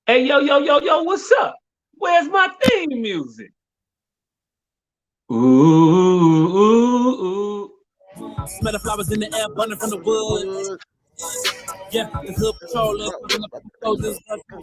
Hey, yo, what's up? Where's my theme music? Ooh, ooh, ooh. Smell the flowers in the air, burning from the wood. Wood. Yeah, the hood patrollers, picking up the soldiers,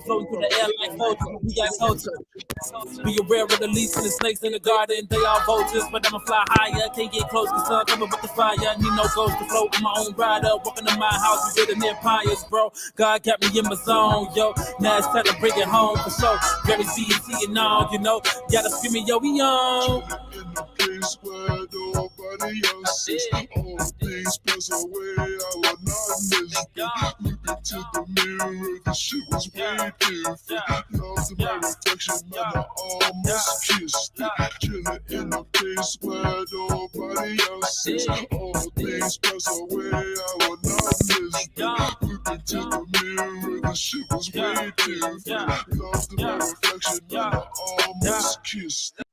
floating through the air like soldiers. We got culture. Be aware of the leaves and the snakes in the garden. They all vultures, but I'ma fly higher. Can't get close, cause sun coming with the fire. Need no ghost to float in my own rider. Walking to my house, we building empires, bro. God kept me in my zone, yo. Now it's time to bring it home for sure. Very BT and all, you know. Gotta scream it, yo, we on. In the place where nobody else is. All things pass away, I will not miss you. Look into the mirror, the shit was way different. Lost in my reflection, man, I almost kissed it. Chilling in a place where nobody else is. All things pass away, I will not miss you. Look into the mirror, the shit was way different. Lost in my reflection, man, I almost kissed it.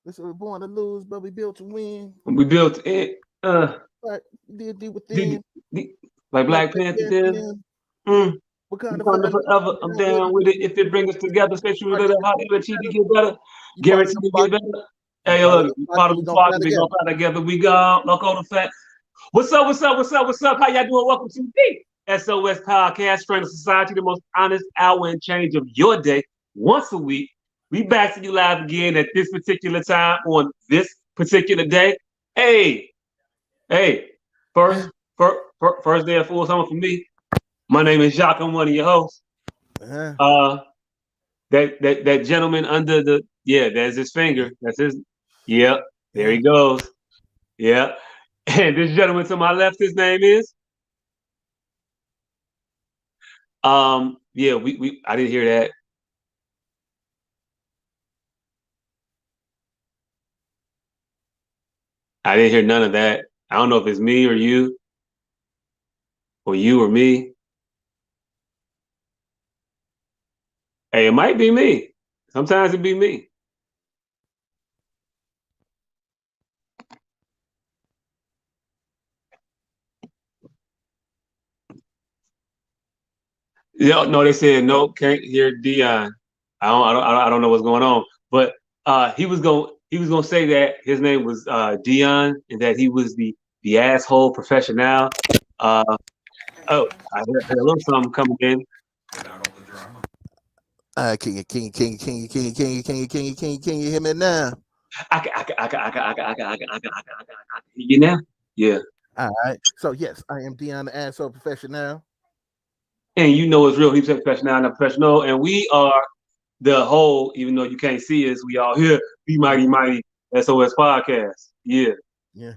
Listen, we're born to lose, but we built to win. We built it. Like did Did, within, did, like like Black Black Panther did. Panther. Mm. Wakanda Wakanda forever. forever. I'm Down with down it. with it. If it brings us together, especially with Part it, of how the guaranteed to get better. You part of Guaranteed the to get Spark. better. You Hey, part of look, the Spark. part of We the gonna squad, fly we together. gonna fly together. We go, look on the fact. What's up? How y'all doing? Welcome to the S.O.S podcast, Friend of Society, the most honest hour and change of your day, once a week. We back to you live again at this particular time on this particular day. Hey, hey, first, first day of full summer for me. My name is Jacques. I'm one of your hosts. Uh-huh. Uh, that gentleman under the there's his finger. That's his. Yep, there Yeah. he goes. Yeah, and this gentleman to my left, his name is. We I didn't hear that. I didn't hear none of that. I don't know if it's me or you or me. Hey, it might be me. Sometimes it be me. Yeah, no, they said no, can't hear Dion. I don't know what's going on. But he was gonna say that his name was Dion and that he was the asshole professional. Uh oh, heard a little something coming in. Can you hear me now? I can hear you now. Yeah, All right. So yes, I am Dion the asshole professional. and you know it's real. He's a professional, not professional, and we are the whole. Even though you can't see us, we all here. Be mighty SOS podcast. Yeah. Yeah.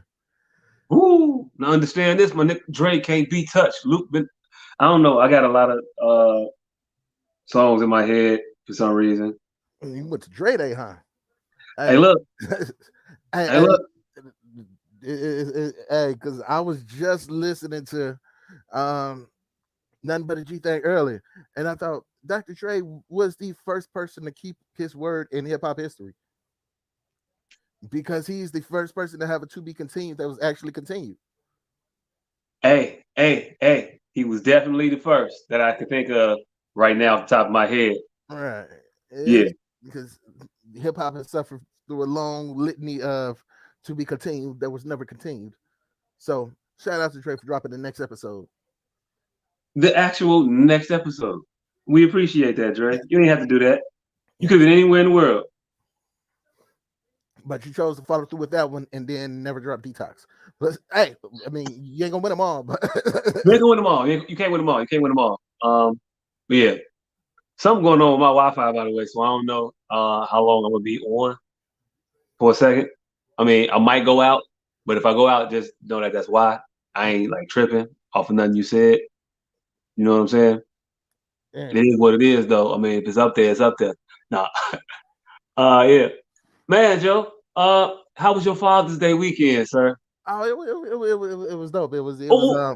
Woo! Now understand this, my Nick Drake can't be touched. Luke been I don't know. I got a lot of songs in my head for some reason. You went to Dre Day, huh? Hey Hey, look, hey hey, look. hey, because I was just listening to um nothing but a G thing earlier, and I thought Dr. Dre was the first person to keep his word in hip hop history because he's the first person to have a to be continued that was actually continued. Hey. He was definitely the first that I could think of right now off the top of my head. Right. Yeah. Because hip hop has suffered through a long litany of to be continued that was never continued. So shout out to Dre for dropping the next episode. The actual next episode. We appreciate that, Dre. You didn't have to do that. You could Yes. have been anywhere in the world. But you chose to follow through with that one and then never drop detox. But hey, I mean, you ain't gonna win them all, but You ain't gonna win them all. You can't win them all. You can't win them all. But yeah. Something going on with my Wi-Fi, by the way, so I don't know how long I'm gonna be on for a second. I mean, I might go out, but if I go out, just know that that's why. I ain't like tripping off of nothing you said. You know what I'm saying? yeah. It is what it is, though. I mean, if it's up there, it's up there. Nah, yeah, man, Joe. How was your Father's Day weekend, sir? Oh, it was dope. It was Oh,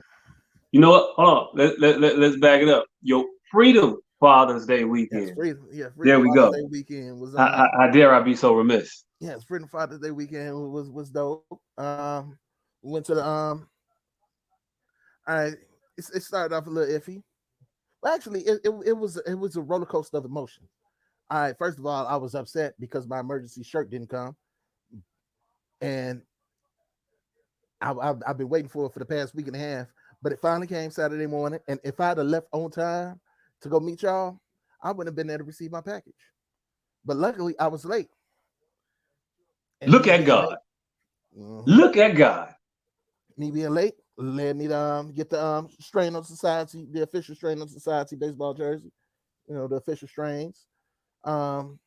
you know what? Hold on. Let's back it up. Your Freedom Father's Day yes, weekend. Freedom There we Father's go. Day weekend was How dare I be so remiss? yes, Freedom Father's Day weekend was dope. We went to the all right. It started off a little iffy. Well, actually, it was a roller coaster of emotion. All right, first of all, I was upset because my emergency shirt didn't come, and I've been waiting for it for the past week and a half. But it finally came Saturday morning, and if I'd have left on time to go meet y'all, I wouldn't have been there to receive my package. But luckily, I was late, and Look me at being God. late, mhm, Look at God. me being late led me to get the strain of society, the official strain of society baseball jersey. The official strains. Um,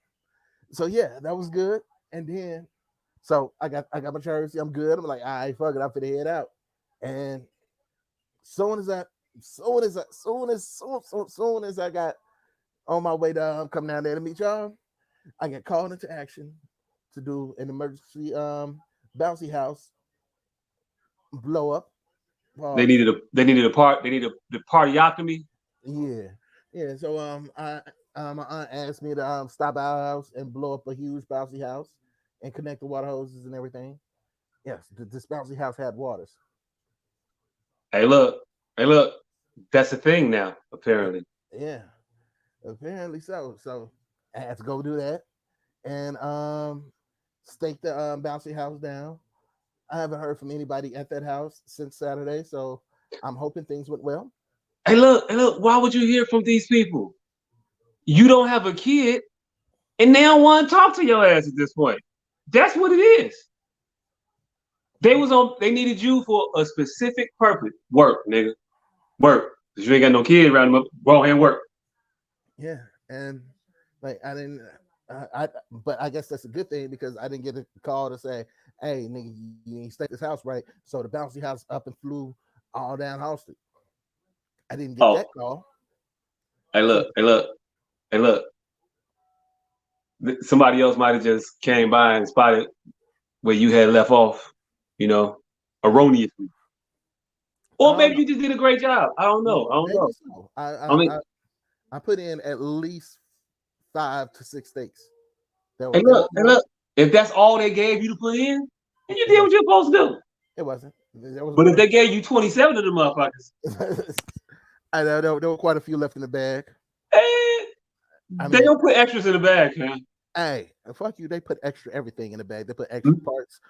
so yeah, that was good. And then so I got my jersey. I'm good. I'm like, all right, fuck it. I'm finna head out. And soon as I soon as I soon as I got on my way to come down there to meet y'all, I got called into action to do an emergency bouncy house blow up. Pause. They needed a part. They needed the partyotomy. Yeah, yeah. So my aunt asked me to stop by our house and blow up a huge bouncy house and connect the water hoses and everything. Yes, this bouncy house had waters. Hey, look. Hey, look. That's a thing now, apparently. Yeah, apparently so. So I had to go do that and stake the bouncy house down. I haven't heard from anybody at that house since Saturday, so I'm hoping things went well. Hey, look. Hey, look. Why would you hear from these people? You don't have a kid, and they don't want to talk to your ass at this point. That's what it is. They was on. They needed you for a specific purpose. Work, nigga. Work. Cause you ain't got no kid around them. Go ahead and work. Yeah, and like I didn't, but I guess that's a good thing because I didn't get a call to say, "Hey, nigga, you ain't stake this house right." So the bouncy house up and flew all down Hall Street. I didn't get that Oh, call. hey, So look. Hey, look. Hey, look. Somebody else might have just came by and spotted where you had left off. You know, erroneously. Or maybe you just did a great job. I don't know. I don't maybe know. so. I mean, I put in at least 5 to 6 stakes. hey, There look. was Hey, more. look. If that's all they gave you to put in, then you It did what was. you're supposed to do. It wasn't. There was But if more. they gave you 27 of the motherfuckers, I know there were quite a few left in the bag. eh, I they mean, don't put extras in the bag, man. hey, fuck you. They put extra everything in the bag. They put extra Mm, parts,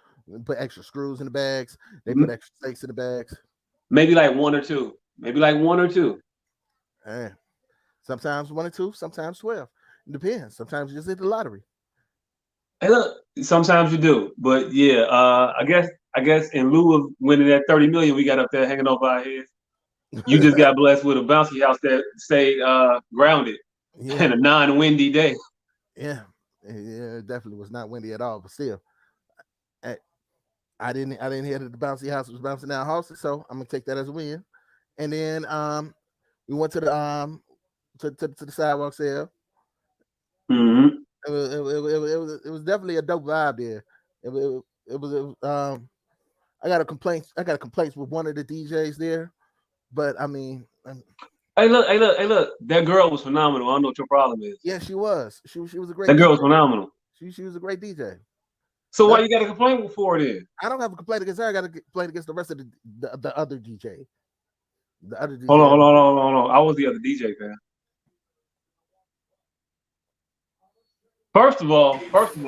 put extra screws in the bags. They put mm. extra stakes in the bags. Maybe like one or two. Maybe like one or two. Hey, sometimes 1 or 2, sometimes 12. It depends. Sometimes you just hit the lottery. Hey, look. Sometimes you do, but yeah. I guess in lieu of winning that 30 million we got up there hanging over our heads, you just got blessed with a bouncy house that stayed grounded Yeah, in a non-windy day. yeah, yeah. It definitely was not windy at all, but still, I, I didn't hear that the bouncy house was bouncing down houses, so I'm gonna take that as a win. And then we went to the to the sidewalk sale. Mm-hmm. It was definitely a dope vibe there. I got a complaint. I got a complaint with one of the DJs there, but I mean, Hey, look. Hey, look. Hey, look. That girl was phenomenal. I don't know what your problem is. yeah, she was. She was a great That girl was DJ. phenomenal. She was a great DJ. So why That you got to complain for it then? I don't have a complaint against her. I got a complaint against the rest of the other DJ. The other Hold on, DJ. hold on, hold on, hold on. I was the other DJ fan.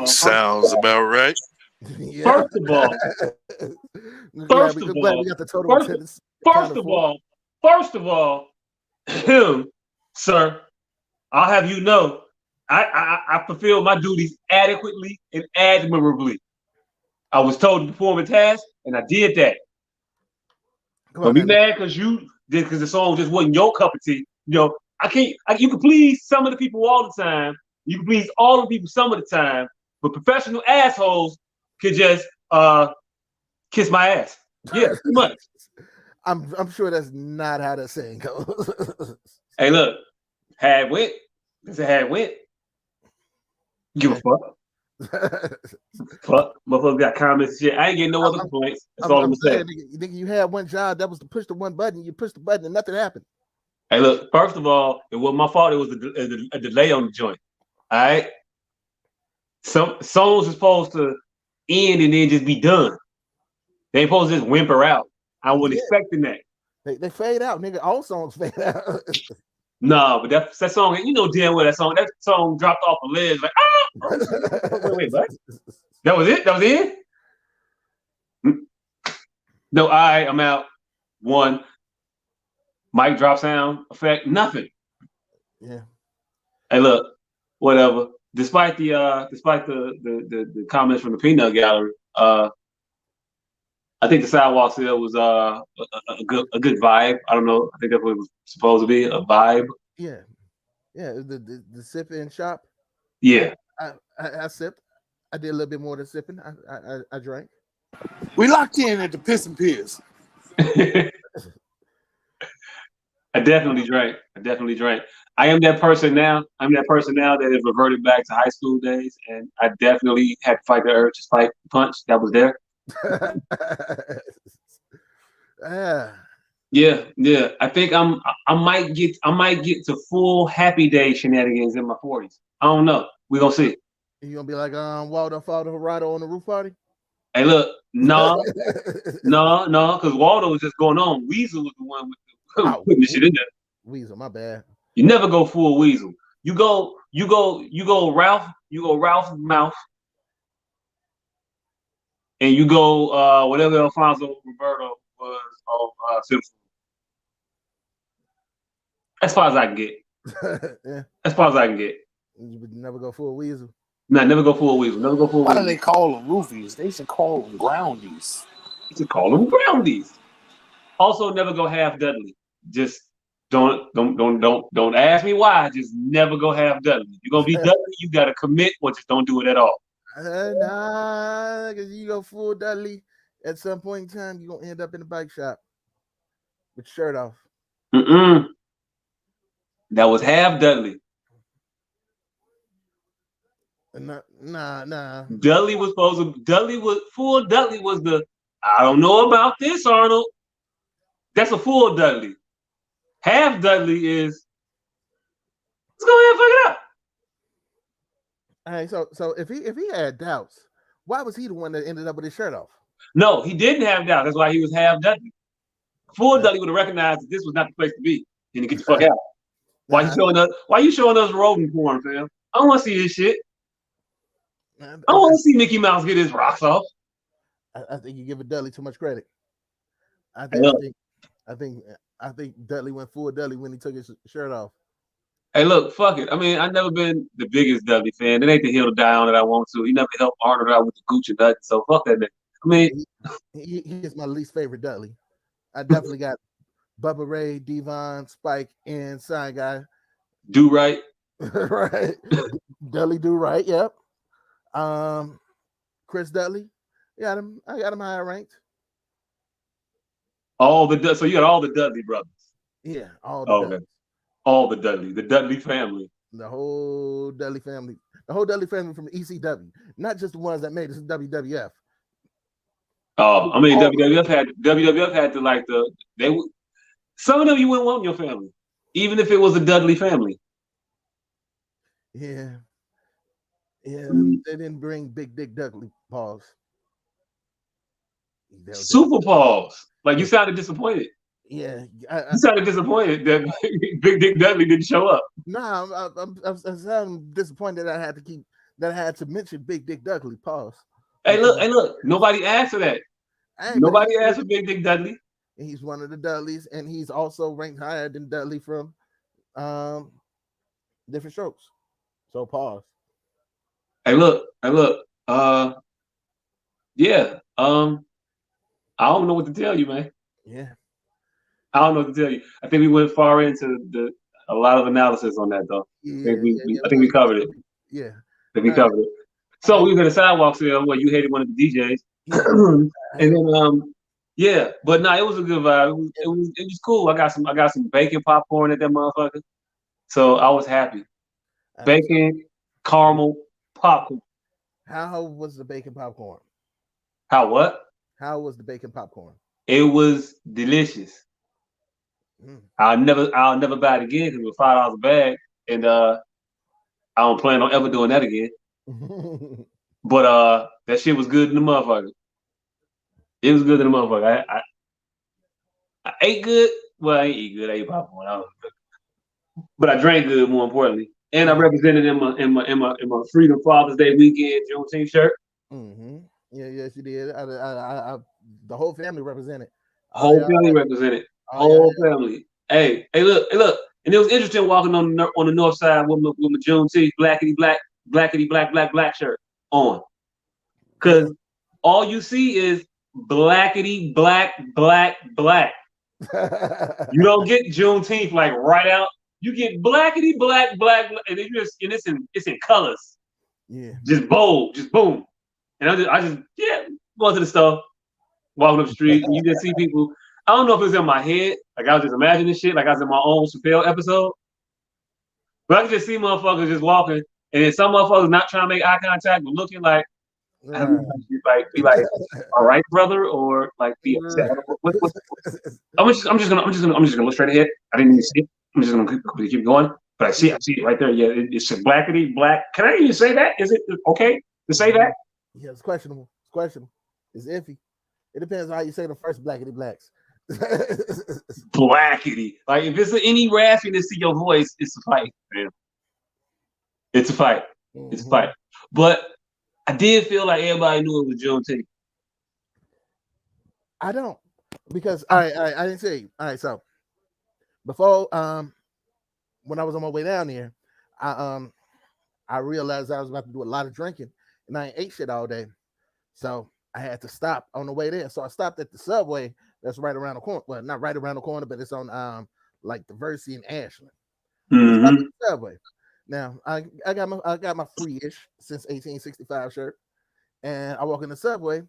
Sounds about right. Yeah. First of all, glad first we of glad we all, got the total first, attendance first accounted of for. all, first of all, him, sir, I'll have you know, I fulfilled my duties adequately and admirably. I was told to perform a task, and I did that. Come Don't on be now, nigga. mad because you did because the song just wasn't your cup of tea. You know, I can't. You can please some of the people all the time. You can please all the people some of the time, but professional assholes could just kiss my ass. Yeah, pretty much. I'm sure that's not how that saying goes. Hey, look, had went. This had went. Give a Yeah. fuck. Fuck. Motherfuckers got comments and shit. I ain't getting no other I'm, complaints. That's I'm, all I'm I'm gonna say. saying, nigga, you had one job that was to push the one button. You pushed the button and nothing happened. Hey, look. First of all, it wasn't my fault. It was a delay on the joint. All right. Some songs are supposed to end and then just be done. They ain't supposed to just whimper out. I wasn't Yeah, expecting that. they fade out, nigga. All songs fade out. No, but that song, you know damn well that song dropped off a ledge like wait, what? That was it? That was it? No, I'm out. One, mic drop sound effect, nothing. Yeah. Hey, look, whatever. Despite the comments from the Peanut Gallery, I think the sidewalk sale was a good vibe. I don't know. I think that's what it was supposed to be, a vibe. Yeah. Yeah. The sipping shop. Yeah. I sipped. I did a little bit more than sipping. I drank. We locked in at the Piss and Piss. I definitely drank. I am that person now. I'm that person now that has reverted back to high school days, and I definitely had to fight the urge to spike the punch that was there. Yeah. I think I might get to full happy day shenanigans in my 40s. I don't know. We're gonna see. You gonna be like Waldo fought Gerardo on the roof party? Hey, look, no, because Waldo was just going on. Weasel was the one with putting the shit in there. Weasel, my bad. You never go full Weasel. You go Ralph. You go Ralph's mouth, and you go whatever Alfonso Roberto was on Simpson. As far as I can get. Yeah. As far as I can get. You would never go full Weasel. No, never go full Weasel. Never go full Why Weasel. do they call them roofies? They should call them groundies. You should call them groundies. Also, never go half Dudley. Just don't ask me why. Just never go half Dudley. You're gonna be Dudley. You gotta commit, or just don't do it at all. Nah, because you go full Dudley. At some point in time, you're gonna end up in the bike shop with your shirt off. That was half Dudley. Nah. Dudley was full Dudley was the I don't know about this, Arnold. That's a full Dudley. Half Dudley is let's go ahead and fuck it up. All right, so if he had doubts, why was he the one that ended up with his shirt off? No, he didn't have doubts. That's why he was half Dudley. Full Dudley would have recognized that this was not the place to be and to get the fuck out. Why you showing us rodent porn, fam? I don't want to see this shit. I don't want to see Mickey Mouse get his rocks off. I think you give it Dudley too much credit. I think Dudley went full Dudley when he took his shirt off. Hey, look, fuck it. I mean, I've never been the biggest Dudley fan. It ain't the hill to die on that I want to. He never helped Arnold out with the Gucci nut, so fuck that nigga. I mean, he is my least favorite Dudley. I definitely got Bubba Ray, Devon, Spike, and Sign Guy. Do right. Right. Dudley do right, yep. Chris Dudley. I got him higher ranked. So you got all the Dudley brothers. Yeah, all the Dudleys. All the Dudley family. The whole Dudley family. The whole Dudley family from ECW. Not just the ones that made this WWF. I mean, WWF had to like some of them you wouldn't want in your family, even if it was a Dudley family. Yeah. They didn't bring Big Dick Dudley. Pause. Super pause. Like you sounded disappointed. Yeah, you sounded disappointed that Big Dick Dudley didn't show up. No, I'm disappointed that I had to mention Big Dick Dudley. Pause. Hey, look. Nobody asked for that. Nobody asked for Big Dick Dudley. He's one of the Dudleys, and he's also ranked higher than Dudley from Different Strokes. So pause. Hey, look. Yeah. I don't know what to tell you, man. Yeah. I don't know what to tell you. I think we went far into a lot of analysis on that, though. Yeah, I think we covered it. Yeah. I think we covered it. So we were at a sidewalk sale where you hated one of the DJs. And then but no, it was a good vibe. It was cool. I got some bacon popcorn at that motherfucker. So I was happy. Bacon, caramel, popcorn. How was the bacon popcorn? How what? How was the bacon popcorn? It was delicious. I'll never buy it again because it was $5 a bag, and I don't plan on ever doing that again. But that shit was good in the motherfucker. It was good in the motherfucker. I ate good. Well, I ain't eat good. I ate popcorn. but I drank good more importantly. And I represented in my Freedom Father's Day weekend Juneteenth shirt. Mm-hmm. Yeah, yes, you did. The whole family represented. All Whole y'all, family represented. all y'all. Whole family. Hey, look. And it was interesting walking on the north side with my Juneteenth black shirt on, Yeah. because all you see is blackity black. You don't get Juneteenth like right out. You get blackity black, and it's in colors, Yeah. just bold, just boom. And I just going to the store, walking up the street, and you just see people. I don't know if it was in my head, like I was just imagining shit, like I was in my own Chappelle episode, but I could just see motherfuckers just walking, and then some motherfuckers not trying to make eye contact, but looking like, I don't know, be like, all right, brother, or like be upset. What, I'm just gonna look straight ahead. I didn't even see it. I'm just gonna keep going. But I see it right there. Yeah, it's a blackity black. Can I even say that? Is it okay to say that? Yeah, it's questionable. It's questionable. It's iffy. It depends on how you say the first blackity blacks. Blackity. Like if it's any raspiness to your voice, it's a fight, man. It's a fight. It's a fight. But I did feel like everybody knew it was Juneteenth. I don't, because all right, I didn't say. All right, so before when I was on my way down there, I realized I was about to do a lot of drinking, and I ain't ate shit all day, so I had to stop on the way there. So I stopped at the Subway that's right around the corner. Well, not right around the corner, but it's on like the Versi and Ashland. Mm-hmm. Subway. Now I got my free-ish since 1865 shirt, and I walk in the Subway,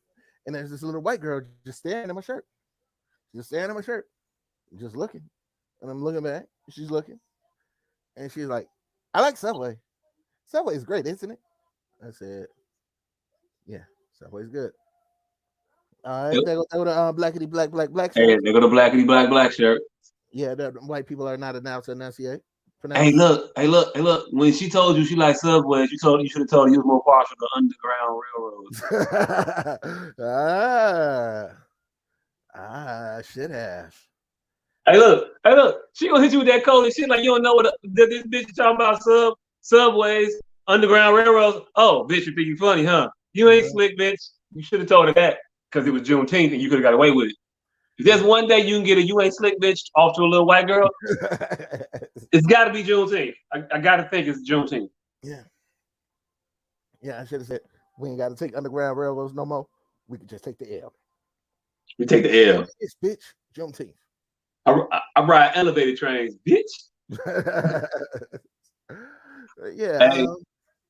and there's this little white girl just staring at my shirt, just looking, and I'm looking back. She's looking, and she's like, "I like Subway. Subway is great, isn't it?" I said, "Yeah, Subway's good." All right, they go to blackity black Hey, shirt. they go to blackity black shirt. Yeah, the white people are not allowed to enunciate. Hey, look. When she told you she liked Subways, you should have told her you was more partial to Underground Railroads. Should have. Hey, look. She gonna hit you with that code and shit like you don't know what this bitch is talking about. Subways, Underground Railroads. Oh, bitch, you think you funny, huh? You ain't slick, bitch. You should have told her that because it was Juneteenth and you could have got away with it. If there's one day you can get a you ain't slick bitch off to a little white girl, it's got to be Juneteenth. I got to think it's Juneteenth. Yeah, I should have said we ain't got to take Underground Railroads no more. We could just take the L. We take the L. It's bitch, Juneteenth. I ride elevated trains, bitch. Yeah.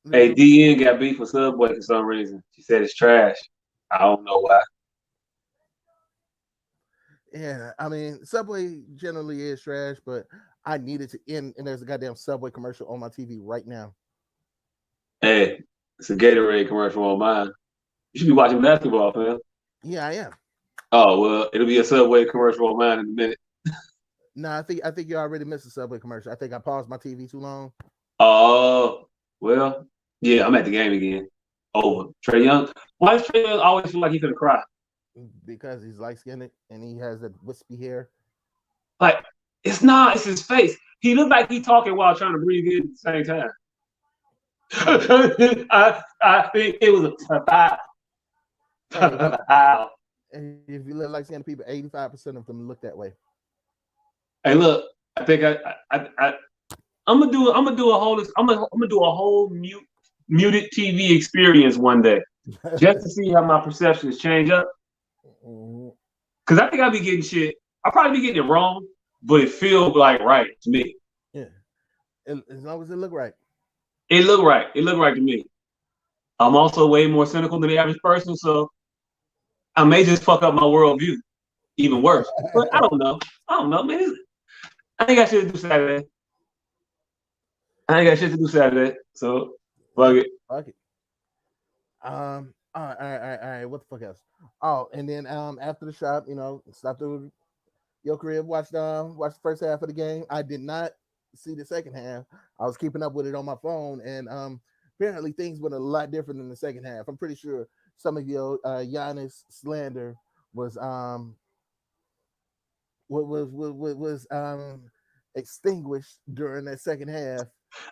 Hey, DN got beef with Subway for some reason. She said it's trash. I don't know why. Yeah, I mean, Subway generally is trash, but I needed to end, and there's a goddamn Subway commercial on my TV right now. Hey, it's a Gatorade commercial on mine. You should be watching basketball, man. Yeah, I am. Oh well, it'll be a Subway commercial on mine in a minute. No, I think you already missed the Subway commercial. I think I paused my TV too long. Oh well, yeah, I'm at the game again. Over. Trae Young. Why does Trae Young always feel like he's gonna cry? Because he's light skinned and he has that wispy hair. Like it's his face. He looked like he talking while trying to breathe in at the same time. I think it was a wow. And if you look like skinned people, 85% of them look that way. Hey, look, I think I'm gonna do a whole muted TV experience one day, just to see how my perceptions change up. Because I think I'll be getting shit. I'll probably be getting it wrong, but it feels like right to me. Yeah, as long as it look right. It look right. It look right to me. I'm also way more cynical than the average person, so I may just fuck up my worldview even worse. But I don't know, man. I ain't got shit to do Saturday. So fuck it. Fuck it. All right. What the fuck else? Oh, and then after the shop, stopped at your crib, watched the first half of the game. I did not see the second half. I was keeping up with it on my phone, and apparently things went a lot different in the second half. I'm pretty sure some of your Giannis slander was extinguished during that second half.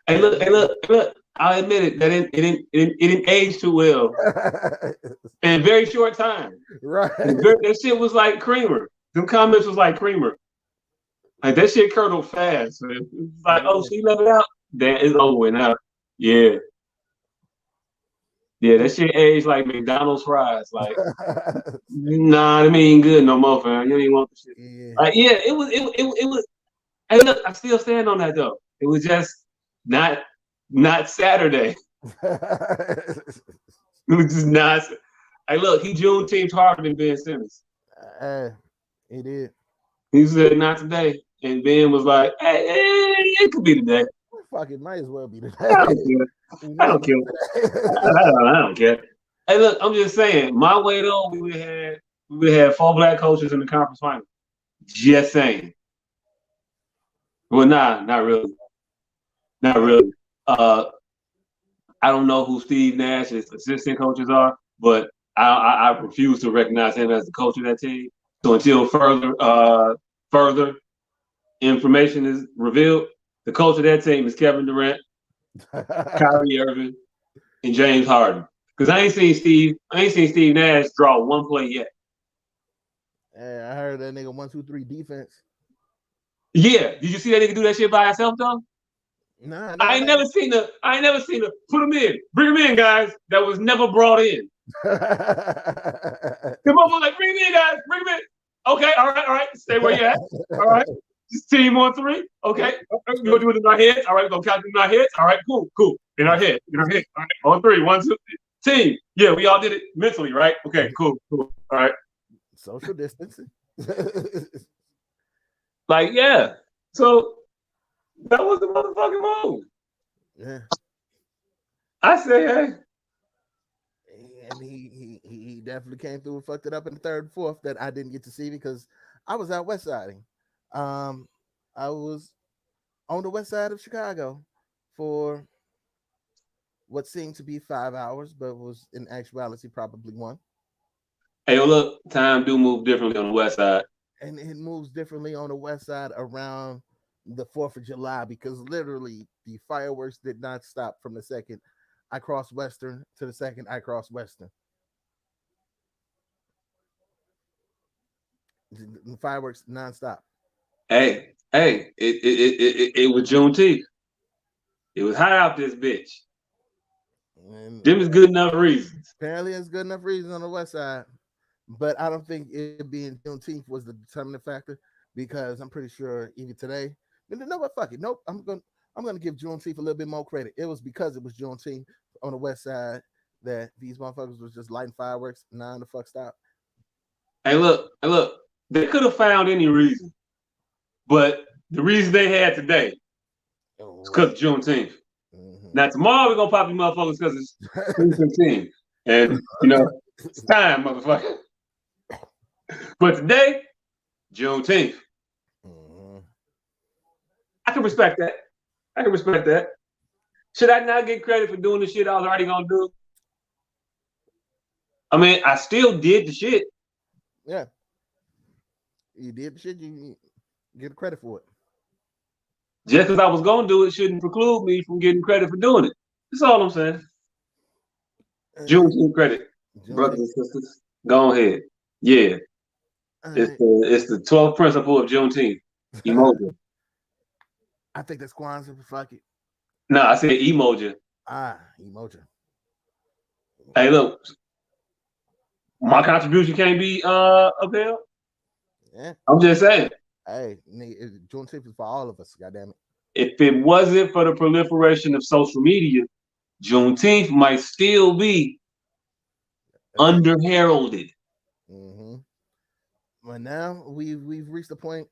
Hey, look. I admit it. That it didn't age too well in a very short time. Right. That shit was like creamer. Them comments was like creamer. Like that shit curdled fast, man. It's like, oh, she left it out. That is over now. Yeah. Yeah, that shit aged like McDonald's fries. Like, nah, that ain't good no more, fam. You don't even want the shit. Yeah. Like, yeah, it was. Hey, look, I still stand on that though. It was just not Saturday. It was just not. Hey, look, he Juneteenth harder than Ben Simmons. He did. He said not today, and Ben was like, hey, it could be today. Fuck, it might as well be today. I don't care. I don't care. Hey, look, I'm just saying. My way though, we would have had 4 black coaches in the conference final. Just saying. Well, nah, not really. Not really. I don't know who Steve Nash's assistant coaches are, but I refuse to recognize him as the coach of that team. So until further information is revealed, the coach of that team is Kevin Durant, Kyrie Irving, and James Harden. Because I ain't seen Steve Nash draw one play yet. Hey, I heard that nigga 1-2-3 defense. Yeah, did you see that nigga do that shit by himself though? Nah, I ain't never seen the put him in, bring him in, guys. That was never brought in. Come on, like bring him in, guys, bring him in. Okay, all right, stay where you at. All right, just team on 3. Okay, we're gonna do it in our heads. All right, we're gonna count in our heads. All right, cool. In our head. All right, on 3, 1, 2, team. Yeah, we all did it mentally, right? Okay, cool. All right. Social distancing. Like, yeah. So that was the motherfucking move. Yeah. I say, hey. And he definitely came through and fucked it up in the third and fourth that I didn't get to see because I was out west siding. I was on the west side of Chicago for what seemed to be 5 hours, but was in actuality probably 1. Hey, look, time do move differently on the west side. And it moves differently on the west side around the 4th of July because literally the fireworks did not stop from the second I crossed Western to the second I crossed Western. The fireworks nonstop. Hey, it was Juneteenth. It was hot out this bitch. And Them is good enough reasons. apparently it's good enough reason on the west side. But I don't think it being Juneteenth was the determining factor because I'm pretty sure even today, you know what? Fuck it. Nope. I'm gonna give Juneteenth a little bit more credit. It was because it was Juneteenth on the west side that these motherfuckers was just lighting fireworks. Nah, the fuck stop. Hey, look. They could have found any reason, but the reason they had today is because of Juneteenth. Mm-hmm. Now tomorrow we're gonna pop these motherfuckers because it's 2015, and you know it's time, motherfucker. But today, Juneteenth. Mm-hmm. I can respect that. Should I not get credit for doing the shit I was already gonna do? I mean, I still did the shit. Yeah. You did the shit, you get credit for it. Just because I was gonna do it shouldn't preclude me from getting credit for doing it. That's all I'm saying. Juneteenth credit. Brothers and sisters. Go ahead. Yeah. It's the 12th principle of Juneteenth. Emoji. I think that's Kwanzaa. Fuck it. No, I said emoji. Emoji. Hey, look. My contribution can't be upheld. Yeah. I'm just saying. Hey, Juneteenth is for all of us, goddammit. If it wasn't for the proliferation of social media, Juneteenth might still be under-heralded. Mm-hmm. But now we've reached a point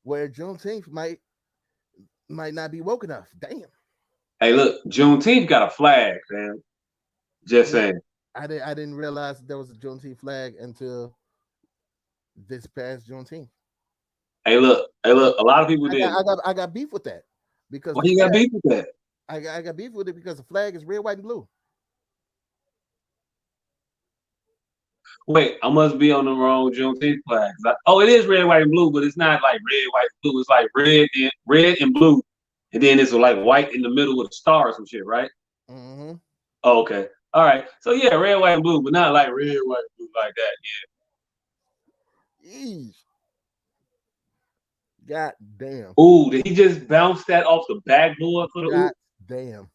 where Juneteenth might not be woke enough. Damn. Hey, look, Juneteenth got a flag, man. Just saying. I didn't realize that there was a Juneteenth flag until this past Juneteenth. Hey, look. A lot of people did. I got beef with that because why you got beef with that? I got beef with it because the flag is red, white, and blue. Wait, I must be on the wrong Juneteenth flag. Oh, it is red, white, and blue, but it's not like red, white, and blue. It's like red and blue, and then it's like white in the middle with a star or some shit, right? Mm-hmm. Oh, okay. All right. So yeah, red, white, and blue, but not like red, white, and blue like that. Yeesh. God damn. Yeah. Ooh, did he just bounce that off the backboard for the God oop? damn.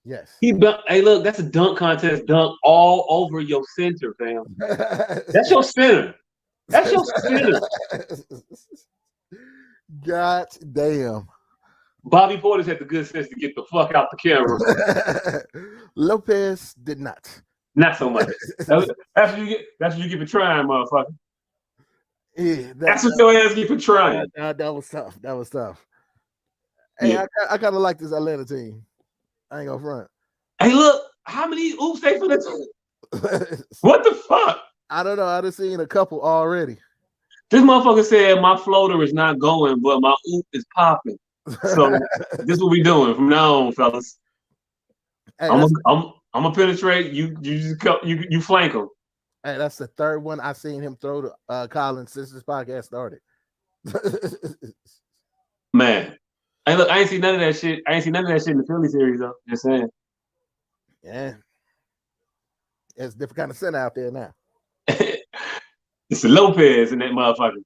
Yes. Hey, look, that's a dunk contest dunk all over your center, fam. That's your center. That's your center. God damn. Bobby Portis had the good sense to get the fuck out the camera. Lopez did not. Not so much. That's what you get. That's what you get for trying, motherfucker. Yeah, That's what your ass get for trying. that was tough. That was tough. Hey, Yeah. I kind of like this Atlanta team. I ain't gonna front. Hey, look, how many oops they for the team? What the fuck? I don't know. I done seen a couple already. This motherfucker said my floater is not going, but my oop is popping. So this is what we doing from now on, fellas. Hey, I'm gonna penetrate. You flank him. Hey, that's the third one I seen him throw to Collins since this podcast started. Man. Hey, look, I ain't seen none of that shit. I ain't seen none of that shit in the Philly series, though. Just saying. Yeah. It's a different kind of center out there now. It's a Lopez in that motherfucker.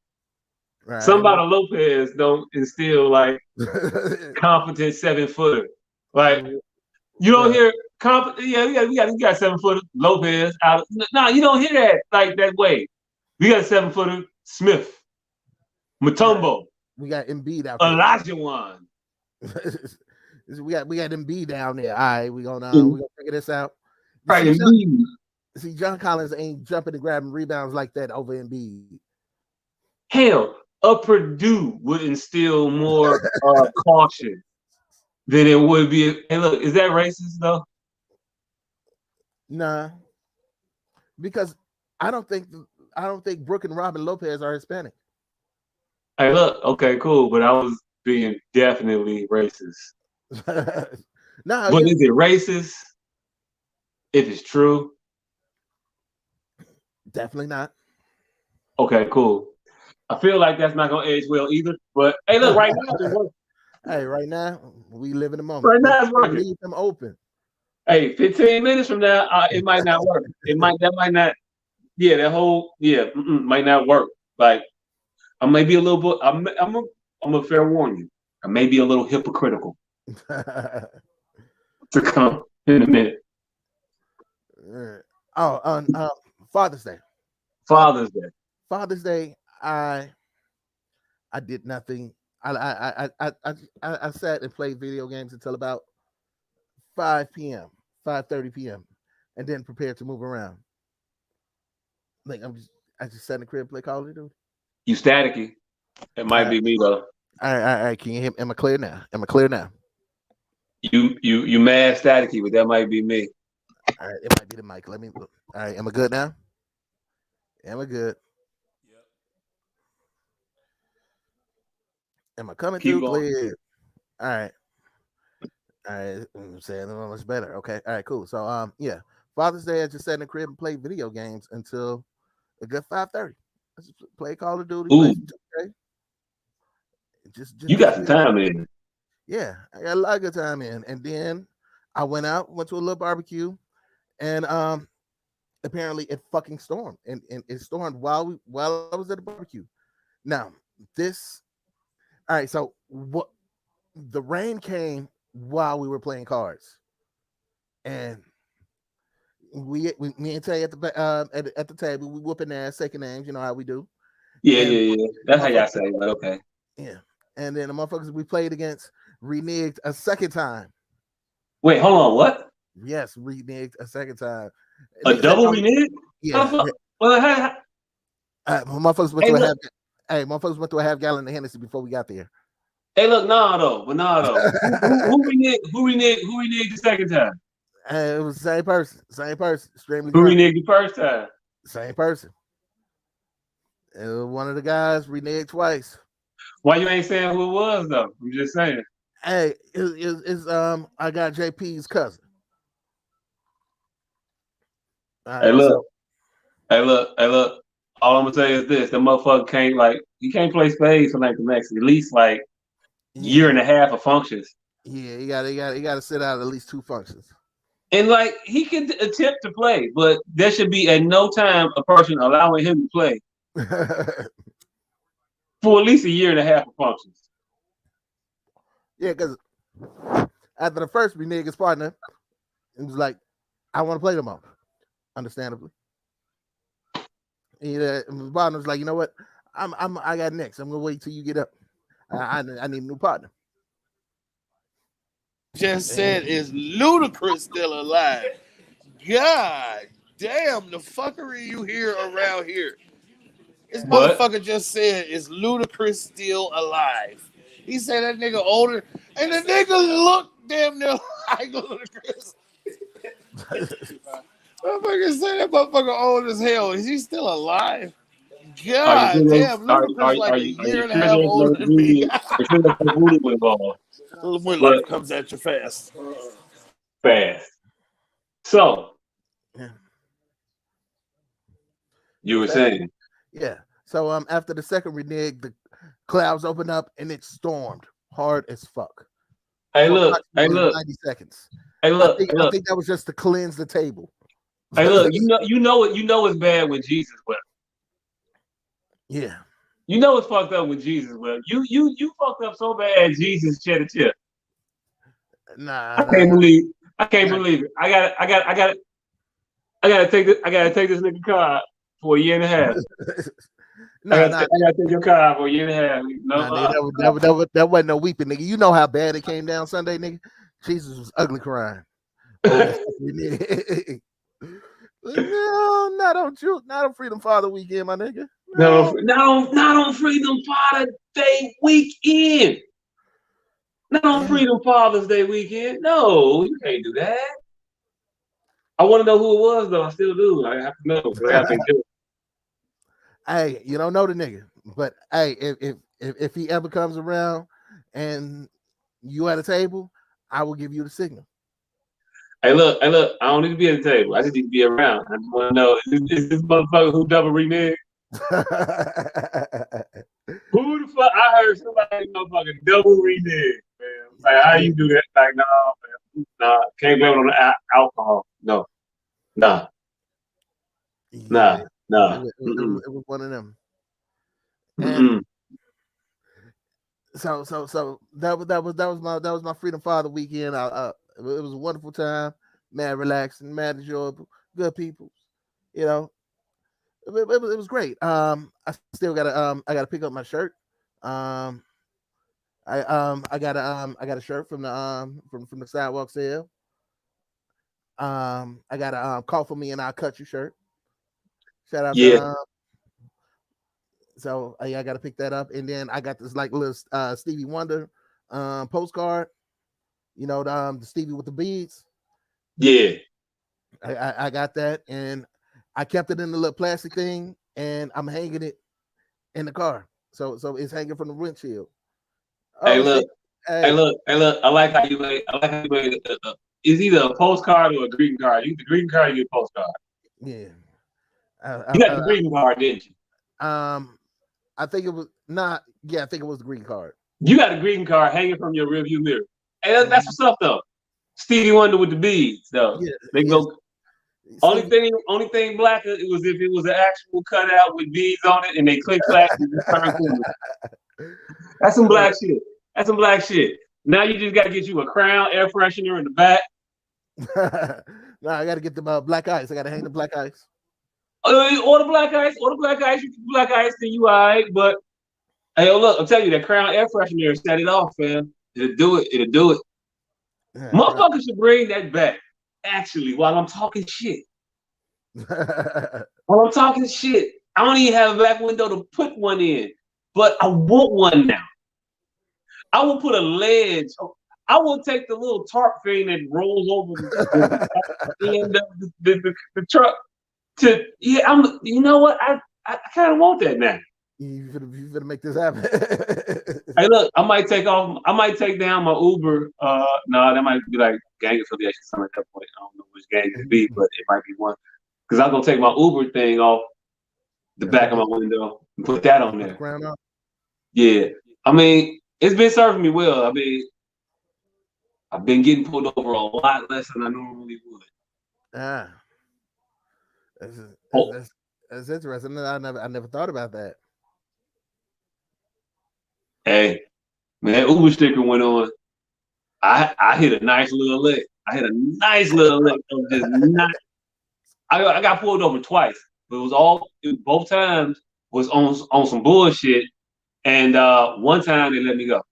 Right. Somebody Lopez don't instill like competent 7-footer. Like you don't hear competent. Yeah, we got 7-footer Lopez out. No, you don't hear that like that way. We got a 7-footer Smith, Mutombo. We got Embiid out there. Olajuwon. we got Embiid down there. All right, we gonna figure this out. Right, See, John Collins ain't jumping and grabbing rebounds like that over Embiid. Hell, a Purdue would instill more caution than it would be. Hey, look, is that racist though? Nah, because I don't think Brooke and Robin Lopez are Hispanic. Hey, look, okay, cool, but I was being definitely racist. No, but is it racist if it's true? Definitely not. Okay, cool. I feel like that's not gonna age well either. But hey, look, right now it's working. Hey, right now we live in the moment. Right now it's working. Leave them open. Hey, 15 minutes from now, it might not work. That might not. Yeah, might not work. Like I may be a little bit. I'm a fair warn you. I may be a little hypocritical to come in a minute. Father's Day. Father's Day. I did nothing. I sat and played video games until about 5 p.m., 5:30 p.m., and then prepared to move around. Like I just sat in the crib and play Call of Duty. You staticky. It might be me though. All right. Can you hear me? Am I clear now? You mad staticky, but that might be me. All right, it might be the mic. Let me look. All right, am I good now? Am I good? Yep. Am I coming through clear? All right. I'm saying much better. Okay. All right, cool. So yeah. Father's Day, I just sat in the crib and played video games until a good 5:30. I just play Call of Duty. Play some just you got some time in. Yeah, I got a lot of good time in. And then I went to a little barbecue, and apparently it fucking stormed. And it stormed while I was at the barbecue. Now, all right, so what the rain came while we were playing cards. And me and Tay at the table, we whooping ass, taking names, you know how we do. Yeah. That's how y'all say it, but okay. Yeah. And then the motherfuckers we played against reneged a second time. Wait, hold on, what? Yes, reneged a second time. A double renege? Yeah. Well, motherfuckers went through a half gallon of Hennessy before we got there. Hey, look, no. who reneged the second time? It was the same person. Extremely Who reneged the first time? Same person. It was one of the guys reneged twice. Why you ain't saying who it was though? I'm just saying. Hey, it's I got JP's cousin. Hey, look. Hey, look. All I'm gonna say is this: the motherfucker can't he can't play spades for like the next at least like year Yeah, and a half of functions. yeah, he got to sit out at least 2 functions. And like he can attempt to play, but there should be at no time a person allowing him to play for at least a year and a half of functions. Yeah, because after the first renege partner, it was like, I want to play them all, understandably. Yeah, the partner was like, you know what, I got next. I'm gonna wait till you get up. I need a new partner. Just said, is Ludacris still alive? God damn, the fuckery you hear around here. This What? motherfucker just said, is Ludacris still alive? He said that nigga older, and the nigga looked damn near like Ludacris. Motherfucker said that motherfucker old as hell. Is he still alive? Are you God sure? damn, Ludacris like a Are year you and a sure half there's older no than me. voodoo? Are you sure there's no voodoo involved? When But life comes at you fast. fast. So Yeah. you were saying, Yeah. So after the second renege, the clouds opened up and it stormed hard as fuck hey for look, hey approximately look, 90 seconds. hey I look, think hey I look, think that was just to cleanse the table. hey look. You know it's bad when Jesus wept. Yeah. You know it's fucked up when Jesus wept. You fucked up so bad Jesus shed a tear. Nah, I nah, can't believe I can't nah. believe it. I gotta take this nigga car for a year and a half. Nah, nah, I gotta take your car for a year and a half. No, nah, nigga, that wasn't no weeping, nigga. You know how bad it came down Sunday, nigga. Jesus was ugly crying. Oh, that's nigga. No, not on Freedom Father weekend, my nigga. no, No. not on Freedom Father Day weekend. Not on Yeah. Freedom Father's Day weekend. No, you can't do that. I want to know who it was though. I still do. I have to know. I gotta think too. Hey, you don't know the nigga, but hey, if he ever comes around and you at a table, I will give you the signal. Hey, look. I don't need to be at the table. I just need to be around. I just want to know is this motherfucker who double reneged? Who the fuck? I heard somebody motherfucking double renege, man. Like, how you do that? Like, no, man. Nah, can't blame it on the alcohol. No, nah, Yeah, nah, nah. it was one of them. And Mm-mm. so that was my Freedom Father weekend. It was a wonderful time, mad relaxing, mad enjoyable, good people. You know, it was great. I still gotta pick up my shirt. Um, I got a shirt from the sidewalk sale. I got a call for me and I'll cut you shirt. Shout out to Yeah, so I got to pick that up, and then I got this like little Stevie Wonder postcard. You know, the Stevie with the beads. yeah. I got that, and I kept it in the little plastic thing, and I'm hanging it in the car. So it's hanging from the windshield. Hey, Oh look. shit! Hey, Hey, look. I like how you made. I like how you made it. It's either a postcard or a greeting card. You get the greeting card, you get a postcard. yeah. You got the greeting card, didn't you? I think it was not. Yeah, I think it was the green card. You got a greeting card hanging from your rearview mirror. Hey, that's Mhm. what's up though. Stevie Wonder with the beads though. Yeah, They yes. go. Stevie. Only thing blacker it was if it was an actual cutout with beads on it and they click clack and just turn cool. That's some black shit. That's some black shit. Now you just got to get you a crown air freshener in the back. No, I got to get the black ice. I got to hang the black ice. Order black ice. Order black ice. You get black ice, then you all right. But hey, oh look, I'm telling you, that crown air freshener set it off, man. It'll do it. It'll do it. Yeah, Motherfuckers should bring that back. Actually, while I'm talking shit. While I'm talking shit. I don't even have a back window to put one in, but I want one now. I will put a ledge. I will take the little tarp thing that rolls over the end of the truck to yeah. You know what? I kind of want that now. you gonna make this happen. Hey, look, I might take off. I might take down my Uber. No, that might be like gang affiliation something at that point. I don't know which gang it'd be, but it might be one. because I was gonna take my Uber thing off the Yeah, back of my window and put that on put the there. crown on. Yeah, I mean, it's been serving me well. I mean, I've been getting pulled over a lot less than I normally would. Ah, that's, Oh, that's interesting. I never thought about that. hey, man, that Uber sticker went on. I hit a nice little lick. I hit a nice little lick of just not. I got pulled over twice, but both times was on some bullshit. And one time they let me go.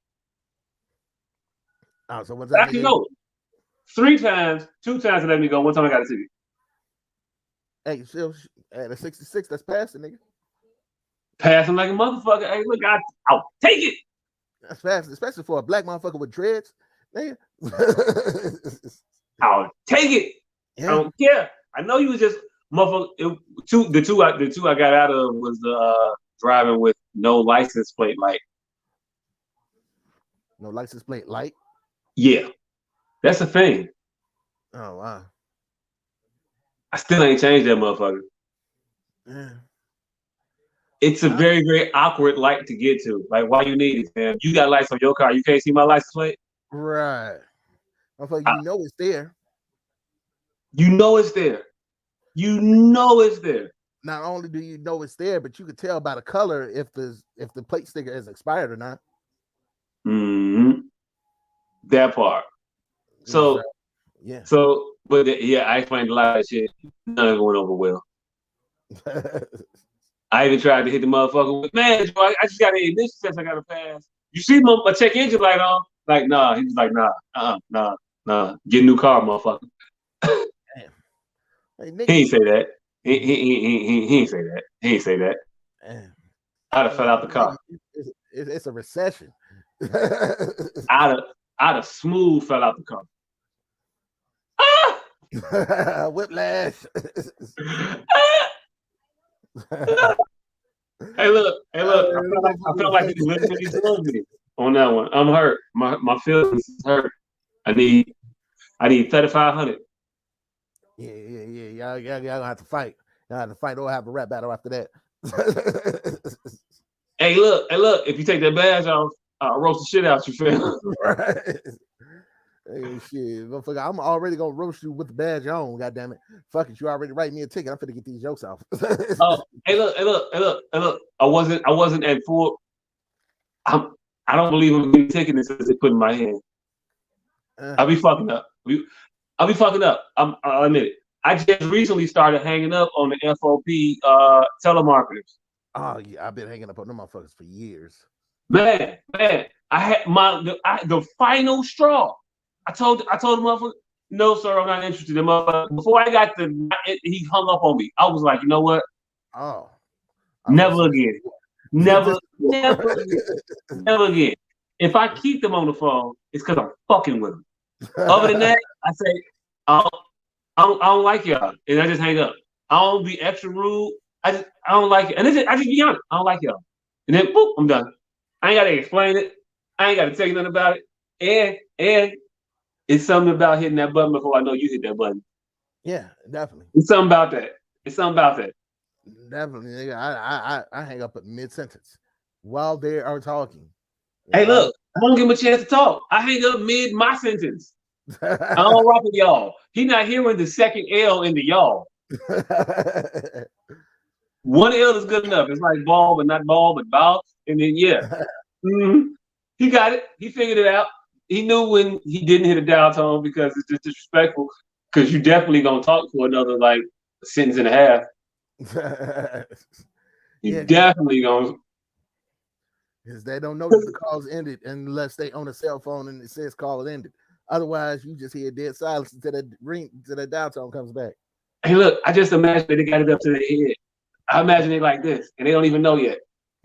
Oh, so what's that? Actually, no, 3 times. 2 times they let me go. One time I got a ticket. Hey, still at a 66, that's passing, nigga. Passing like a motherfucker. Hey, look, I'll take it. That's fast, especially for a black motherfucker with dreads, nigga. I'll take it. Yeah. I don't care. I know you was just motherfucker. The two I got out of was driving with no license plate. Like, No license plate light. yeah, that's the thing. Oh wow. I still ain't changed that motherfucker. Yeah. It's a very, very awkward light to get to. Like, why you need it, man? You got lights on your car. You can't see my license plate. Right. Motherfucker, you know it's there. You know it's there. You know it's there. Not only do you know it's there, but you can tell by the color if the plate sticker is expired or not. Mm-hmm. That part. So, yeah. But I explained a lot of shit. None of it went over well. I even tried to hit the motherfucker with, man, I just got an ignition test I got to pass. You see my check engine light on? Like, nah. He was like, nah. Get a new car, motherfucker. Damn. Hey, he ain't say that. He ain't say that. He ain't say that. Damn. I'd have fell out the car. It's a recession. I'd have smooth fell out the car. Whiplash. Hey, look. I felt like he literally drugged me on that one. I'm hurt. My feelings is hurt. I need 3,500. Yeah. Y'all gonna have to fight. Y'all have to fight or have a rap battle after that. Hey, look. If you take that badge off, I'll roast the shit out you, fam. Right. Hey, shit, motherfucker, I'm already gonna roast you with the badge on. God damn it! Fuck it, you already write me a ticket. I'm finna get these jokes off. Oh, hey, look. I wasn't at full. I don't believe I'm getting a ticket until they put in my hand. I'll be fucking up. I'll be fucking up. I'll admit it. I just recently started hanging up on the FOP telemarketers. Oh yeah, I've been hanging up on them motherfuckers for years. Man, I had the final straw. I told the motherfucker, no, sir, I'm not interested in motherfucker. Before I got he hung up on me. I was like, you know what? Oh, never again. Never again. If I keep them on the phone, it's because I'm fucking with them. Other than that, I say, I don't like y'all, and I just hang up. I don't be extra rude. I don't like it, and I just be honest. I don't like y'all, and then boop, I'm done. I ain't gotta explain it. I ain't gotta tell you nothing about it, and it's something about hitting that button before I know you hit that button. Yeah, definitely. It's something about that. Definitely, nigga. I hang up at mid-sentence while they are talking. Hey, look, I don't give him a chance to talk. I hang up mid my sentence. I don't rock with y'all. He not hearing the second L in the y'all. One L is good enough. It's like ball, but not ball, but ball. And then he got it. He figured it out. He knew when he didn't hit a dial tone because it's just disrespectful. Because you definitely gonna talk for another like a sentence and a half. You definitely gonna. Because they don't know that the call's ended unless they own a cell phone and it says call it ended. Otherwise, you just hear dead silence until that dial tone comes back. Hey, look, I just imagine that they got it up to their head. I imagine it like this, and they don't even know yet.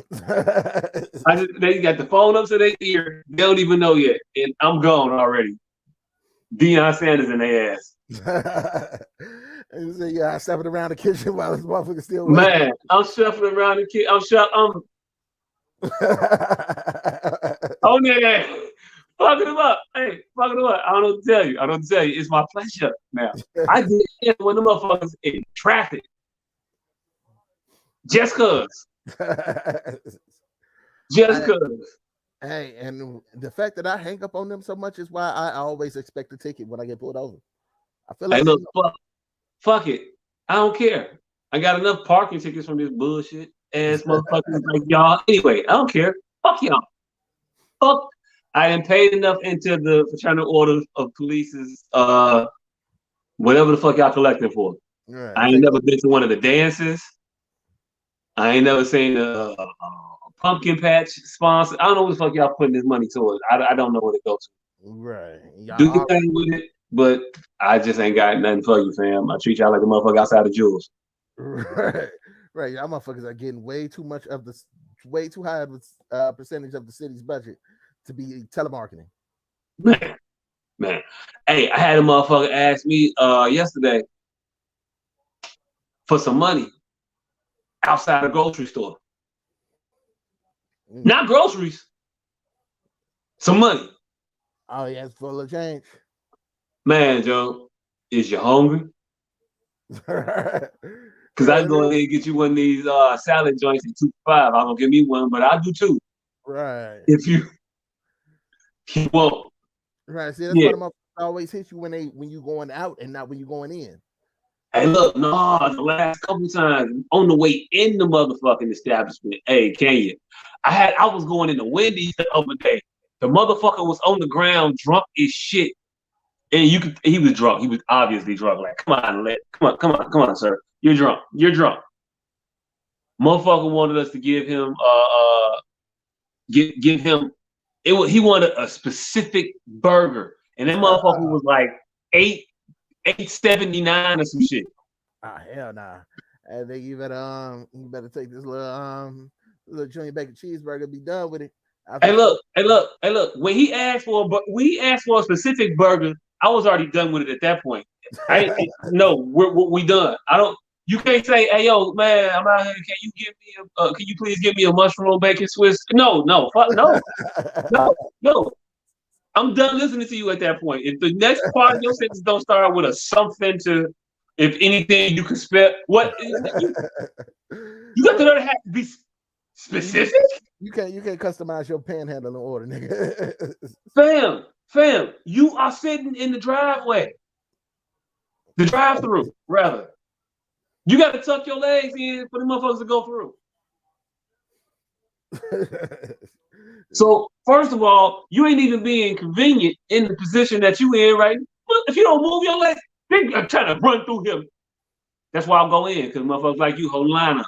They got the phone up to their ear. They don't even know yet, and I'm gone already. Deion Sanders in their ass. And so, yeah, I shuffled around the kitchen while this motherfucker still waiting. Man, I'm shuffling around the kitchen. I'm on that ass. Fucking him up. Hey, fucking what? I don't know what to tell you. I don't know what to tell you. It's my pleasure now. I did it when the motherfuckers in traffic. Just cause. Just cause. Hey, and the fact that I hang up on them so much is why I always expect a ticket when I get pulled over. I feel like Hey, look, fuck it. I don't care. I got enough parking tickets from this bullshit ass motherfuckers like y'all. Anyway, I don't care. Fuck y'all. Fuck. I didn't pay enough into the fraternal order of police's whatever the fuck y'all collecting for. right, I ain't never been to one of the dances. I ain't never seen a pumpkin patch sponsor. I don't know what the fuck y'all putting this money towards. I don't know what it goes to. right. Do your thing with it, but I just ain't got nothing for you, fam. I treat y'all like a motherfucker outside of jewels. Right, right. Y'all motherfuckers are getting way too high of a percentage of the city's budget to be telemarketing. Man. Hey, I had a motherfucker ask me yesterday for some money outside a grocery store. Not groceries. Some money. Oh, yeah, it's full of change. Man, Joe, is you hungry? Because I can go ahead and get you one of these salad joints at $2 for $5. I'm gonna give me one, but I'll do two. Right. If you won't. Right. See, that's why the motherfuckers always hit you when you going out and not when you going in. Hey, look, no, the last couple times on the way in the motherfucking establishment. Hey, can you? I was going in the Wendy's the other day. The motherfucker was on the ground, drunk as shit. And he was drunk. He was obviously drunk. Like, come on, sir. You're drunk. Motherfucker wanted us to give him give him he wanted a specific burger. And that motherfucker was like $8.79 or some shit. Ah, hell nah. I think you better take this little junior bacon cheeseburger, be done with it. Hey look. When he asked for a specific burger, I was already done with it at that point. We done. You can't say, hey yo, man, I'm out here. Can you please give me a mushroom bacon Swiss? No. I'm done listening to you at that point. If the next part of your sentence don't start with a something to, if anything you can spell, what you got to have to be specific. You can't customize your panhandling order, nigga. Fam, you are sitting in the driveway, the drive-through, rather. You got to tuck your legs in for the motherfuckers to go through. So, first of all, you ain't even being convenient in the position that you in, right? If you don't move your legs, they're trying to run through him. That's why I'll go in, because motherfuckers like you hold line up.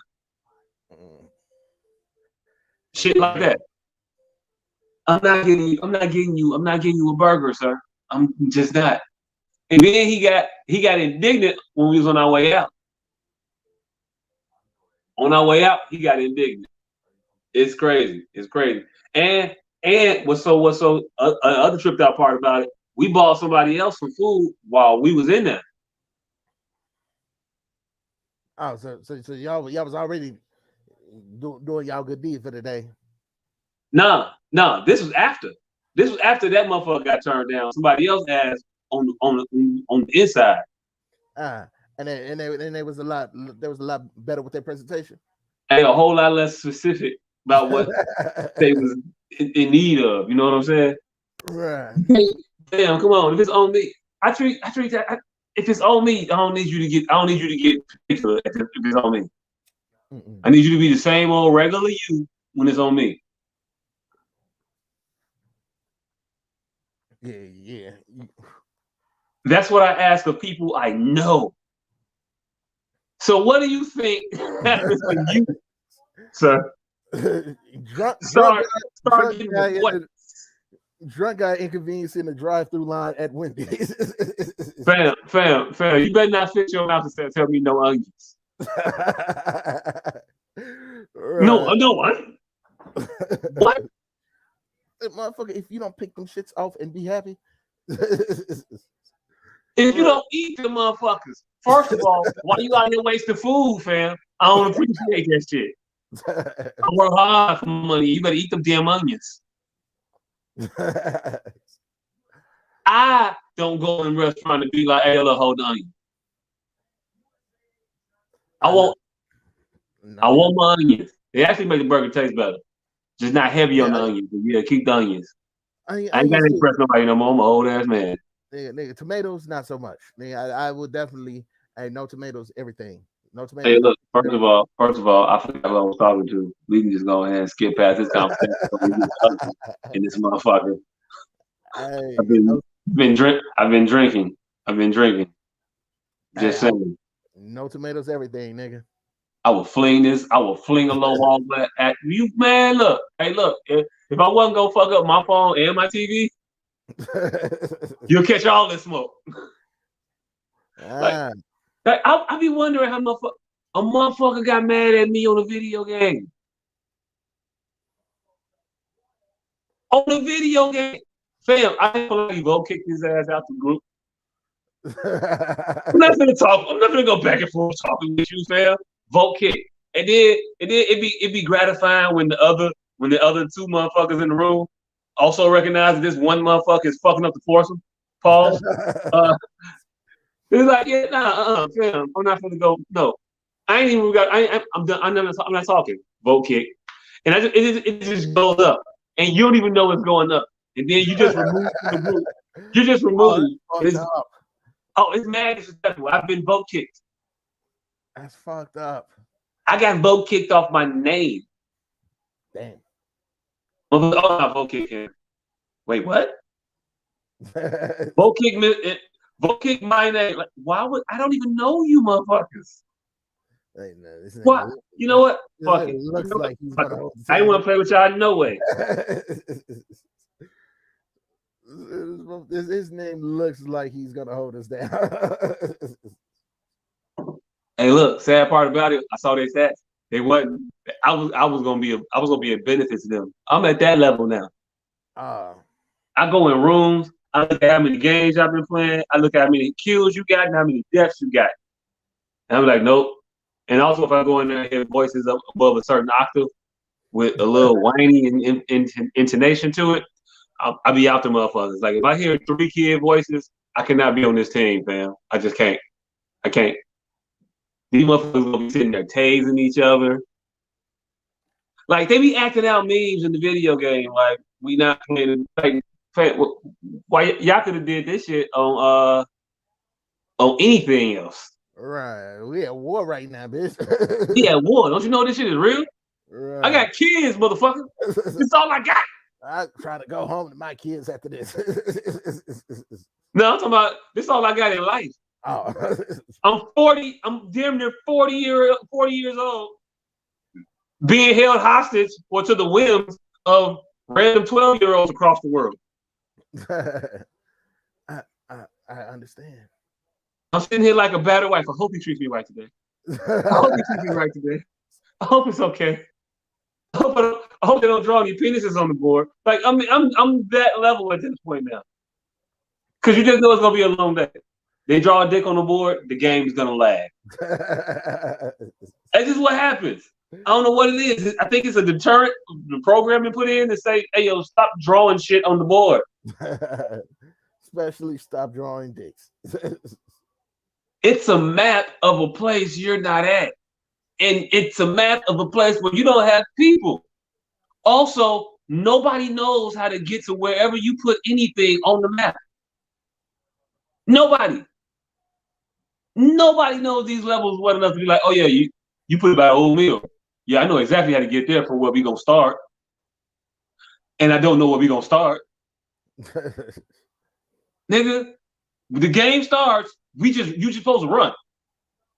Shit like that. I'm not getting you a burger, sir. I'm just not. And then he got indignant when we was on our way out. On our way out, he got indignant. It's crazy. And what's so other tripped out part about it, we bought somebody else some food while we was in there. Oh, so y'all was already doing y'all good deed for the day. No, this was after. This was after that motherfucker got turned down. Somebody else asked on the inside. And there was a lot better with their presentation. And a whole lot less specific about what they was in need of. You know what I'm saying? Right. Damn, come on. If it's on me, I treat that. If it's on me, I don't need you to get particular if it's on me. Mm-mm. I need you to be the same old regular you when it's on me. Yeah. That's what I ask of people I know. So what do you think happens when you, sir? Drunk guy inconvenienced in the drive-through line at Wendy's. Fam, you better not fit your mouth and tell me no onions. Right. No, what? Motherfucker, if you don't pick them shits off and be happy. If you don't eat the motherfuckers, first of all, why you out here wasting food, fam? I don't appreciate that shit. I work hard for money. You better eat them damn onions. I don't go in restaurant and be like, hey, look, hold on. I want my onions. They actually make the burger taste better. Just not heavy on the onions. But yeah, keep the onions. I ain't got to impress nobody no more. I'm an old ass man. Nigga, tomatoes not so much. Nigga, I would definitely. Hey, no tomatoes, everything. No tomatoes. Hey, look. First of all, I forgot who I was talking to. We can just go ahead and skip past this conversation. In this motherfucker. Hey, I've been drinking. Just saying. No tomatoes, everything, nigga. I will fling this. I will fling a low ball at you, man. Look, hey, look. If I wasn't gonna fuck up my phone and my TV, you'll catch all this smoke. Like I be wondering how a motherfucker got mad at me on a video game. On a video game, fam. I feel like Evo kicked his ass out the group. I'm not gonna talk. I'm not gonna go back and forth talking with you, fam. Vote kick, and then it'd be gratifying when the other two motherfuckers in the room also recognize that this one motherfucker is fucking up the foursome. Pause. It's like, yeah, fam. I'm not gonna go. No, I ain't even got. I'm done. I'm not talking. Vote kick, and it just goes up, and you don't even know it's going up, and then you just remove the group. You just remove. It's mad disrespectful. I've been vote kicked. That's fucked up. I got vote kicked off my name. Damn. Oh, not vote kick him. Wait, what? Vote kick my name. Like, why would I don't even know you, motherfuckers? Hey, no, what? You know what? Fuck it. Looks like he's gonna I ain't want to play with y'all no way. His name looks like he's gonna hold us down. Hey, look, sad part about it, I saw their stats. They wasn't. I was gonna be a benefit to them. I'm at that level now. I go in rooms. I look at how many games I've been playing. I look at how many kills you got and how many deaths you got. And I'm like, nope. And also, if I go in there and hear voices up above a certain octave with a little whiny intonation to it, I'll be out the motherfuckers. Like, if I hear 3 kid voices, I cannot be on this team, fam. I just can't. I can't. These motherfuckers gonna be sitting there tasing each other. Like, they be acting out memes in the video game. Like, we not playing. Like, why y'all could have did this shit on anything else? Right, we at war right now, bitch. We at war. Don't you know this shit is real? Right. I got kids, motherfucker. That's all I got. I try to go home to my kids after this. No, I'm talking about this. Is all I got in life. Oh. I'm 40. I'm damn near 40 years old, being held hostage or to the whims of random 12-year-olds across the world. I understand. I'm sitting here like a battered wife. I hope he treats me right today. I hope it's okay. I hope they don't draw any penises on the board. Like, I'm that level at this point now. Because you just know it's gonna be a long day. They draw a dick on the board, the game's gonna lag. That's just what happens. I don't know what it is. I think it's a deterrent the programming put in to say, hey, yo, stop drawing shit on the board. Especially stop drawing dicks. It's a map of a place you're not at. And it's a map of a place where you don't have people. Also, nobody knows how to get to wherever you put anything on the map. Nobody knows these levels well enough to be like, oh yeah, you put it by old meal. Yeah, I know exactly how to get there for where we gonna start. And I don't know where we gonna start. Nigga, the game starts, you just supposed to run.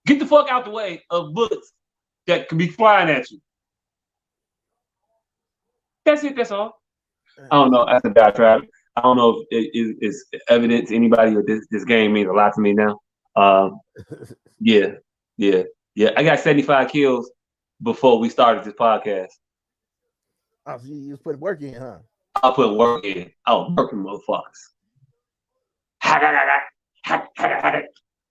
Get the fuck out the way of bullets that could be flying at you. That's it, that's all. I don't know. That's a diatribe. I don't know if it's evident to anybody that this game means a lot to me now. Yeah. I got 75 kills before we started this podcast. Oh, so you just put work in, huh? I put work in. I was working motherfuckers. I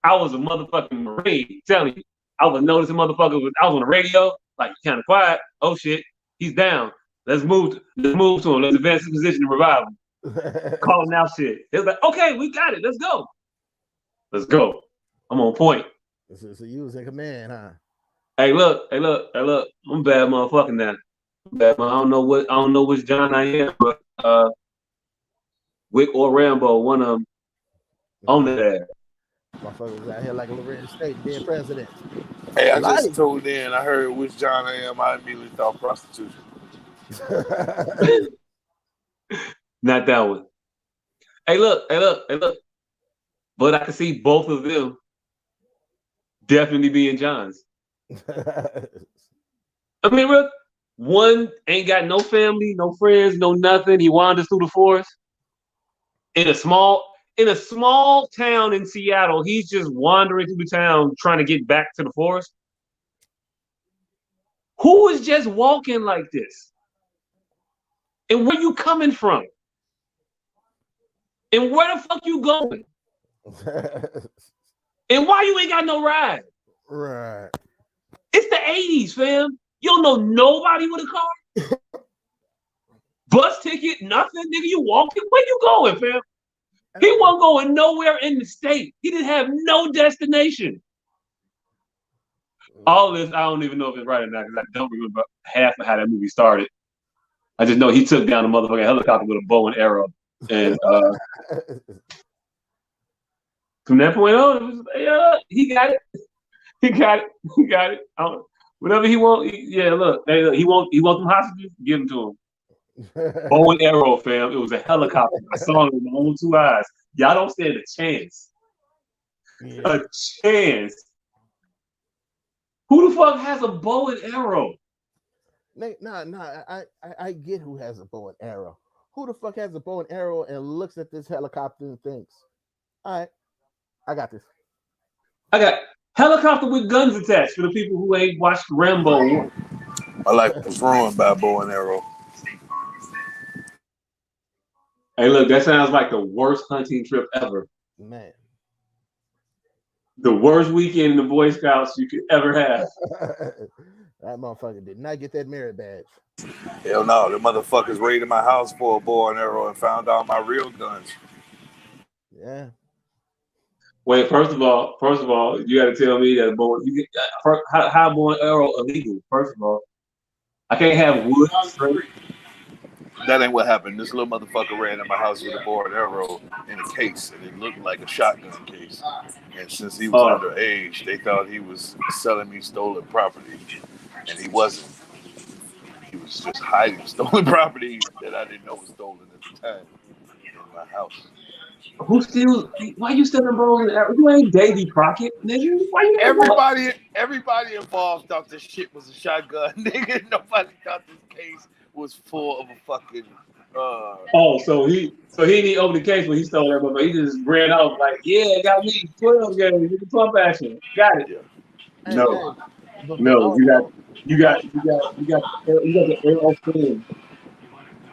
was a motherfucking Marine, telling you. I was noticing motherfuckers. I was on the radio, like kind of quiet. Oh shit, he's down. Let's move to him. Let's advance his position and revive him. calling out shit. It was like, okay, we got it. Let's go. Let's go. I'm on point. So you was in command, huh? Hey, look. I'm a bad motherfucker now. Bad man. I don't know which John I am, but Wick or Rambo, one of them on that. Motherfuckers out here like Lorenzo State being president. Hey, I Life. just tuned in. I heard which John I am. I immediately thought prostitution. Not that one. Hey, look. But I can see both of them definitely being Johns. I mean, look, one ain't got no family, no friends, no nothing. He wanders through the forest in a small town in Seattle. He's just wandering through the town trying to get back to the forest. Who is just walking like this? And where you coming from? And where the fuck you going? And why you ain't got no ride? Right. It's the 80s, fam. You don't know nobody with a car. Bus ticket, nothing, nigga. You walking? Where you going, fam? He wasn't going nowhere in the state. He didn't have no destination. All this, I don't even know if it's right or not, because I don't remember half of how that movie started. I just know he took down a motherfucking helicopter with a bow and arrow. And from that point on, it was, he got it. He got it. Whatever he want, look, he want them hostages, give them to him. Bow and arrow, fam. It was a helicopter. I saw it with my own 2 eyes. Y'all don't stand a chance. Yeah. A chance. Who the fuck has a bow and arrow? No, I get who has a bow and arrow. Who the fuck has a bow and arrow and looks at this helicopter and thinks, all right, I got this. I got helicopter with guns attached for the people who ain't watched Rambo 1. My life was ruined by a bow and arrow. Hey, look, that sounds like the worst hunting trip ever. Man. The worst weekend in the Boy Scouts you could ever have. That motherfucker did not get that merit badge. Hell no, the motherfuckers raided my house for a bow and arrow and found out my real guns. Yeah. Wait, first of all, you got to tell me that how bow and arrow illegal? First of all, I can't have wood straight. That ain't what happened. This little motherfucker ran in my house with a bow and arrow in a case, and it looked like a shotgun case. And since he was underage, they thought he was selling me stolen property, and he wasn't. He was just hiding stolen property that I didn't know was stolen at the time in my house. Who steals? Why you stealing bows and arrows? You ain't Davy Crockett, nigga. Why you? Everybody involved thought this shit was a shotgun, nigga. Nobody thought this case was full of a fucking. So he didn't open the case when he stole that, but he just ran off like, yeah, got me 12 games, nigga, pump action, got it. Yeah. No, also, you got the arrow thing.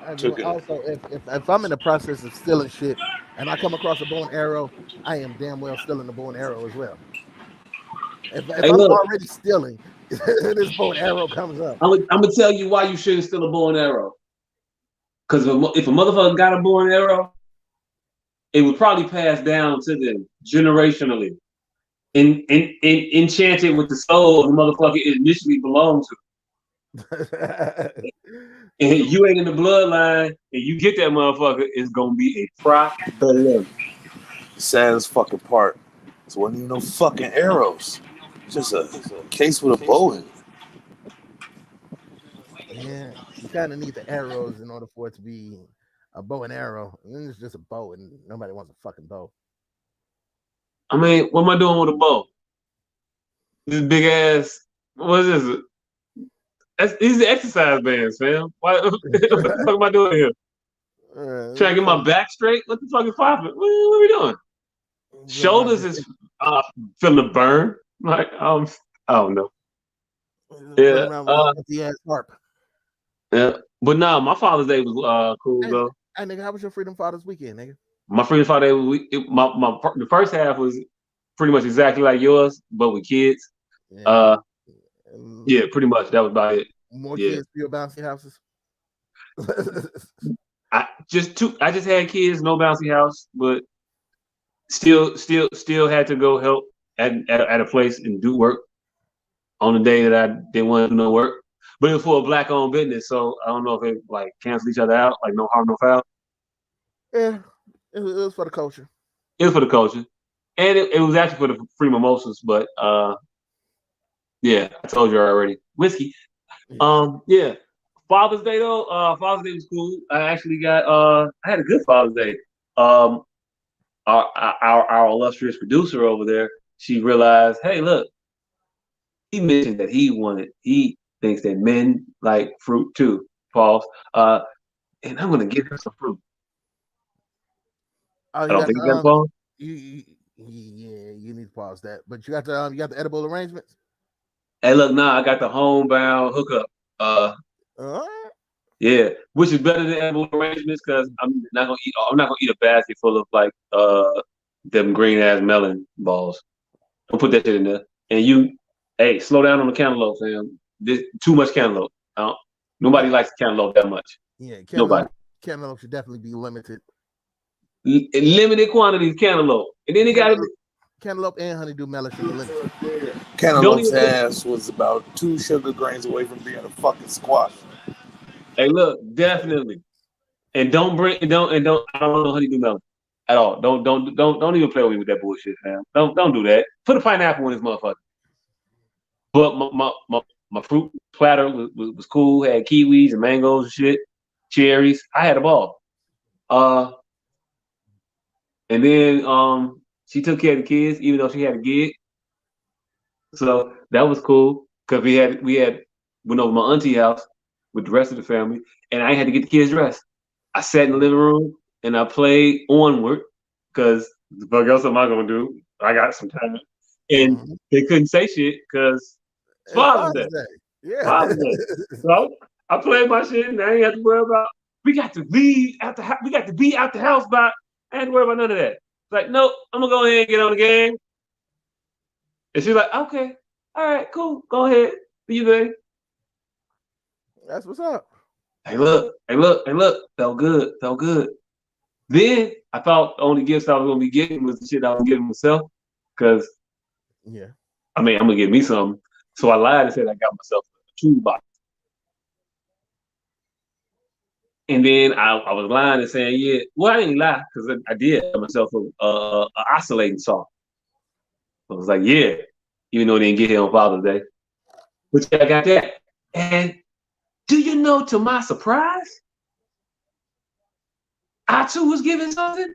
Also, if I'm in the process of stealing shit and I come across a bow and arrow, I am damn well stealing the bow and arrow as well. If I'm already stealing, this bow and arrow comes up. I'm gonna tell you why you shouldn't steal a bow and arrow. Because if a motherfucker got a bow and arrow, it would probably pass down to them generationally, and enchanted with the soul of the motherfucker it initially belonged to. And you ain't in the bloodline, and you get that motherfucker, it's gonna be a problem. Saddest fucking part. So wasn't even no fucking arrows. Just a case with a bow in it. Yeah, you kind of need the arrows in order for it to be a bow and arrow. And then it's just a bow, and nobody wants a fucking bow. I mean, what am I doing with a bow? This big ass. What is this? These are exercise bands, fam. What the fuck am I doing here? Trying to get my back straight? What the fuck is popping? What are we doing? Shoulders is feeling the burn. Like, I don't know. Yeah. Yeah. But no, my Father's Day was cool though. Hey, nigga, how was your Freedom Father's weekend, nigga? My Freedom Father's Day, the first half was pretty much exactly like yours, but with kids. Yeah, pretty much. That was about it. More kids for your bouncy houses. I just had kids, no bouncy house, but still had to go help at a place and do work on the day that I didn't want to do no work. But it was for a black-owned business, so I don't know if it like cancel each other out, like no harm, no foul. Yeah, it was for the culture. It was for the culture, and it was actually for the free mimosas. But yeah, I told you already, whiskey. Yeah. Father's Day though, Father's Day was cool. I actually got I had a good Father's Day. Our illustrious producer over there, she realized, hey, look, he mentioned that he thinks that men like fruit too, Paul. And I'm gonna give him some fruit. Oh, I don't think that's Paul. Yeah, you need to pause that. But you got the edible arrangements. Hey, look, I got the homebound hookup. Yeah, which is better than edible arrangements because I'm not gonna eat a basket full of like them green ass melon balls. Don't put that shit in there. And hey, slow down on the cantaloupe, fam. This too much cantaloupe. Nobody likes cantaloupe that much. Yeah, cantaloupe should definitely be limited. Limited quantities cantaloupe, and then cantaloupe and honeydew melon should be limited. Cantaloupe's ass was about 2 sugar grains away from being a fucking squash. Hey, look, definitely, and don't I don't know honeydew melon at all. Don't even play with me with that bullshit, fam. Don't do that. Put a pineapple in this motherfucker. But my fruit platter was cool. Had kiwis and mangoes and shit, cherries. I had a ball. And then she took care of the kids, even though she had a gig. So that was cool because we went over my auntie house with the rest of the family, and I had to get the kids dressed. I sat in the living room and I played Onward because the fuck else am I gonna do? I got some time, and they couldn't say shit because it's Father's Day. Yeah, Father's Day. So I played my shit, and I ain't have to worry about. We got to leave out the. We got to be out the house by. I ain't worry about none of that. It's like, nope, I'm gonna go ahead and get on the game. And she's like, okay, all right, cool, go ahead, do you thing. That's what's up. Hey, look, felt good. Then I thought the only gifts I was gonna be getting was the shit I was giving myself, because I mean, I'm gonna get me something. So I lied and said I got myself a toolbox. And then I was lying and saying, yeah, well, I didn't lie because I did get myself a oscillating saw. I was like, yeah, even though they didn't get here on Father's Day. But yeah, I got that. And do you know, to my surprise, I too was given something.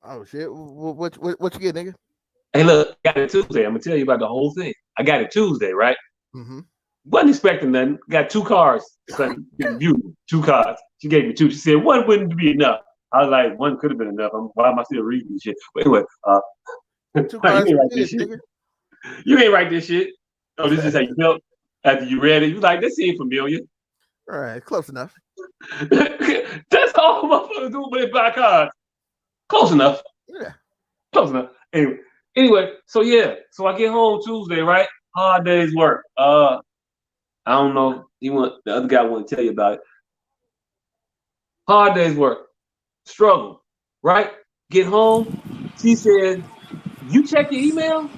Oh shit! What you get, nigga? Hey, look, I got it Tuesday. I'm gonna tell you about the whole thing. I got it Tuesday, right? Mm-hmm. Wasn't expecting nothing. Got 2 cars. Beautiful. 2 cars. She gave me 2. She said 1 wouldn't be enough. I was like, 1 could have been enough. Why am I still reading this shit? But anyway, 2 cars you ain't write this shit. Nigga. You ain't write this shit. Oh, this is how you felt after you read it. You like, this seemed familiar. All right, close enough. That's all motherfuckers do, but they buy cars. Close enough. Yeah. Close enough. Anyway, so yeah. So I get home Tuesday, right? Hard day's work. I don't know. The other guy wouldn't tell you about it. Hard day's work. Struggle. Right? Get home. She said, you check your email?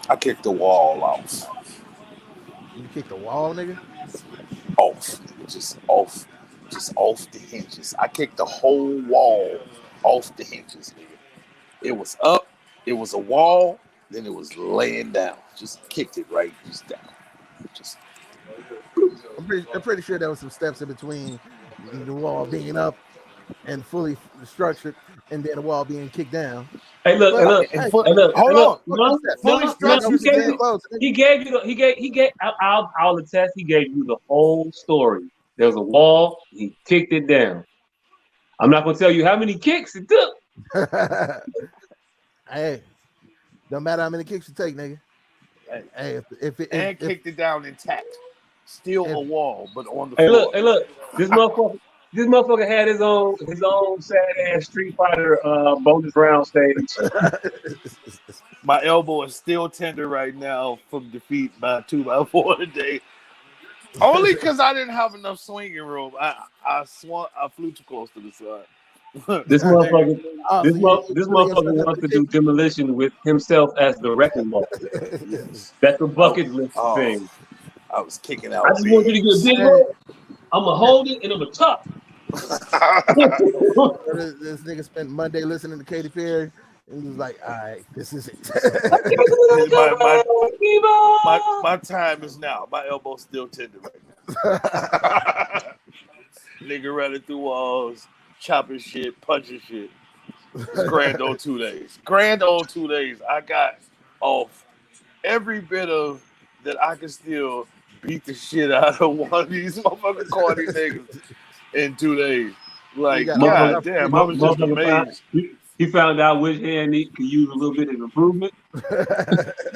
I kicked the wall off. You kicked the wall, nigga? Off. Just off the hinges. I kicked the whole wall off the hinges, nigga. It was up, it was a wall, then it was laying down. Just kicked it right just down. Just I'm pretty sure there was some steps in between the wall being up and fully structured and then the wall being kicked down. Hey, look, hold on. He gave I'll attest, he gave you the whole story. There was a wall, he kicked it down. I'm not gonna tell you how many kicks it took. Hey, don't matter how many kicks you take, nigga. Hey, if kicked it down intact. Still a wall, but on the floor. Look, this motherfucker. This motherfucker had his own sad ass Street Fighter bonus round stage. My elbow is still tender right now from defeat by 2x4 today. Only because I didn't have enough swinging room. I flew too close to the side. This motherfucker, Oh, this so this really motherfucker upset wants that to do demolition with himself as the wrecking ball. Yes. That's a bucket list Oh, thing. I was kicking I out just want you to get beams. big hole. I'm gonna hold it and I'm gonna tuck. This nigga spent Monday listening to Katy Perry, and he was like, "All right, this is it." my time is now. My elbow's still tender right now. Nigga running through walls, chopping shit, punching shit. It's grand old 2 days. Grand old 2 days. I got off every bit of that I can still beat the shit out of one of these motherfucking corny niggas in 2 days. Like, god damn, I was just amazed. He found out which hand he could use a little bit of improvement.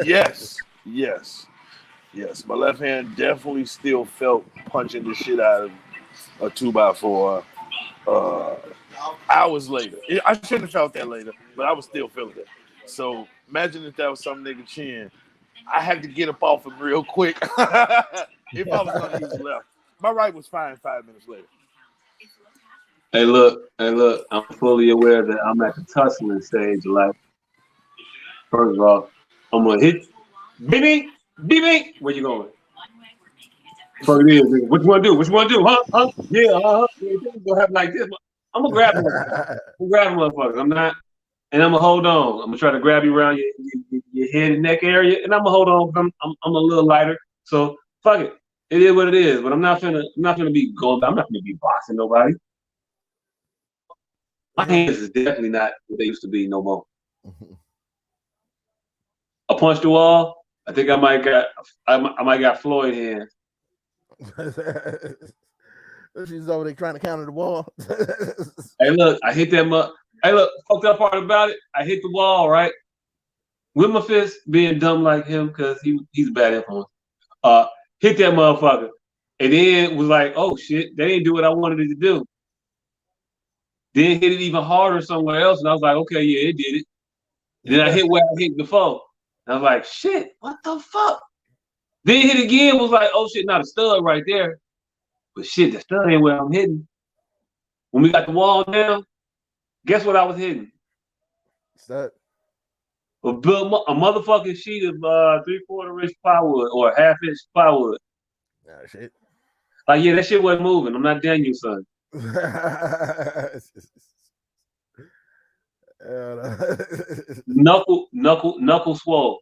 Yes. My left hand definitely still felt punching the shit out of a 2x4 hours later. I shouldn't have felt that later, but I was still feeling it. So imagine if that was some nigga chin. I had to get up off him real quick if I was going to use left. My right was fine 5 minutes later. Hey, look, I'm fully aware that I'm at the tussling stage of life. First of all, I'm going to hit. BB, where you going? Fuck it is, nigga. What you want to do? Huh? Yeah, it's going to happen like this. I'm going to grab motherfuckers. I'm not, and I'm going to hold on. I'm going to try to grab you around your head and neck area, and I'm going to hold on. I'm a little lighter. So, fuck it. It is what it is, but I'm not gonna be going. I'm not gonna be boxing nobody. My hands is definitely not what they used to be no more. I punched the wall. I think I might got Floyd hands. She's over there trying to counter the ball. Hey, look, I hit that. Hey, look, fucked up part about it. I hit the wall right with my fist, being dumb like him because he's a bad influence. Hit that motherfucker, and then was like, oh shit, they didn't do what I wanted it to do. Then hit it even harder somewhere else, and I was like, okay, yeah, it did it. And then I hit where I hit before, and I was like, shit, what the fuck? Then hit again, was like, oh shit, not a stud right there, but shit, the stud ain't where I'm hitting. When we got the wall down, guess what I was hitting? Stud. A motherfucking sheet of 3/4 inch plywood or a 1/2 inch plywood. Oh shit. Like, yeah, that shit wasn't moving. I'm not Daniel, son. Knuckle swole.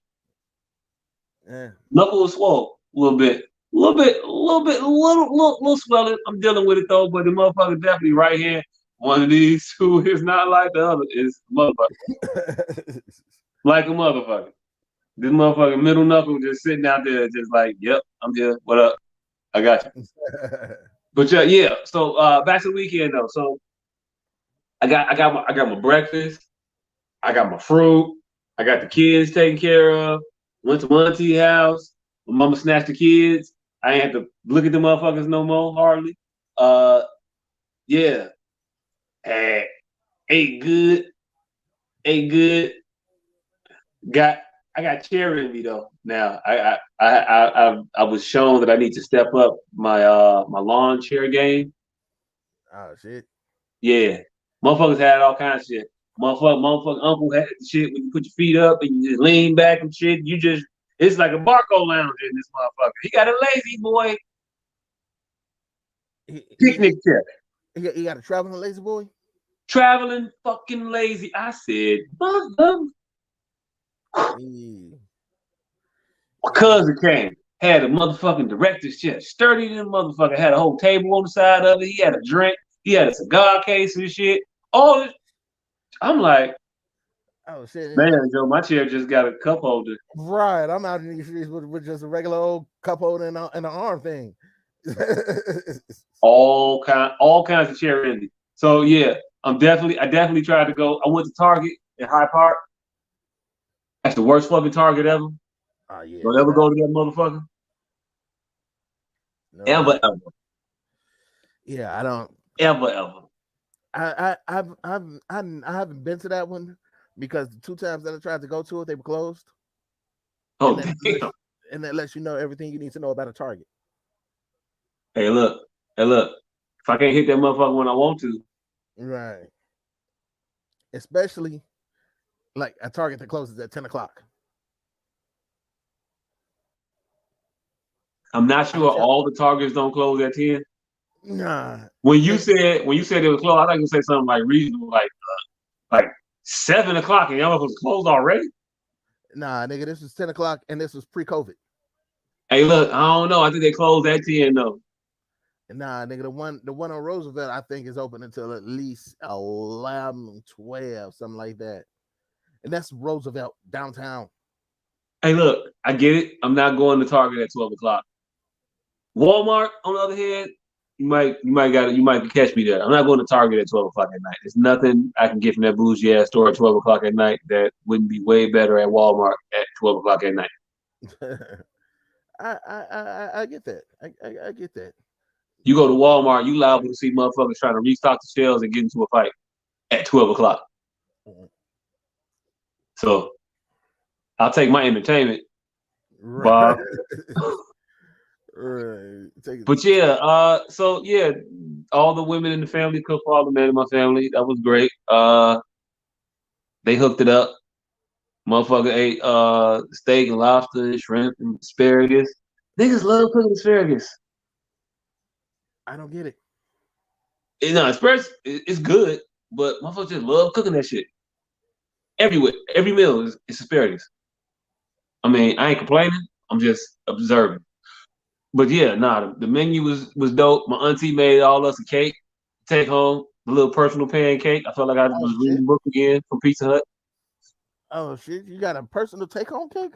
Yeah. Knuckle was swole a little bit, little swelling. I'm dealing with it though, but the motherfucker definitely right hand. One of these two is not like the other. Is motherfucker. Like a motherfucker. This motherfucking middle knuckle just sitting out there, just like, yep, I'm here. What up? I got you. But yeah. So back to the weekend though. So I got my breakfast. I got my fruit. I got the kids taken care of. Went to my auntie's house. My mama snatched the kids. I ain't had to look at the motherfuckers no more, hardly. Yeah. Ate good. I got chair envy though. Now I was shown that I need to step up my my lawn chair game. Oh shit. Yeah. Motherfuckers had all kinds of shit. Motherfucker uncle had the shit when you put your feet up and you just lean back and shit. It's like a Barco lounge in this motherfucker. He got a lazy boy picnic chair. You got a traveling lazy boy? Traveling fucking lazy. I said, mother. My cousin came, had a motherfucking director's chair, sturdy than motherfucker, had a whole table on the side of it. He had a drink, he had a cigar case and shit. All this. I'm like, oh shit, man, Joe, my chair just got a cup holder. Right, I'm out in these streets with just a regular old cup holder and an arm thing. all kinds of chair envy. So yeah, I definitely tried to go. I went to Target in Hyde Park. That's the worst fucking Target ever. Oh yeah. Don't ever go to that motherfucker. No, Ever. yeah, I don't. ever. I haven't been to that one because the 2 times that I tried to go to it, they were closed. Oh, and damn. that lets you know everything you need to know about a Target. Hey, look. If I can't hit that motherfucker when I want to, Right. Especially like a Target that closes at 10 o'clock. I'm not I sure don't tell. all the Targets don't close at 10. Nah, When you they, said it was closed, I thought you say something like reasonable, like 7 o'clock, and y'all was closed already. nah, nigga, this was 10 o'clock, and this was pre-COVID. Hey, look, I don't know. I think they closed at 10 though. Nah, nigga, the one on Roosevelt, I think is open until at least 11, 12, something like that. And that's Roosevelt downtown. Hey, look, I get it. I'm not going to Target at 12 o'clock. Walmart, on the other hand, you might catch me there. I'm not going to Target at 12 o'clock at night. There's nothing I can get from that bougie ass store at 12 o'clock at night that wouldn't be way better at Walmart at 12 o'clock at night. I get that. I get that. You go to Walmart, you liable to see motherfuckers trying to restock the shelves and get into a fight at 12 o'clock. So I'll take my entertainment, Right. Bob. Right. But yeah, so yeah, all the women in the family cooked for all the men in my family. That was great. They hooked it up. Motherfucker ate steak and lobster and shrimp and asparagus. Niggas love cooking asparagus. I don't get it. No, asparagus it's good, but motherfuckers just love cooking that shit. Everywhere, every meal is asparagus. I mean, I ain't complaining. I'm just observing. But yeah, nah, the menu was dope. My auntie made all us a cake to take home, a little personal pancake. I felt like I Oh was reading shit. the book again from Pizza Hut. Oh shit. You got a personal take-home cake?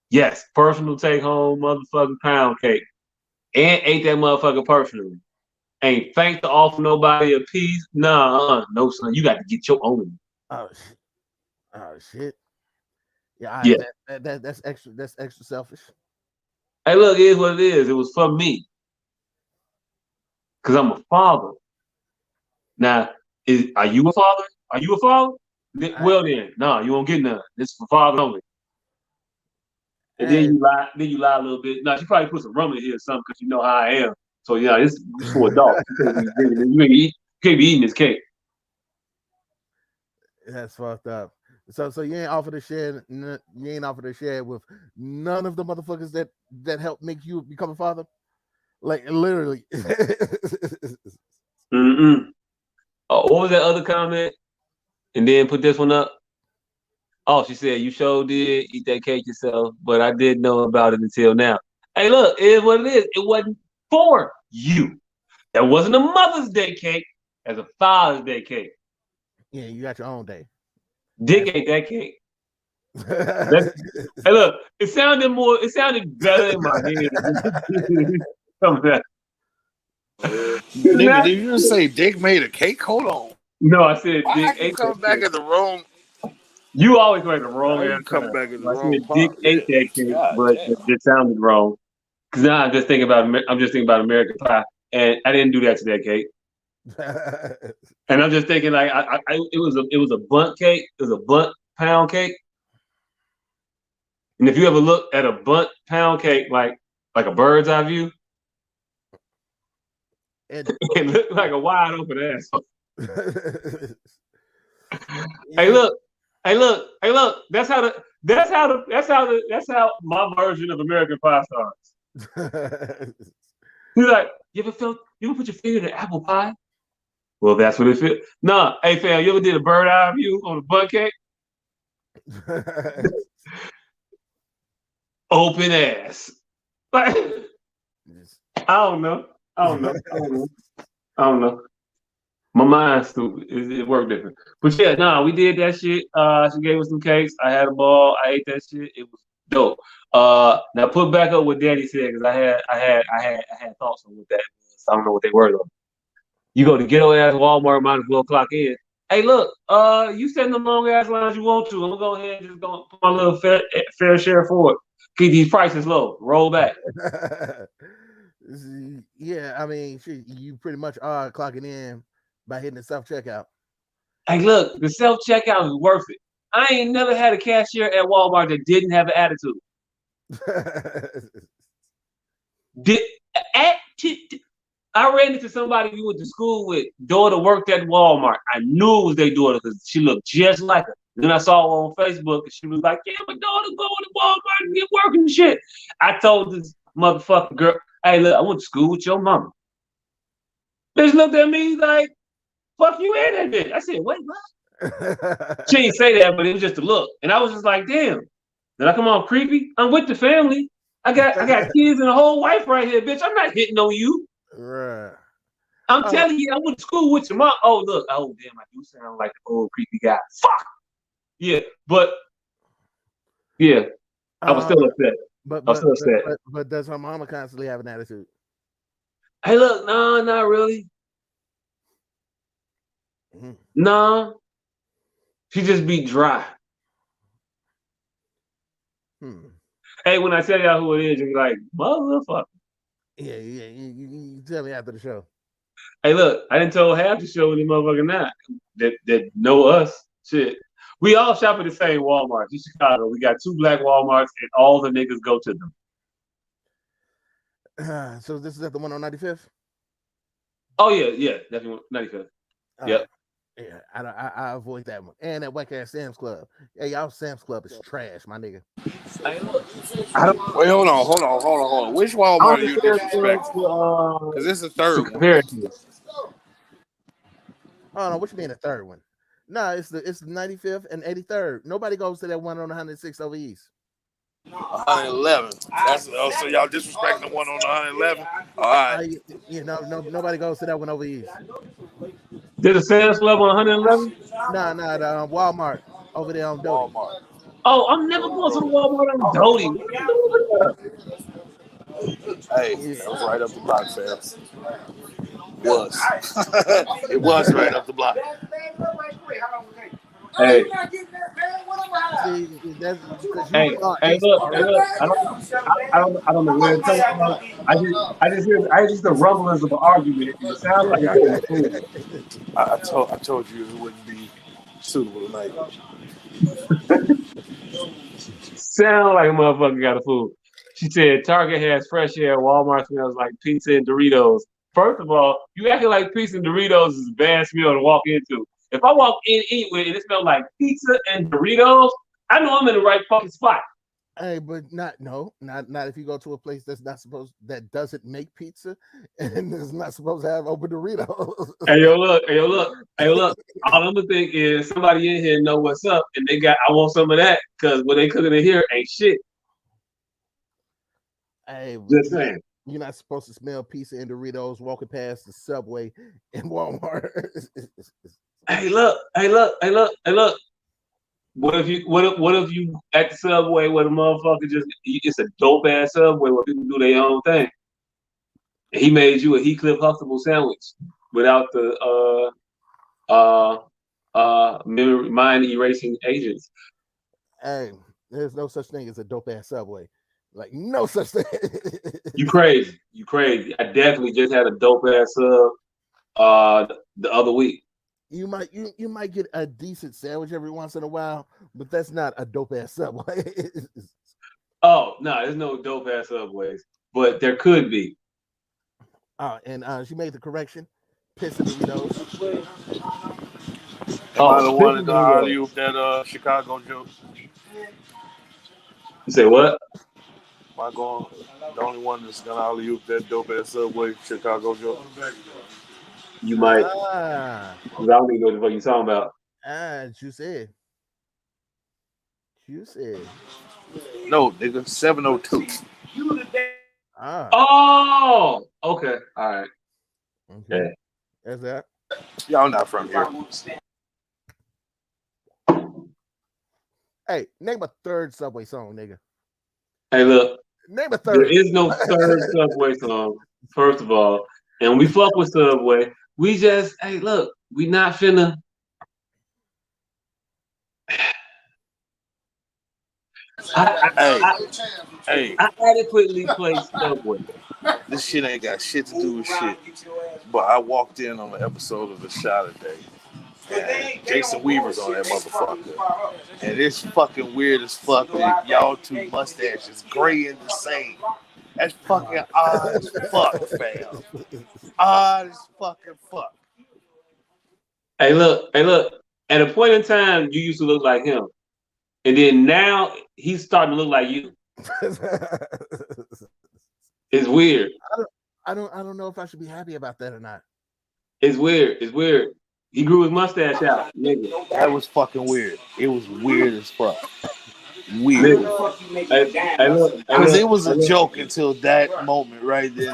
Yes, personal take home motherfucking pound cake. And ate that motherfucker personally. Ain't thank to offer nobody a piece. Nah, no son. You got to get your own. Oh shit. Oh shit. Yeah, Yeah. That's extra. That's extra selfish. Hey, look, it is what it is. It was for me. Cause I'm a father. Now, are you a father? Are you a father? I, Well then, nah, you won't get none. This is for father only. And then I, you lie a little bit. Now she probably put some rum in here or something because you know how I am. So yeah, this is for adults. You can't be drinking. You can't be eating this cake. that's fucked up. So you ain't offered to share. You ain't offered to share with none of the motherfuckers that helped make you become a father. Like literally. Mm-mm. What was that other comment? And then put this one up. Oh, she said, you sure did eat that cake yourself, but I didn't know about it until now. Hey, look, it is what it is. It wasn't for you. That wasn't a Mother's Day cake. As a Father's Day cake. Yeah, you got your own day. Dick ate that cake. Hey, look, it sounded better in my head. Nigga, did you just say Dick made a cake? Hold on. No, I said Why Dick are you ate that coming back cake. in the wrong? You always make the wrong Why you answer. coming back in the I wrong said Dick part? ate Yeah. that cake, God but damn. it sounded wrong. Because now I'm just thinking about American Pie, and I didn't do that to that cake. And I'm just thinking like it was a bundt cake. It was a bundt pound cake. And if you ever look at a bundt pound cake like a bird's eye view, it looked like a wide open ass. Hey look, hey look, hey look. That's how my version of American Pie starts. He's like, you ever put your finger in an apple pie? Well, that's what it feels. Nah, hey fam, you ever did a bird eye view on a bundt cake? Open ass. Like, I don't know. My mind's stupid. It worked different. But yeah, nah, we did that shit. She gave us some cakes. I had a ball. I ate that shit. It was dope. Now put back up what Daddy said because I had thoughts on what that was. I don't know what they were though. You go to ghetto ass Walmart, might as well clock in. Hey, look, you stand in the long ass lines you want to. I'm gonna go ahead and just go put my little fair share for it. Keep these prices low. Roll back. Yeah, I mean, shit, you pretty much are clocking in by hitting the self checkout. Hey, look, the self checkout is worth it. I ain't never had a cashier at Walmart that didn't have an attitude. Did I ran into somebody we went to school with. Daughter worked at Walmart. I knew it was their daughter because she looked just like her. Then I saw her on Facebook and she was like, "Yeah, my daughter going to Walmart and get working and shit." I told this motherfucking girl, "Hey, look, I went to school with your mama." Bitch looked at me like, "Fuck you and that bitch." I said, "Wait, what?" She didn't say that, but it was just a look, and I was just like, "Damn, did I come on creepy? I'm with the family. I got kids and a whole wife right here, bitch. I'm not hitting on you." Right. I'm telling you, I went to school with your mom. Oh, look. Oh, damn, I do sound like the old creepy guy. Fuck. Yeah, but yeah, I was still upset. I was still upset. But does her mama constantly have an attitude? Hey, look, no, not really. Mm-hmm. No. She just be dry. Hey, when I tell y'all who it is, you're like, motherfucker. Yeah, you tell me after the show. Hey, look, I didn't tell half the show any motherfucker not that know us. Shit. We all shop at the same Walmart in Chicago. We got 2 black Walmarts and all the niggas go to them. So this is at the one on 95th? Oh, yeah, definitely 95th. Yep. Yeah, I avoid that one. And that whack ass Sam's Club. Hey, y'all Sam's Club is trash, my nigga. Wait, hold on. Which Walmart are you disrespecting? Because it's the third one. Oh no, what you mean the third one? No, it's the 95th and 83rd. Nobody goes to that one on 106 over east. 111. That's so y'all disrespecting the one on 111. All right. Nobody goes to that one over east. There's a Sam's Club on 111? No, the Walmart over there on Doty. Walmart. Oh, I'm never going to the Walmart on Doty. Hey, that was right up the block, fam. It was right up the block. Hey. See, that's because hey, look. I don't know where it's coming from. I just hear the rumblings of an argument. It sounds like it's getting I told you it wouldn't be suitable tonight. Sound like a motherfucker got a food. She said Target has fresh air. Walmart smells like pizza and Doritos. First of all, you acting like pizza and Doritos is a bad smell to walk into. If I walk in anywhere and it smells like pizza and Doritos, I know I'm in the right fucking spot. Hey, but not if you go to a place that doesn't make pizza and is not supposed to have open Doritos. Hey yo, look. All I'm gonna think is somebody in here know what's up, and I want some of that because what they cooking in here ain't shit. Hey, just saying. You're not supposed to smell pizza and Doritos walking past the Subway and Walmart. Hey, look. What if you at the Subway where the motherfucker it's a dope ass Subway where people do their own thing. And he made you a Heathcliff Huxtable sandwich without the mind erasing agents. Hey, there's no such thing as a dope ass Subway. Like no such thing. You crazy. I definitely just had a dope ass sub the other week. You might get a decent sandwich every once in a while, but that's not a dope ass Subway. Oh no, there's no dope ass Subways, but there could be. And she made the correction. Piss and Doritos. Am I the one that alley oop that Chicago joke? You say what? Am I the only one that's gonna alley oop that dope ass Subway Chicago joke? You might. I don't even know what the fuck you talking about. You said. No, nigga, 702. Oh, okay. All right. Okay. That's that. Y'all not from here. Hey, name a third Subway song, nigga. Hey, look. Name a third. There is no third Subway song, first of all. And we fuck with Subway. We just, hey, look, we not finna. I adequately play Subway. This shit ain't got shit to do with shit. But I walked in on an episode of The Shot a Day. And Jason Weaver's on that motherfucker. And it's fucking weird as fuck that y'all two mustaches gray and the same. That's fucking odd as fuck, fam. Odd as fucking fuck. Hey, look. At a point in time, you used to look like him, and then now he's starting to look like you. It's weird. I don't know if I should be happy about that or not. It's weird. He grew his mustache out, nigga. That was fucking weird. It was weird as fuck. Weird. Because it was a joke until that moment right there.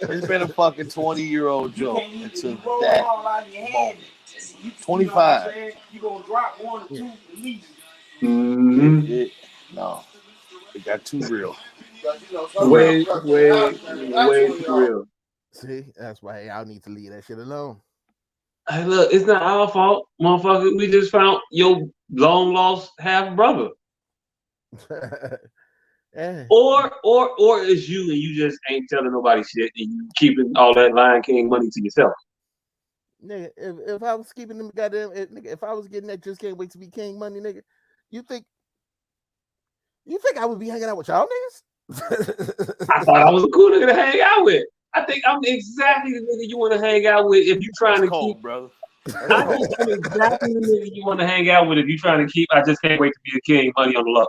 It's been a fucking 20-year-old joke until that moment. 25. No. It got too real. Way too real. See, that's why y'all need to leave that shit alone. Hey, look, it's not our fault, motherfucker. We just found your long lost half brother. Yeah. Or it's you and you just ain't telling nobody shit and you keeping all that Lion King money to yourself. Nigga, if I was keeping them goddamn nigga, if I was getting that just can't wait to be king money, nigga, you think I would be hanging out with y'all niggas? I thought I was a cool nigga to hang out with. I think I'm exactly the nigga you want to hang out with if you're trying to cold, keep. Brother. I think I'm exactly the nigga you want to hang out with if you're trying to keep. I just can't wait to be a king money on the low.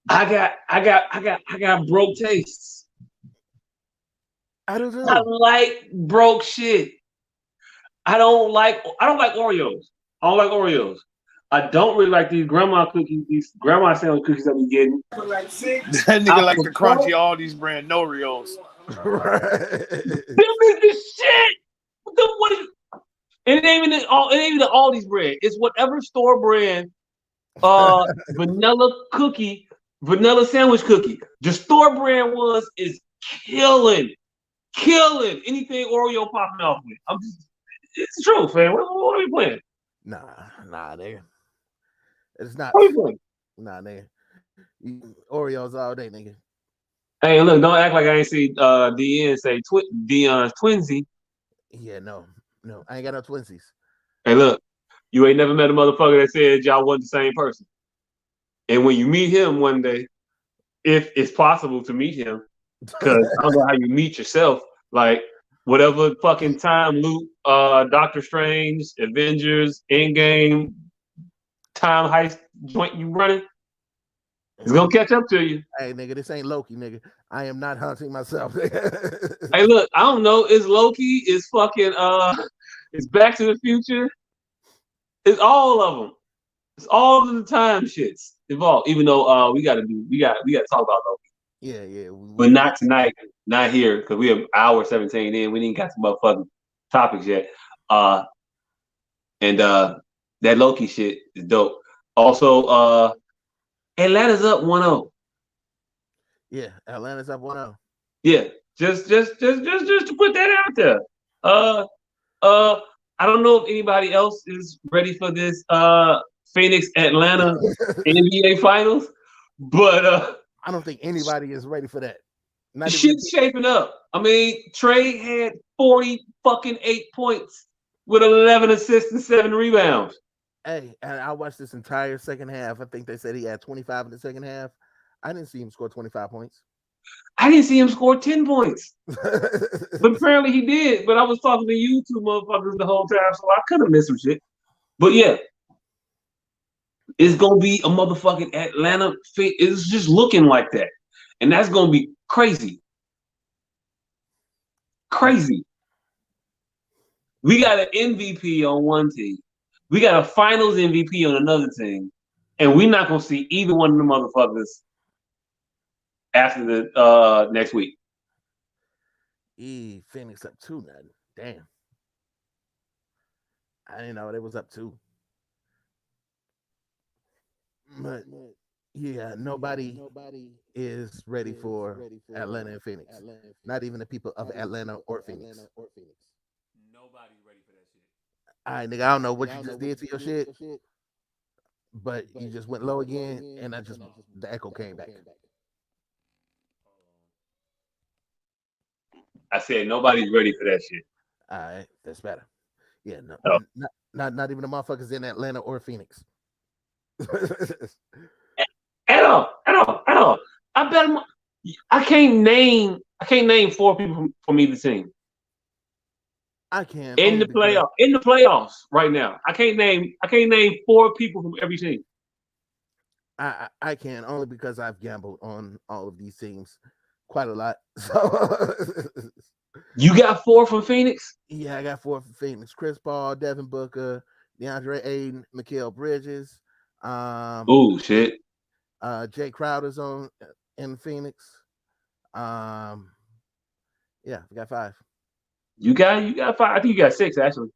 I got broke tastes. I do too. I like broke shit. I don't like Oreos. I don't like Oreos. I don't really like these grandma cookies, these grandma sandwich cookies that we getting. That nigga like the crunchy Aldi's brand Oreos. Right. Them is the shit. What is it? Ain't even the Aldi's brand. It's whatever store brand. Vanilla sandwich cookie. The store brand ones is killing anything Oreo popping off with. It's true, fam. What are we playing? Nah, nigga. It's not. What are we playing? Nah, nigga. Oreos all day, nigga. Hey, look, don't act like I ain't see DN say Dion's twinsy. Yeah, no, I ain't got no twinsies. Hey, look, you ain't never met a motherfucker that said y'all wasn't the same person. And when you meet him one day, if it's possible to meet him, because I don't know how you meet yourself, like whatever fucking time loop, Doctor Strange, Avengers, Endgame, time heist joint you running, it's gonna catch up to you. Hey, nigga, this ain't Loki, nigga. I am not hunting myself. Hey, look, I don't know. It's Loki. It's fucking. It's Back to the Future. It's all of them. It's all of the time shits involved. Even though we gotta talk about Loki. Yeah. But not tonight, not here, because we have hour 17 in. We ain't got some motherfucking topics yet. And that Loki shit is dope. Also, Atlanta's up 1-0. Yeah, Atlanta's up 1-0. Yeah, just to put that out there. I don't know if anybody else is ready for this Phoenix Atlanta NBA Finals, but I don't think anybody is ready for that. Shit's shaping up. I mean, Trey had 48 points with 11 assists and 7 rebounds. Hey, and I watched this entire second half. I think they said he had 25 in the second half. I didn't see him score 25 points. I didn't see him score 10 points. But apparently he did. But I was talking to you two motherfuckers the whole time, so I could have missed some shit. But yeah, it's going to be a motherfucking Atlanta. It's just looking like that. And that's going to be crazy. Crazy. We got an MVP on one team. We got a finals MVP on another team. And we're not going to see either one of the motherfuckers after the next week. Phoenix up 2 now. Damn. I didn't know they was up 2. But yeah, nobody is ready for Atlanta and Phoenix. Not even the people of Atlanta or Phoenix. Nobody's ready for that shit. All right, nigga, I don't know what you just did to your shit, but you just went low again, and the echo came back. I said nobody's ready for that shit. All right, that's better. Yeah, no, Oh. not even the motherfuckers in Atlanta or Phoenix. At all. I bet I can't name 4 people from either team I can in only the because playoffs right now. I can't name 4 people from every team. I can only because I've gambled on all of these teams quite a lot. So You got 4 from Phoenix? yeah, I got 4 from Phoenix: Chris Paul, Devin Booker, DeAndre Ayton, Mikal Bridges. Oh shit. Jay Crowder's on in Phoenix. Yeah, we got 5. You got 5. I think you got 6 actually.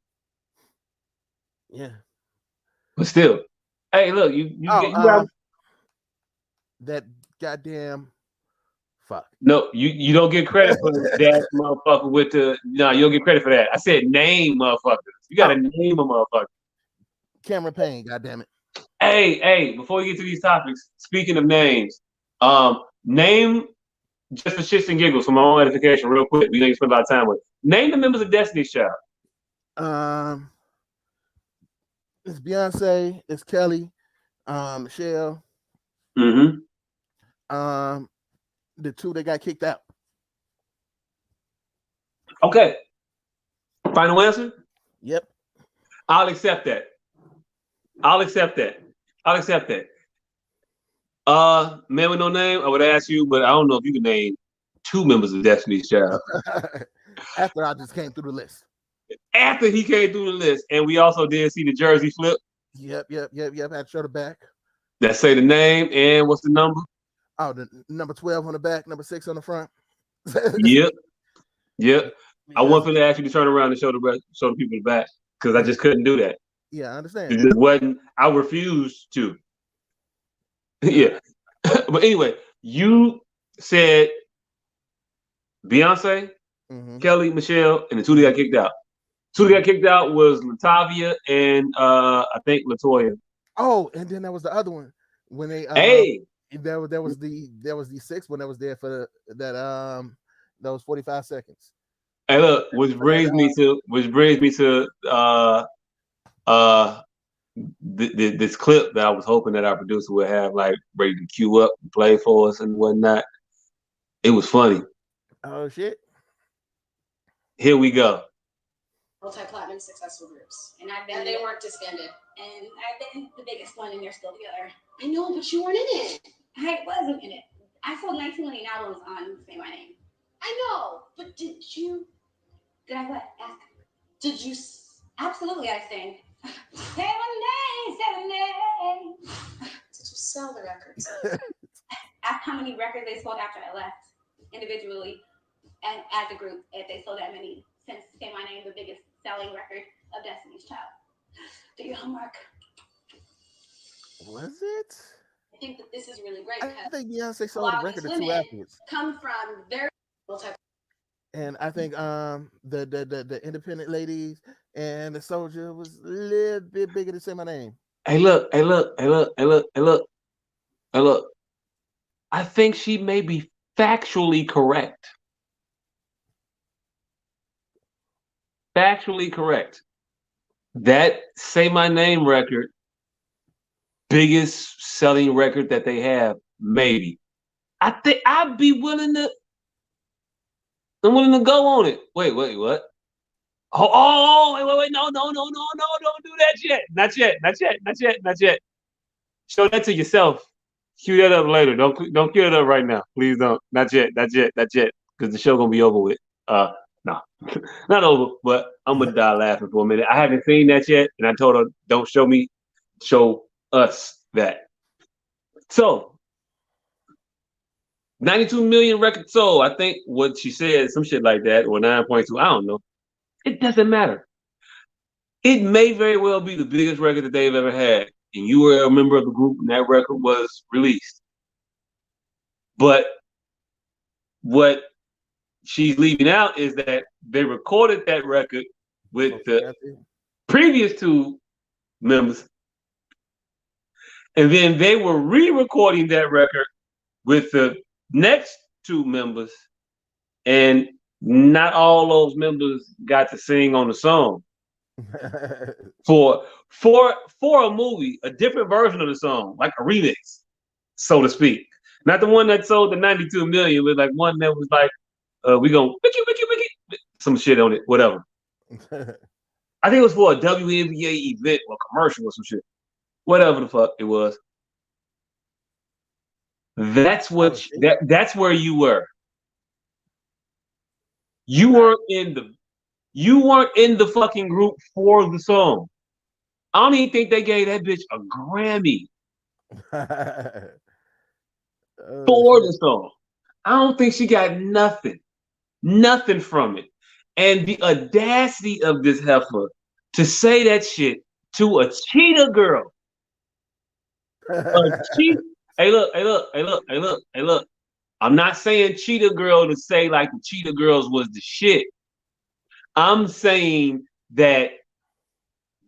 Yeah. But still. Hey, look, you got that goddamn fuck. No, you don't get credit for that motherfucker with the no, you don't get credit for that. I said name motherfuckers. You gotta name a motherfucker. Cameron Payne, goddamn it. Hey, before we get to these topics, speaking of names, name just for shits and giggles for my own edification, real quick. We know you spend a lot of time with. Name the members of Destiny's Child. It's Beyonce, it's Kelly, Michelle. Mm-hmm. The 2 that got kicked out. Okay. Final answer? Yep. I'll accept that. Man with no name, I would ask you, but I don't know if you can name 2 members of Destiny's Child. After I just came through the list. After he came through the list, and we also did see the jersey flip. Yep. I had to show the back. That say the name and what's the number? Oh, the number 12 on the back, number 6 on the front. Yep. I wasn't going to ask you to turn around and show the people the back because I just couldn't do that. Yeah, I understand. It just wasn't. I refused to. Yeah. But anyway, you said Beyonce, Kelly, Michelle, and the 2 that got kicked out. 2 that got kicked out was Latavia and I think Latoya. Oh, and then there was the other one when they there was the 6th one that was there for that was 45 seconds. Hey, look, which brings me to this clip that I was hoping that our producer would have like ready to queue up and play for us and whatnot. It was funny. Oh shit! Here we go. Multi-platinum successful groups, and they weren't disbanded, and I've been the biggest one, and they're still together. I know, but you weren't in it. I wasn't in it. I sold 19 million albums on Say My Name. I know, but did I what? Ask. Did you? Absolutely, I sang. Say my name. Did you sell the records? Ask how many records they sold after I left, individually, and as a group, if they sold that many. Since Say My Name, the biggest selling record of Destiny's Child. Do your homework. Was it? I think that this is really great. I think Beyonce sold the record or 2 afterwards. Come from very multi. And I think the independent ladies and the soldier was a little bit bigger to Say My Name. Hey look. I think she may be factually correct. That Say My Name record, biggest selling record that they have, maybe. I think I'm willing to go on it. Wait, what? Wait, no, don't do that yet. Not yet. Show that to yourself. Cue that up later. Don't cue it up right now. Please don't. Not yet. Because the show gonna be over with. No, not over, but I'm gonna die laughing for a minute. I haven't seen that yet, and I told her, don't show me, show us that. So, 92 million records sold. I think what she said, some shit like that, or 9.2. I don't know. It doesn't matter. It may very well be the biggest record that they've ever had, and you were a member of the group when that record was released. But what she's leaving out is that they recorded that record with the previous 2 members, and then they were re-recording that record with the next 2 members, and not all those members got to sing on the song. For a movie, a different version of the song, like a remix, so to speak. Not the one that sold the 92 million, but like one that was like, we gonna wiki, some shit on it, whatever. I think it was for a WNBA event or commercial or some shit. Whatever the fuck it was. That's what that's where you were. You weren't in the fucking group for the song. I don't even think they gave that bitch a Grammy for the song. I don't think she got nothing from it. And the audacity of this heifer to say that shit to a cheetah girl. Hey, look. I'm not saying cheetah girl to say like the cheetah girls was the shit. I'm saying that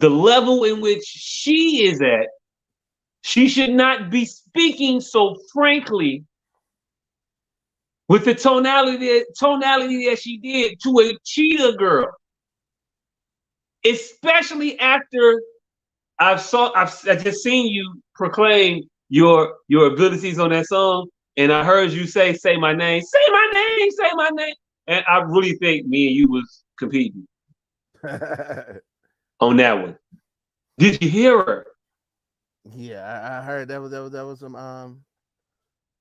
the level in which she is at, she should not be speaking so frankly with the tonality that she did to a cheetah girl. Especially after I've just seen you proclaim your abilities on that song, and I heard you say my name, say my name. And I really think me and you was competing on that one. Did you hear her? Yeah, I heard that was some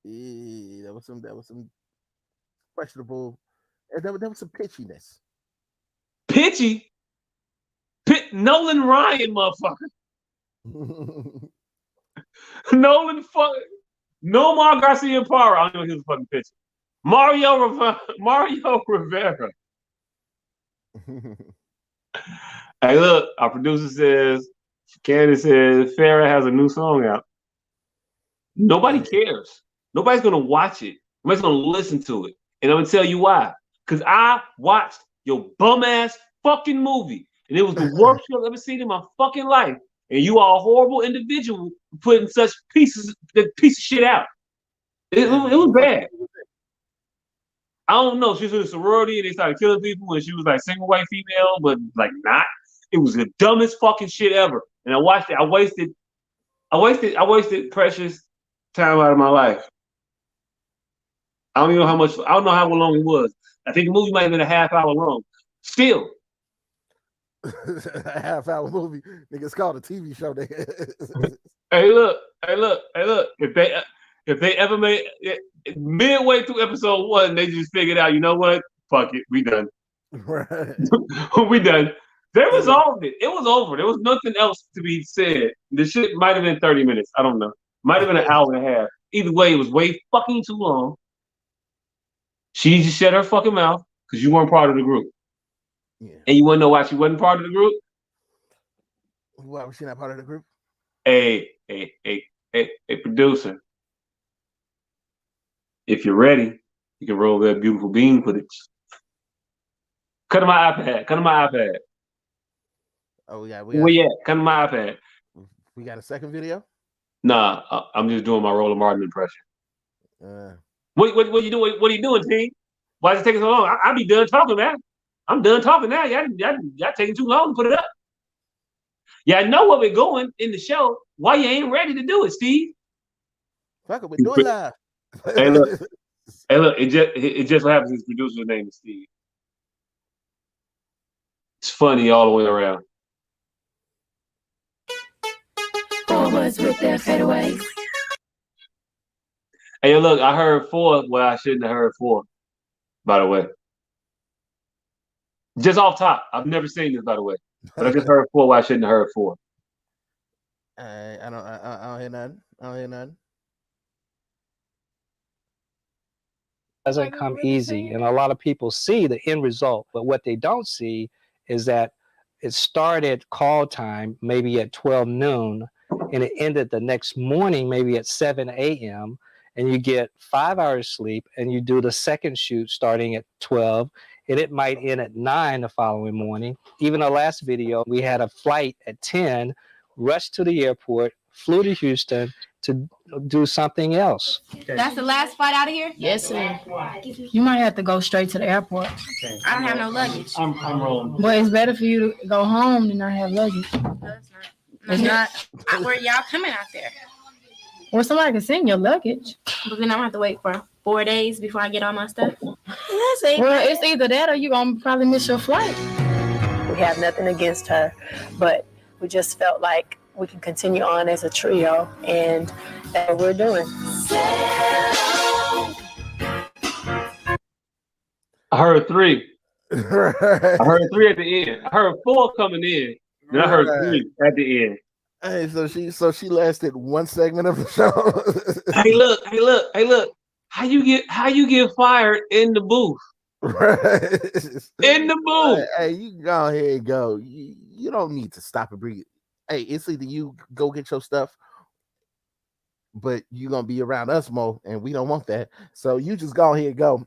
that was some questionable. There was some pitchiness. Pitchy? Nolan Ryan, motherfucker. Nolan fucking Nomar Garcia Parra. I don't know he was fucking pitcher. Mario Rivera. Hey, look, our producer says, Candace says, Farrah has a new song out. Nobody cares. Nobody's gonna watch it. Nobody's gonna listen to it. And I'm gonna tell you why. Because I watched your bum ass fucking movie. And it was the worst shit I've ever seen in my fucking life. And you are a horrible individual for putting such piece of shit out. It was bad. I don't know. She was in a sorority and they started killing people and she was like single white female, but like not. It was the dumbest fucking shit ever. And I watched it. I wasted precious time out of my life. I don't know how long it was. I think the movie might have been a half hour long. Still. A half-hour movie. Niggas called a TV show. Hey, look. If they ever made it, midway through episode 1, they just figured out, you know what? Fuck it, we done. Right. We done. They resolved it. It was over. There was nothing else to be said. The shit might have been 30 minutes. I don't know. Might have been an hour and a half. Either way, it was way fucking too long. She just shut her fucking mouth because you weren't part of the group. Yeah. And you want to know why she wasn't part of the group? Why was she not part of the group? Hey, producer. If you're ready, you can roll that beautiful bean footage. Cut to my iPad. Oh, yeah. Where you at? Cut to my iPad. We got a second video? Nah, I'm just doing my Roland Martin impression. What you doing? What are you doing, T? Why is it taking so long? I'll be done talking, man. I'm done talking now. Y'all taking too long to put it up. Yeah, I know where we're going in the show. Why you ain't ready to do it, Steve? Fuck it, we're doing live. Hey, look. It just so happens his producer's name is Steve. It's funny all the way around. Forwards with their fadeaways. Hey, look, I heard 4 where I shouldn't have heard 4, by the way. Just off top. I've never seen this, by the way. But I just heard 4 where I shouldn't have heard 4. I don't hear nothing. Doesn't come easy, and a lot of people see the end result, but what they don't see is that it started call time maybe at 12 noon and it ended the next morning maybe at 7 a.m. and you get 5 hours sleep and you do the second shoot starting at 12 and it might end at 9 the following morning. Even the last video, we had a flight at 10, rushed to the airport, flew to Houston, to do something else. That's the last flight out of here? Yes, sir. You might have to go straight to the airport. I don't have no luggage. I'm rolling. But it's better for you to go home than not have luggage. No, it's not. Where y'all coming out there? Or somebody can send your luggage. But then I'm gonna have to wait for 4 days before I get all my stuff. Well, it's either that or you're going to probably miss your flight. We have nothing against her, but we just felt like we can continue on as a trio, and that's what we're doing. I heard 3. I heard 3 at the end. I heard 4 coming in. Then I heard 3 at the end. Hey, so she lasted one segment of the show. Hey, look. How you get fired in the booth? Right. In the booth. Hey, you go ahead and go. You don't need to stop and breathe. Hey, it's either you go get your stuff, but you're gonna be around us, Mo, and we don't want that. So you just go ahead and go.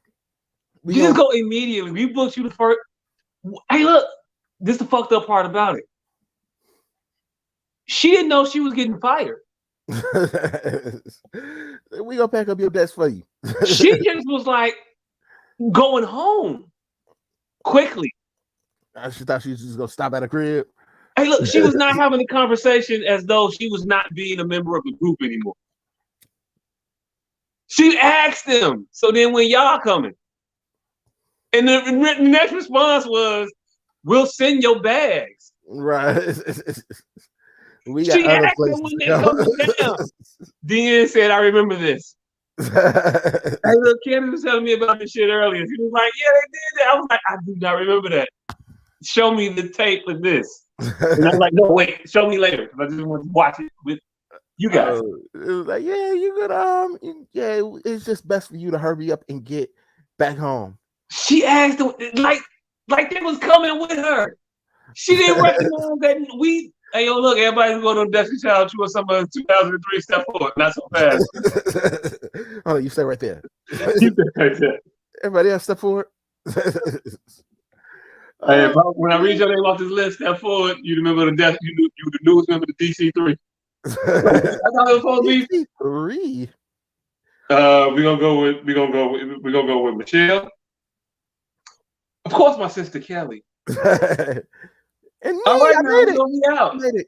You just go immediately. We booked you the first. Hey, look, this is the fucked up part about it. She didn't know she was getting fired. We gonna pack up your desk for you. She just was like going home quickly. She thought she was just gonna stop at a crib. Hey, look, she was not having a conversation as though she was not being a member of the group anymore. She asked them, so then when y'all coming? And the next response was, we'll send your bags. Right. We got she other asked places them when to they go. coming down. Then said, I remember this. Hey, look, Candace was telling me about this shit earlier. She was like, yeah, they did that. I was like, I do not remember that. Show me the tape of this. And I was like, no, wait, show me later. I just want to watch it with you guys. It was like, yeah, you could yeah, it's just best for you to hurry up and get back home. She asked them like they was coming with her. She didn't recognize that we. Hey, yo, look, everybody's going on Destiny Child 2 or some 2003 step forward. Not so fast. Oh, you stay right there. You stay right there. Everybody else step forward. Hey, when I read your name off this list, step forward. You remember the death. You the newest member of the DC3. I thought it was supposed to be DC3. We're gonna go with Michelle. Of course, my sister Kelly. And me, all right, I made it. Be out. I made it.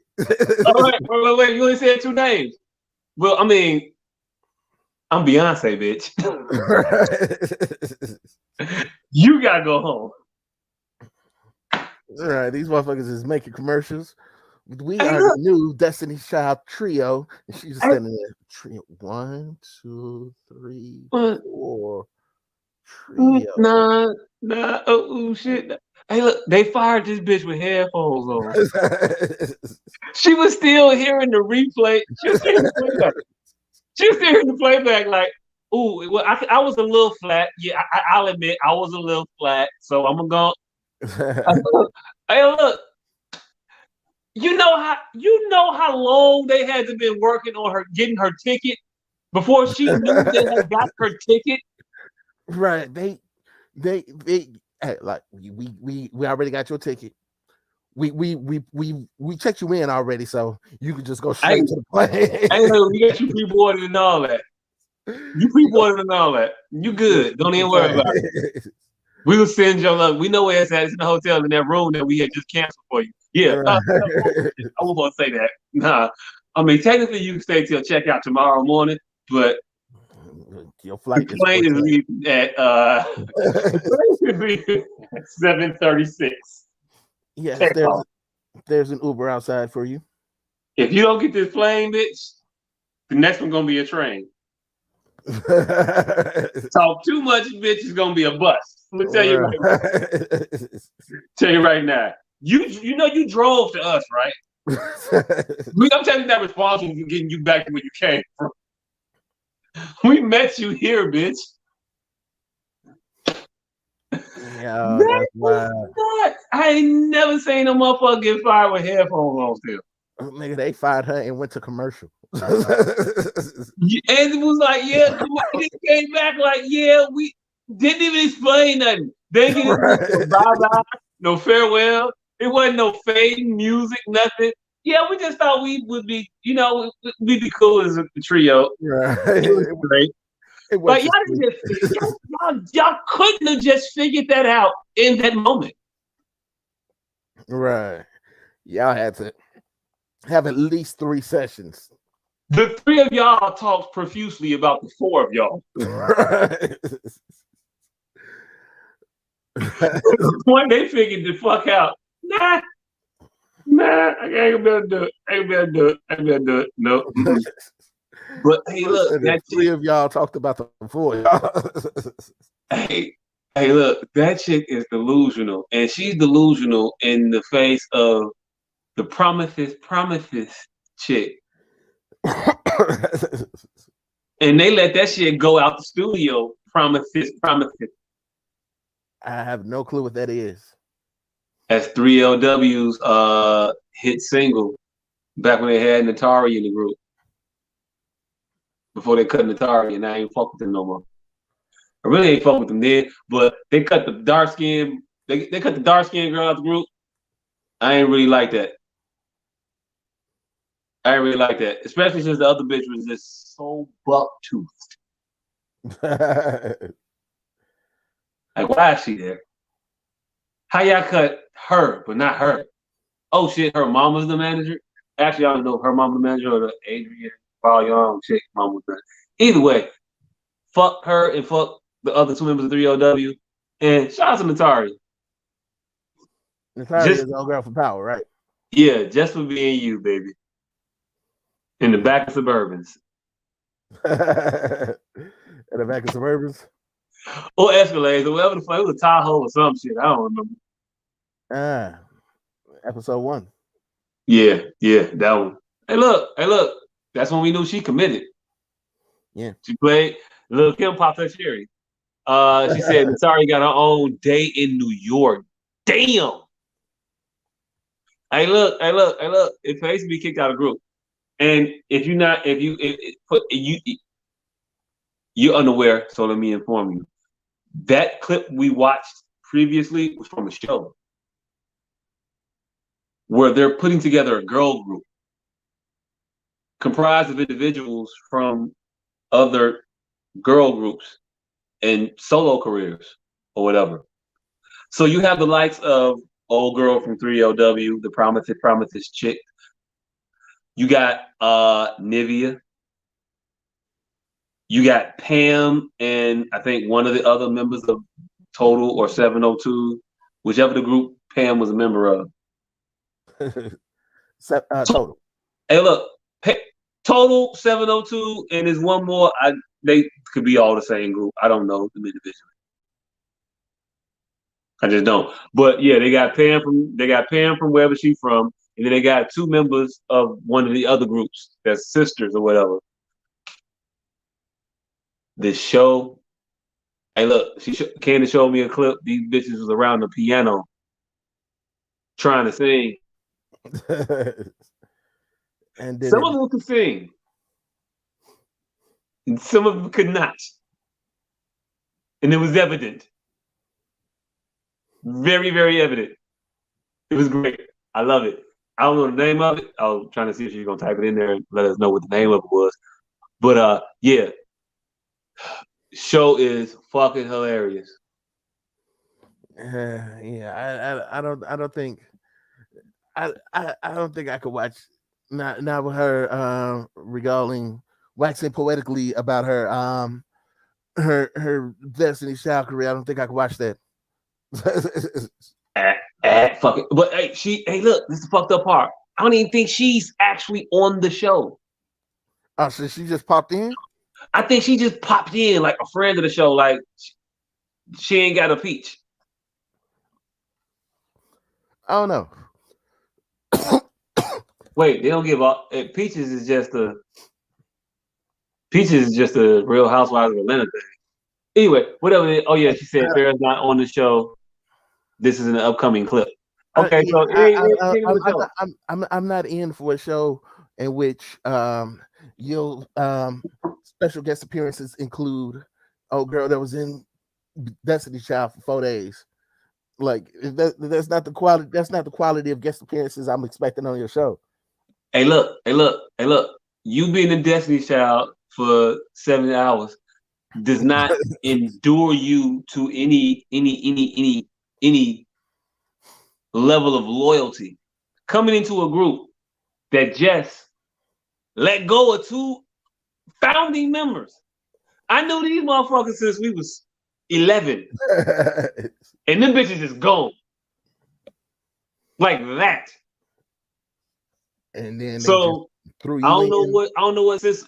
All right, wait. You only said 2 names. Well, I mean, I'm Beyonce, bitch. You gotta go home. All right, these motherfuckers is making commercials. We are the new Destiny's Child trio, and she's standing there. Trio 1, 2, 3, 4. Trio. Nah. Oh shit. Hey, look, they fired this bitch with headphones on. She was still hearing the replay. She was still hearing the playback like, ooh, well, I was a little flat. Yeah, I'll admit I was a little flat. So I'm gonna go. Hey, look, you know how long they had to been working on her getting her ticket before she knew they had got her ticket. Right. They hey, like we already got your ticket. We checked you in already, so you can just go straight to the plane. Hey, look, we got you pre-boarded and all that. You pre-boarded and all that. You good. Don't even worry about it. We will send your luck. We know where it's at. It's in the hotel in that room that we had just canceled for you. Yeah. I won't want to say that. Nah. I mean, technically you can stay till checkout tomorrow morning, but your flight the plane is leaving at 7:36. Yes, there's an Uber outside for you. If you don't get this plane, bitch, the next one's gonna be a train. Talk too much, bitch, is gonna be a bus. Let me tell you right now. Tell you right now. You know you drove to us, right? I'm telling you that responsible for getting you back to where you came from. We met you here, bitch. Yeah, that's wild. I ain't never seen a motherfucker get fired with headphones on still. Nigga, they fired her and went to commercial. And it was like, yeah, they came back like, yeah, we didn't even explain nothing. They didn't no bye-bye, no farewell. It wasn't no fading music, nothing. Yeah, we just thought we would be, we'd be cool as a trio. Right. It was great. It But works. y'all couldn't have just figured that out in that moment. Right. Y'all had to have at least 3 sessions. The 3 of y'all talked profusely about the 4 of y'all. When they figured the fuck out, nah, I ain't gonna do it. No. But hey, look, that 3 of y'all talked about the 4 y'all. hey, look, that chick is delusional, and she's delusional in the face of the promises chick. And they let that shit go out the studio. Promises. I have no clue what that is. That's 3LW's hit single back when they had Natari in the group. Before they cut Natari, and I ain't fuck with them no more. I really ain't fuck with them then, but they cut the dark skin. They cut the dark skin girl out the group. I ain't really like that. Especially since the other bitch was just so buck toothed. Like, why is she there? How y'all cut her, but not her? Oh shit, her mom was the manager. Actually, I don't know if her mom was the manager or the Adrian Young chick mom was the manager. Either way, fuck her and fuck the other 2 members of 3LW. And shout out to Natari. Natari is all girl for power, right? Yeah, just for being you, baby. In the back of Suburbans. In the back of Suburbans? Or Escalades, or whatever the fuck. It was a Tahoe or some shit. I don't remember. Episode 1. Yeah, that one. Hey, look. That's when we knew she committed. Yeah. She played. Lil' Kim popped her cherry. She said Natari got her own day in New York. Damn. Hey, look. It pays to be kicked out of group. And if you're unaware, so let me inform you. That clip we watched previously was from a show where they're putting together a girl group comprised of individuals from other girl groups and solo careers or whatever. So you have the likes of old girl from 3LW, the Promises chick. You got Nivea. You got Pam and I think one of the other members of Total or 702, whichever the group Pam was a member of. Total. Hey, look, Total 702, and there's one more. They could be all the same group. I don't know them individually. I just don't. But yeah, they got Pam from wherever she's from, and then they got 2 members of one of the other groups that's sisters or whatever. This show. Hey, look, Candace showed me a clip. These bitches was around the piano trying to sing. And some of them could sing, and some of them could not. And it was evident. Very, very evident. It was great. I love it. I don't know the name of it. I was trying to see if she's going to type it in there and let us know what the name of it was. But yeah. Show is fucking hilarious. Yeah, I don't think I could watch not with her waxing poetically about her her Destiny's Child career. I don't think I could watch that. Fucking, but hey, look, this is the fucked up part. I don't even think she's actually on the show. Oh, so she just popped in? I think she just popped in like a friend of the show. Like she ain't got a peach. I don't know. Wait, they don't give up. Peaches is just a Real Housewives of Atlanta thing. Anyway, whatever. Oh yeah, she said Farrah's not on the show. This is an upcoming clip. Okay, I'm not in for a show in which you'll special guest appearances include girl that was in Destiny's Child for 4 days. Like that's not the quality. That's not the quality of guest appearances I'm expecting on your show. Hey, look, hey, look, hey, look. You being a Destiny Child for 7 hours does not endure you to any level of loyalty. Coming into a group that just let go of 2 founding members. I knew these motherfuckers since we was 11, and them bitches is gone like that. And then they So just threw I you don't know in. what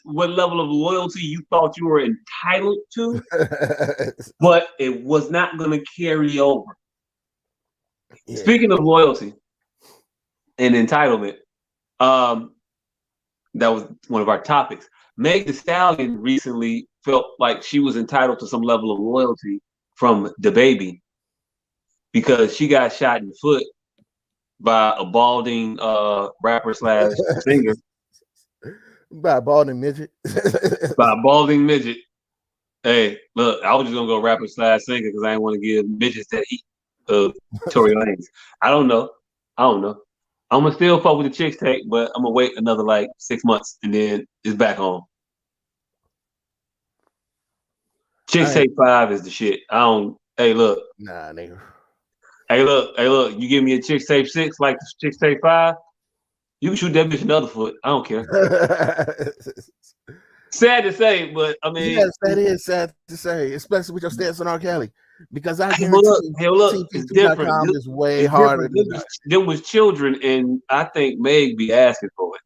what level of loyalty you thought you were entitled to, but it was not going to carry over. Yeah. Speaking of loyalty and entitlement, that was one of our topics. Meg Thee Stallion recently felt like she was entitled to some level of loyalty from DaBaby because she got shot in the foot by a balding rapper slash singer. By a balding midget. By a balding midget. Hey, look, I was just gonna go rapper slash singer because I didn't want to give midgets that eat Tory Lanez. I don't know. I'm gonna still fuck with the Chicks tape, but I'm gonna wait another like 6 months and then it's back home. Chicks tape 5 is the shit. I don't. Hey, look. Nah, nigga. Hey, look. You give me a Chicks tape 6 like the Chicks tape 5, you can shoot that bitch another foot. I don't care. Sad to say, but I mean, yes, that is sad to say, especially with your stance on R. Kelly, because I hey, guarantee look, it's different. TP2.com is way harder than that. There was children, and I think Meg be asking for it.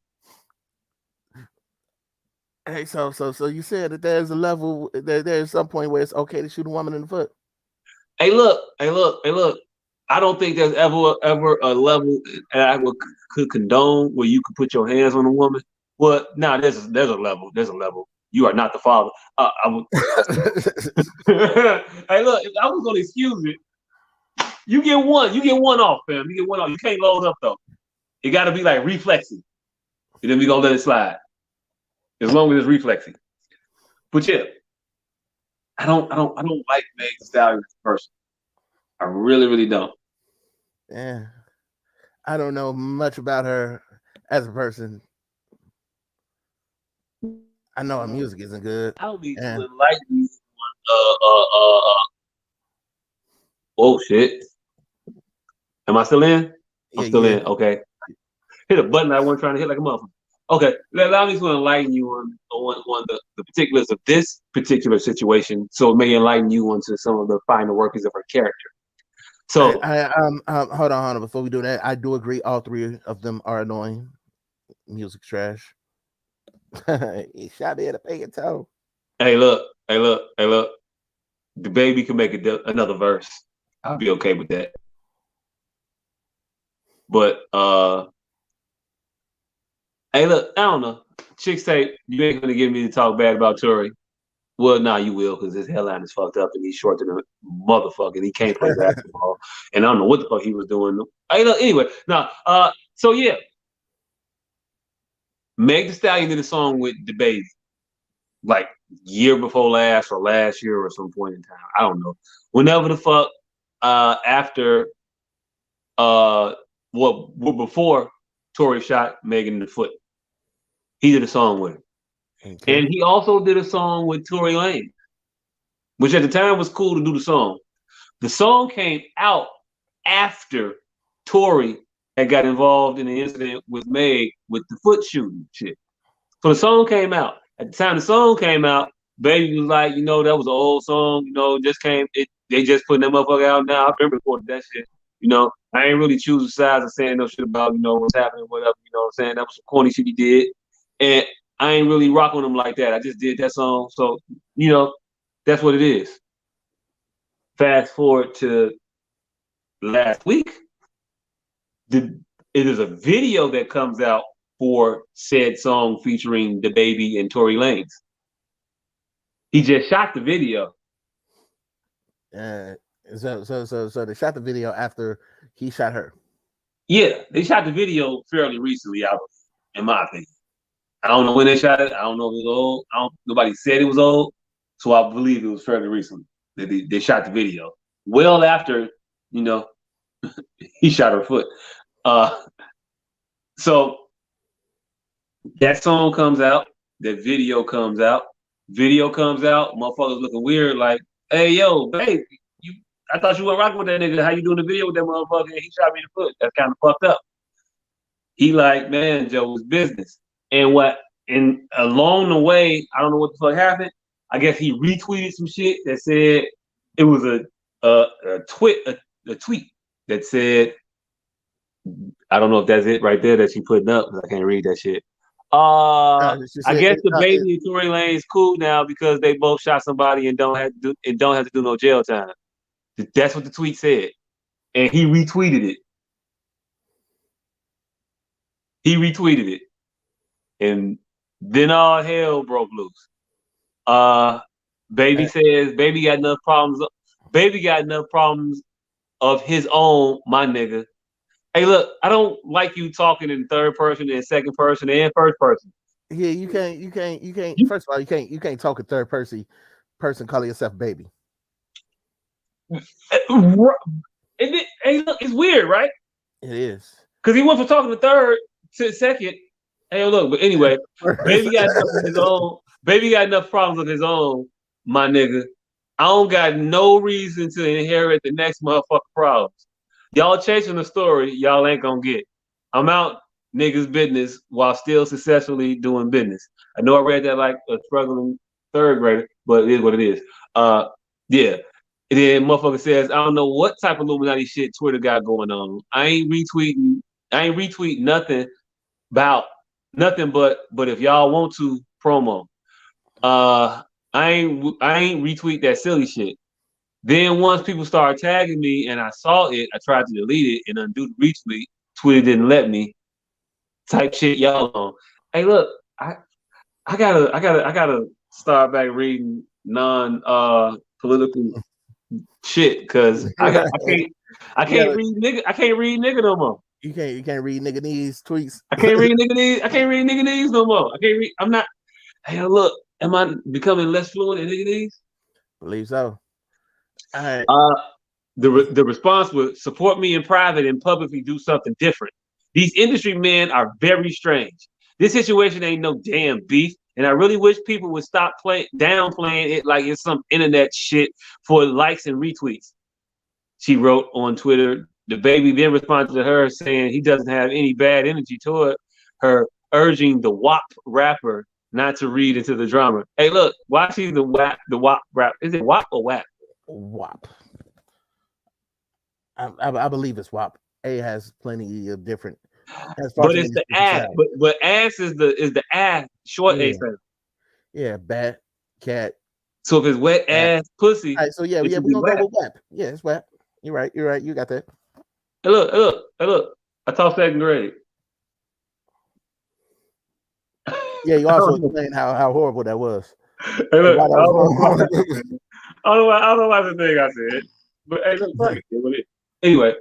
Hey, so you said that there's a level, there's some point where it's okay to shoot a woman in the foot. Hey, look. I don't think there's ever a level I could condone where you could put your hands on a woman. Well, no, there's a level. There's a level. You are not the father. Hey, look, if I was gonna excuse it, you get one. You get one off, fam. You get one off. You can't load up though. It got to be like reflexing, and then we gonna let it slide. As long as it's reflexing. But yeah, I don't like Meg Thee Stallion as a person. I really don't. Yeah, I don't know much about her as a person. I know her music isn't good. I don't need to enlighten you oh shit. Am I still in? I'm still in. Okay. Hit a button I wasn't trying to hit like a motherfucker. Okay. Allow me to enlighten you on the particulars of this particular situation, so it may enlighten you onto some of the finer workings of her character. So hold on. Before we do that, I do agree. All 3 of them are annoying. Music's trash. He shot me in a peg toe. Hey, look. DaBaby can make another verse. I'll be okay with that. But hey, look. I don't know. Chicks tape. You ain't gonna get me to talk bad about Tory. Well, nah, you will, because his hairline is fucked up and he's short to the motherfucker and he can't play basketball. And I don't know what the fuck he was doing. Anyway, so yeah. Meg Thee Stallion did a song with DaBaby, like year before last or last year or some point in time. I don't know. Whenever the fuck after before Tory shot Megan in the foot. He did a song with her. Okay. And he also did a song with Tory Lanez, which at the time was cool to do the song. The song came out after Tory had got involved in the incident with Meg with the foot shooting shit. So the song came out. At the time the song came out, Baby was like, that was an old song, they just putting that motherfucker out now. I've been recording that shit. I ain't really choosing sides and saying no shit about, what's happening, whatever, what I'm saying? That was some corny shit he did. And I ain't really rocking him like that. I just did that song. So, that's what it is. Fast forward to last week. It is a video that comes out for said song featuring DaBaby and Tory Lanez. He just shot the video. So they shot the video after he shot her. Yeah, they shot the video fairly recently, in my opinion. I don't know when they shot it. I don't know if it was old. Nobody said it was old, so I believe it was fairly recently that they shot the video. Well after, he shot her foot. So That song comes out. That video comes out. Video comes out. Motherfuckers looking weird. Like, hey, yo, babe, you. I thought you weren't rocking with that nigga. How you doing the video with that motherfucker? And he shot me in the foot. That's kind of fucked up. He like, man, Joe, it's business. And what? And along the way, I don't know what the fuck happened. I guess he retweeted some shit that said it was a tweet that said, I don't know if that's it right there that you putting up because I can't read that shit. I guess the baby and Tory Lane's cool now because they both shot somebody and don't have to do no jail time. That's what the tweet said, and he retweeted it. He retweeted it, and then all hell broke loose. Baby says baby got enough problems. Baby got enough problems of his own, my nigga. Hey, look, I don't like you talking in third person and second person and first person. Yeah, you can't. First of all, you can't talk in third person calling yourself baby. Hey, look, it's weird, right? It is. Because he went from talking to third to second. Hey, look, but anyway, baby got enough of his own. Baby got enough problems of his own, my nigga. I don't got no reason to inherit the next motherfucking problems. Y'all chasing the story, y'all ain't gonna get. I'm out niggas' business while still successfully doing business. I know I read that like a struggling third grader, but it is what it is. Yeah. And then motherfucker says, I don't know what type of Illuminati shit Twitter got going on. I ain't retweeting nothing about nothing but if y'all want to promo. I ain't retweet that silly shit. Then once people started tagging me and I saw it, I tried to delete it and undo the retweet. Twitter didn't let me. Type shit y'all on. Hey, look, I gotta start back reading non shit because I can't read nigga no more. You can't read nigga these tweets. I can't read nigga these no more. I'm not. Hey, look, am I becoming less fluent in nigga these? Believe so. All right. The response was support me in private and publicly do something different. These industry men are very strange. This situation ain't no damn beef, and I really wish people would stop downplaying it like it's some internet shit for likes and retweets. She wrote on Twitter. The baby then responded to her saying he doesn't have any bad energy toward her, urging the WAP rapper not to read into the drama. Hey, look, why she the WAP rap? Is it WAP or WAP? WAP. I believe it's WAP. A has plenty of different. But it's the ass. But ass is the ass short A sound. Yeah, bat, cat. So if it's wet ass pussy. All right, so yeah, we're gonna go with WAP. Yeah, it's WAP. You're right. You got that. Hey, look. I taught second grade. Yeah, you also explained how horrible that was. Hey, look, I don't know why the thing I said. But hey, look, fuck it. Anyway,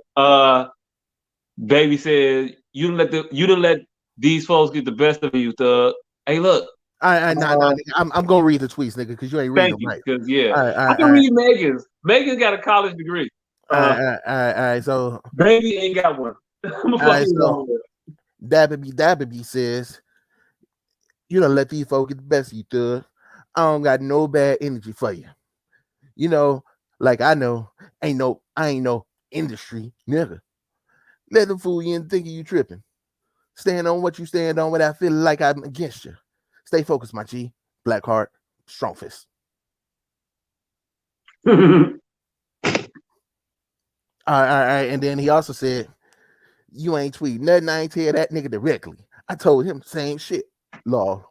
baby said you didn't let these folks get the best of you, thug. Hey, look. I'm gonna read the tweets, nigga, because you ain't reading them right. Because I can read Megan's. Megan's got a college degree. All right. So baby ain't got one. So Dabby says, you don't let these folks get the best of you, thug. I don't got no bad energy for you. You know, like I ain't no industry nigga. Let them fool you and think you tripping. Stand on what you stand on without feeling like I'm against you. Stay focused, my G. Black heart, strong fist. All right. And then he also said, you ain't tweet nothing. I ain't tell that nigga directly. I told him same shit. Law.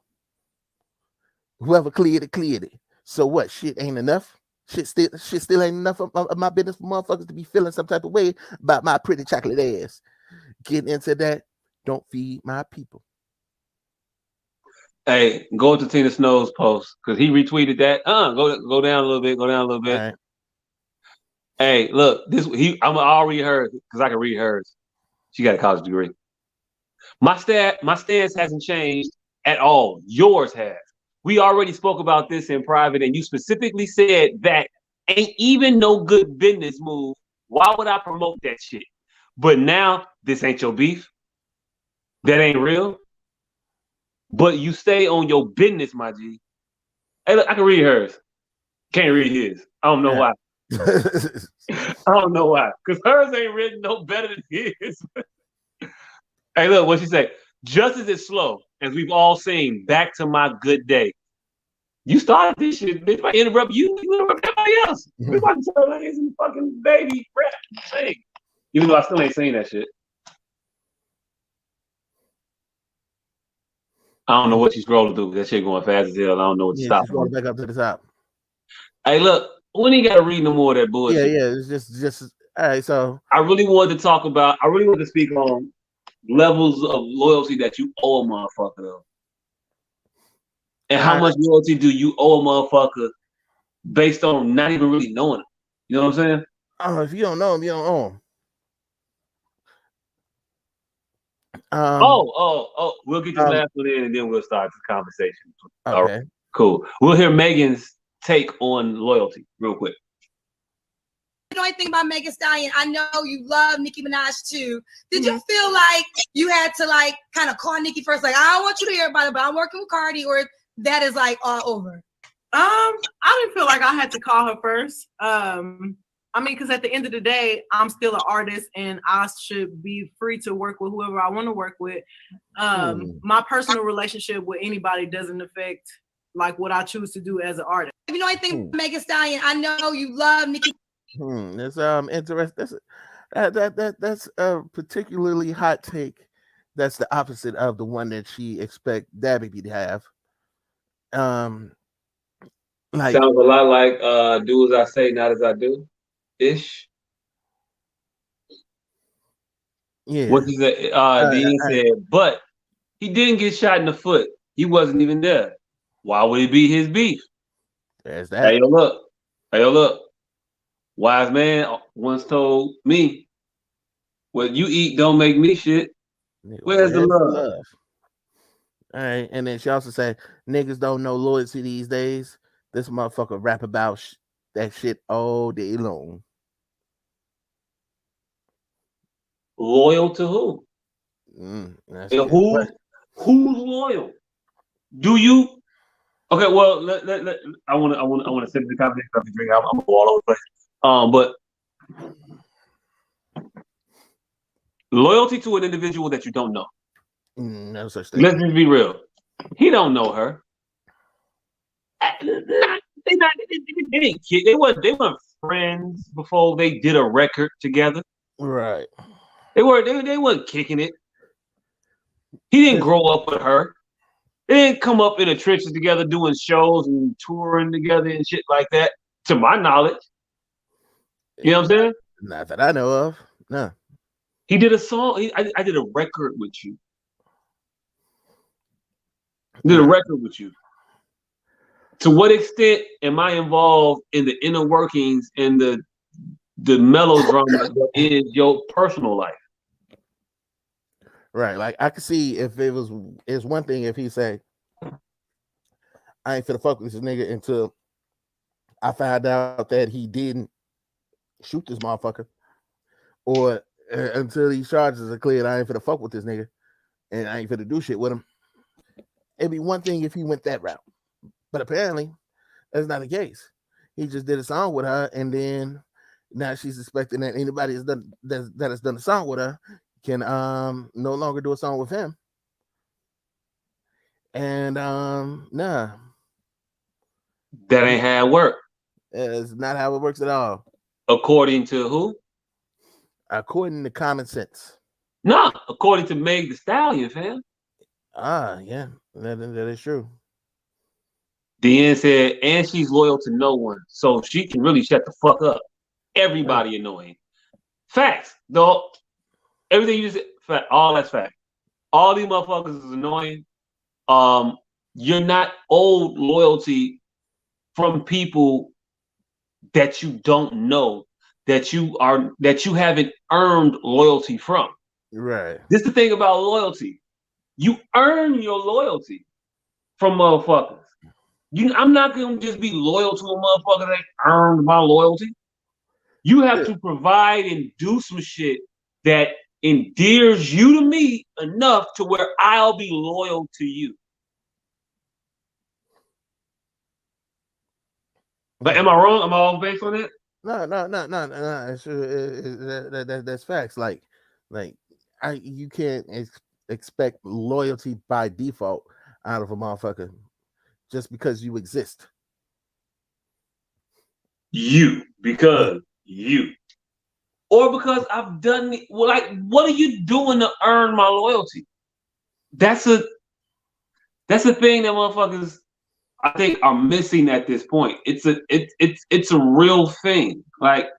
Whoever cleared it. So what? Shit ain't enough. Shit still ain't enough of my business for motherfuckers to be feeling some type of way about my pretty chocolate ass. Getting into that, don't feed my people. Hey, go to Tina Snow's post because he retweeted that. Go down a little bit. Right. Hey, look, I'll read hers because I can read hers. She got a college degree. My stance hasn't changed at all. Yours has. We already spoke about this in private, and you specifically said that ain't even no good business move. Why would I promote that shit? But now this ain't your beef. That ain't real. but you stay on your business, my G. Hey, look, I can read hers. Can't read his. I don't know why. I don't know why. Because hers ain't written no better than his. Hey, look, what she say? Justice is slow, as we've all seen. Back to my good day. You started this shit, bitch. If I interrupt you, you interrupt everybody else. We about to tell like it's a fucking baby rap thing. Even though I still ain't saying that shit. I don't know what she's scrolling through. That shit going fast as hell. I don't know what to stop. She's going back up to the top. Hey, look, we ain't got to read no more of that bullshit. Yeah. It's just all right. So I really wanted to speak on levels of loyalty that you owe a motherfucker though. And how much loyalty do you owe a motherfucker based on not even really knowing him? You know what I'm saying? If you don't know him, you don't owe him. We'll get this last one in and then we'll start the conversation. Okay. All right, cool. We'll hear Megan's take on loyalty real quick. You know anything about Megan Stallion? I know you love Nicki Minaj too. Did you feel like you had to like kind of call Nicki first? Like, I don't want you to hear about it, but I'm working with Cardi, or that is like all over? I didn't feel like I had to call her first. I mean, because at the end of the day, I'm still an artist and I should be free to work with whoever I want to work with. My personal relationship with anybody doesn't affect like what I choose to do as an artist. If you know anything about Megan Stallion, I know you love Nicki. That's interesting. That's a particularly hot take. That's the opposite of the one that she expect Dabby to have. Like sounds a lot like do as I say, not as I do. Ish. Yeah. What is it? Dean said, but he didn't get shot in the foot. He wasn't even there. Why would it be his beef? There's that. Hey, look. Wise man once told me, what you eat don't make me shit. Where's the love? All right. And then she also said, niggas don't know loyalty these days. This motherfucker rap about that shit all day long. Loyal to who? Who's loyal? Do you? Okay, well, I want to send the conversation up and drink. I'm gonna go all over the place. But loyalty to an individual that you don't know. No such thing. Let's just be real. He don't know her. They weren't friends before they did a record together. Right. They weren't kicking it. He didn't grow up with her. They didn't come up in the trenches together doing shows and touring together and shit like that, to my knowledge. You know what I'm saying? Not that I know of. No. He did a song. I did a record with you. Did a record with you. To what extent am I involved in the inner workings and the melodrama that is your personal life? Right. Like I could see if it's one thing if he say, I ain't finna fuck with this nigga until I find out that he didn't shoot this motherfucker, or until these charges are cleared, I ain't finna fuck with this nigga and I ain't finna do shit with him. It'd be one thing if he went that route, but apparently that's not the case. He just did a song with her, and then now she's expecting that anybody that has done a song with her can no longer do a song with him. And nah. That ain't how it works. It's not how it works at all. According to who? According to common sense. No, according to Meg the Stallion, fam. Yeah, that is true. DN said, and she's loyal to no one, so she can really shut the fuck up. Everybody annoying. Facts, though. Everything you just said, all that's fact. All these motherfuckers is annoying. You're not owed loyalty from people that you don't know, that you haven't earned loyalty from. Right. This is the thing about loyalty. You earn your loyalty from motherfuckers. I'm not gonna just be loyal to a motherfucker that earned my loyalty. You have to provide and do some shit that endears you to me enough to where I'll be loyal to you. But am I wrong? Am I off base on it? No. That's facts. Like you can't expect loyalty by default out of a motherfucker just because you exist. Because you. Or because I've done it. Well, like, what are you doing to earn my loyalty? That's a thing that motherfuckers I think are missing at this point. It's a real thing. Like,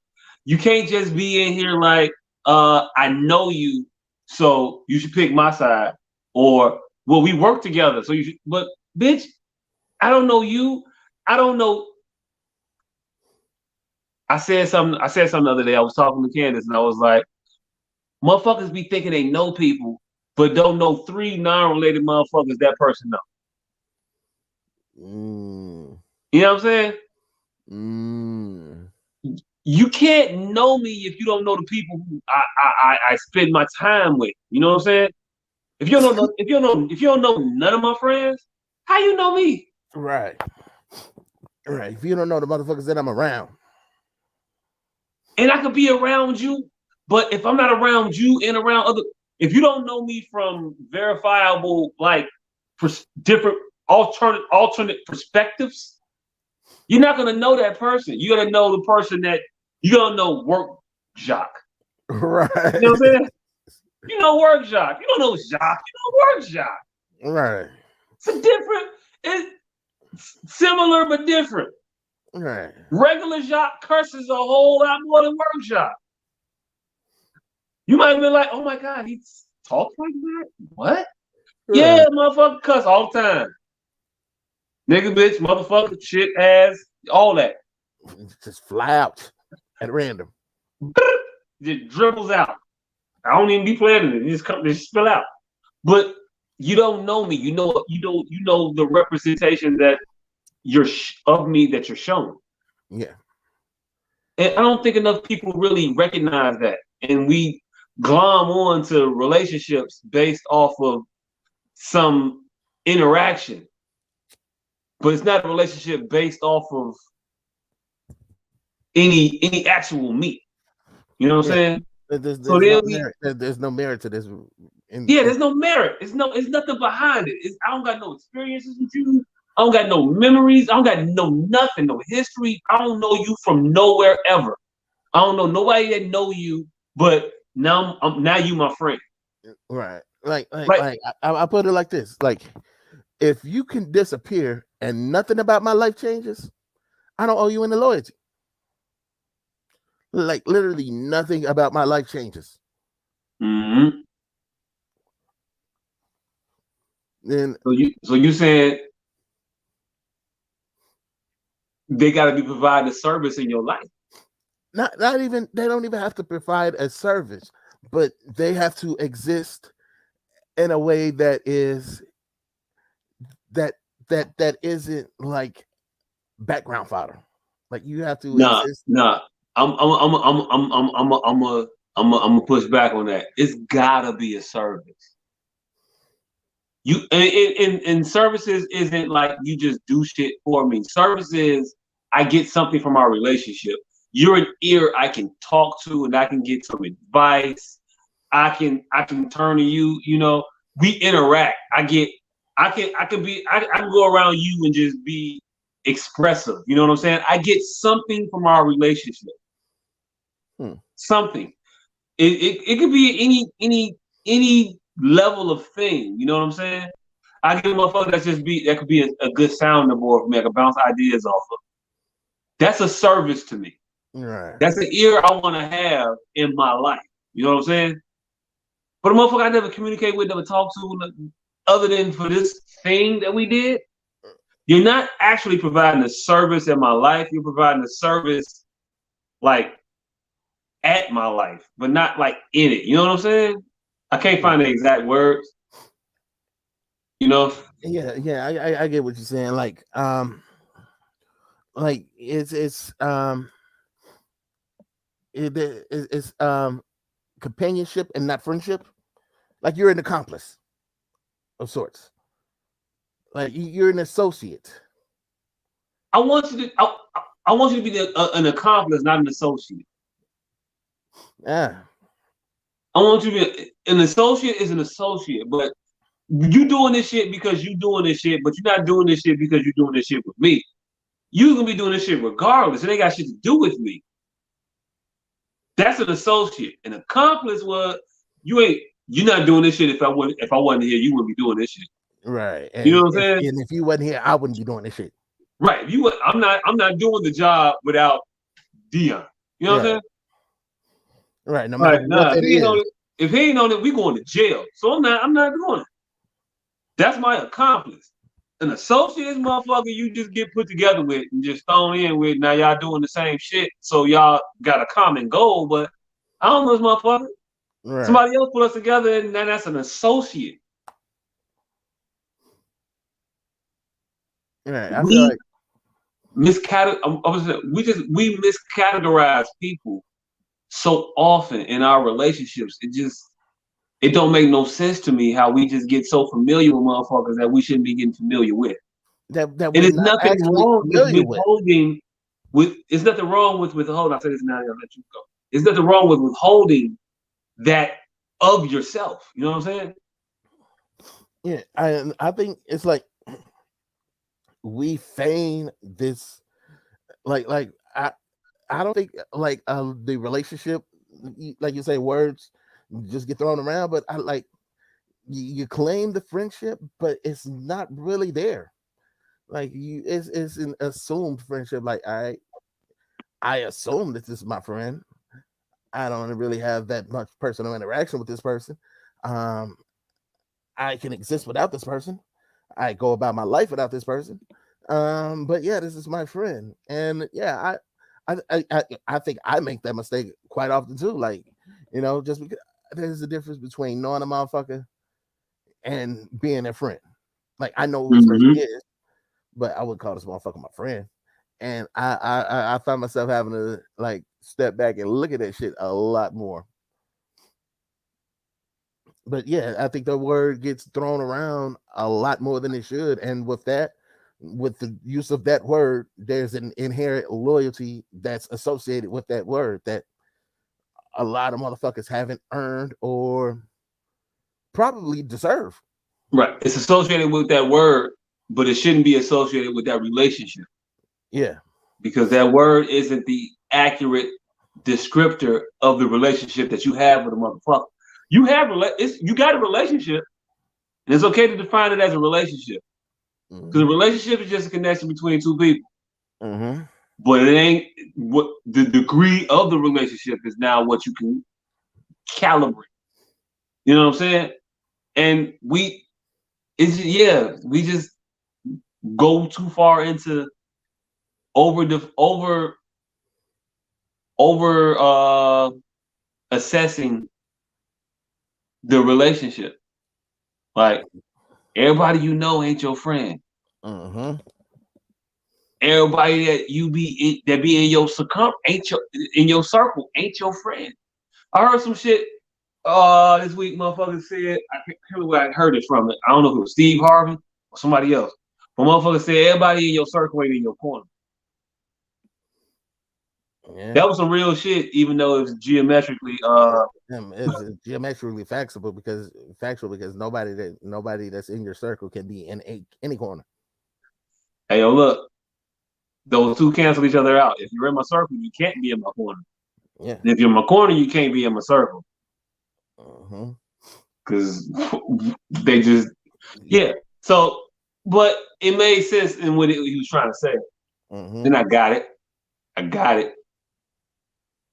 you can't just be in here like, I know you, so you should pick my side. Or, well, we work together, so you should. But bitch, I don't know you. I don't know. I said something the other day. I was talking to Candace, and I was like, motherfuckers be thinking they know people, but don't know 3 non-related motherfuckers that person know. You know what I'm saying? You can't know me if you don't know the people who I spend my time with. You know what I'm saying? If you don't know none of my friends, how you know me? Right. If you don't know the motherfuckers that I'm around. And I could be around you, but if I'm not around you and around other, if you don't know me from verifiable, like, different alternate perspectives, you're not gonna know that person. You're gonna know the person that you're gonna know work jock. Right. You know what I'm saying? You know work jock. You don't know jock. You know work jock. Right. It's similar but different. Right. Regular jock curses a whole lot more than work jock. You might have been like, oh my God, he talks like that? What? Right. Yeah, motherfucker cuss all the time. Nigga, bitch, motherfucker, shit, ass, all that. Just fly out at random. Just dribbles out. I don't even be planning it. It just spill out. But you don't know me. You know the representation that of me that you're showing. Yeah. And I don't think enough people really recognize that. And we glom on to relationships based off of some interaction. But it's not a relationship based off of any actual meat. You know what I'm saying? There's no merit to this. There's no merit. It's nothing behind it. I don't got no experiences with you. I don't got no memories. I don't got nothing, no history. I don't know you from nowhere ever. I don't know nobody that know you, but now you my friend. Right. Like I put it like this. Like, if you can disappear and nothing about my life changes, I don't owe you any loyalty. Like, literally nothing about my life changes. Mm-hmm. Then so you said they got to be providing a service in your life. Not even, they don't even have to provide a service, but they have to exist in a way that is that isn't like background fodder. Like, you have to exist. I'm gonna push back on that. It's gotta be a service. You and services isn't like you just do shit for me. Services, I get something from our relationship. You're an ear I can talk to, and I can get some advice. I can turn to you. You know, we interact. I can go around you and just be expressive. You know what I'm saying? I get something from our relationship. Something. It could be any level of thing. You know what I'm saying? I get a motherfucker that could be a good sounding board for me. I can bounce ideas off of. That's a service to me. Right. That's an ear I want to have in my life. You know what I'm saying? But a motherfucker I never communicate with, never talk to, other than for this thing that we did, you're not actually providing a service in my life. You're providing a service like at my life, but not like in it. You know what I'm saying? I can't find the exact words. You know? Yeah, I get what you're saying. Like it's companionship and not friendship. Like, you're an accomplice of sorts. Like, you're an associate. I want you to I want you to be an accomplice, not an associate. Yeah. I want you to be an associate is an associate, but you doing this shit because you doing this shit, but you're not doing this shit because you're doing this shit with me. You gonna be doing this shit regardless. It ain't got shit to do with me. That's an associate. An accomplice was you're not doing this shit if I wasn't here, you wouldn't be doing this shit. Right. You know what I'm saying? And if you wasn't here, I wouldn't be doing this shit. Right. I'm not doing the job without Dion. You know what I'm saying? Right. No matter what if he ain't on it, we going to jail. So I'm not doing it. That's my accomplice. An associate motherfucker you just get put together with and just thrown in with. Now y'all doing the same shit, so y'all got a common goal, but I don't know this motherfucker. Right. Somebody else put us together, and then that's an associate. Right. I feel like we miscategorize people so often in our relationships. It don't make no sense to me how we just get so familiar with motherfuckers that we shouldn't be getting familiar with. That and there's nothing wrong with withholding. It's nothing wrong with withholding. I'll say this now, I'll let you go. There's nothing wrong with withholding that of yourself. You know what I'm saying? Yeah, I think it's like we feign this, like I don't think like the relationship, like you say, words just get thrown around, but I like you claim the friendship, but it's not really there. Like it's an assumed friendship. Like I assume that this is my friend. I don't really have that much personal interaction with this person. I can exist without this person. I go about my life without this person. But yeah, this is my friend, and yeah, I think I make that mistake quite often too. Like, you know, just because there's a difference between knowing a motherfucker and being a friend. Like, I know who this person is, but I would call this motherfucker my friend. And I find myself having to like step back and look at that shit a lot more. But yeah, I think the word gets thrown around a lot more than it should. And with that, with the use of that word, there's an inherent loyalty that's associated with that word that a lot of motherfuckers haven't earned or probably deserve. Right. It's associated with that word, but it shouldn't be associated with that relationship. Yeah. Because that word isn't the accurate descriptor of the relationship that you have with a motherfucker. You got a relationship, and it's okay to define it as a relationship. Because a relationship is just a connection between two people. Mm-hmm. But it ain't what the degree of the relationship is now what you can calibrate. You know what I'm saying? And we just go too far into assessing the relationship. Like, everybody you know ain't your friend. Mm-hmm. Everybody that be in your circle ain't your friend. I heard some shit this week. Motherfucker said, I can't remember where I heard it from. I don't know if it was Steve Harvey or somebody else. But motherfucker said everybody in your circle ain't in your corner. Yeah. That was some real shit, even though it was geometrically it's geometrically factual because nobody that's in your circle can be in any corner. Hey, yo, look, those two cancel each other out. If you're in my circle, you can't be in my corner. Yeah. And if you're in my corner, you can't be in my circle. Mm-hmm. Because they just So, but it made sense in what he was trying to say. Mm-hmm. Then I got it,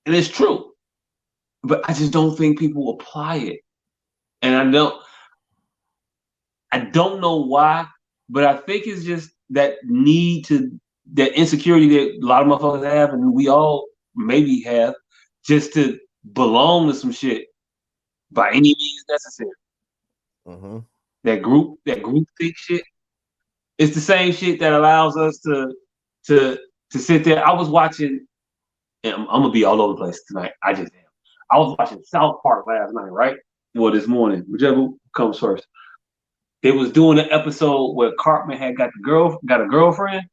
and it's true. But I just don't think people apply it, and I don't know why. But I think it's just that that insecurity that a lot of motherfuckers have, and we all maybe have, just to belong to some shit by any means necessary. Mm-hmm. That group think shit. It's the same shit that allows us to sit there. I was watching, and I'm gonna be all over the place tonight. I just am. I was watching South Park last night, right? Well, this morning, whichever comes first. They was doing an episode where Cartman had got a girlfriend,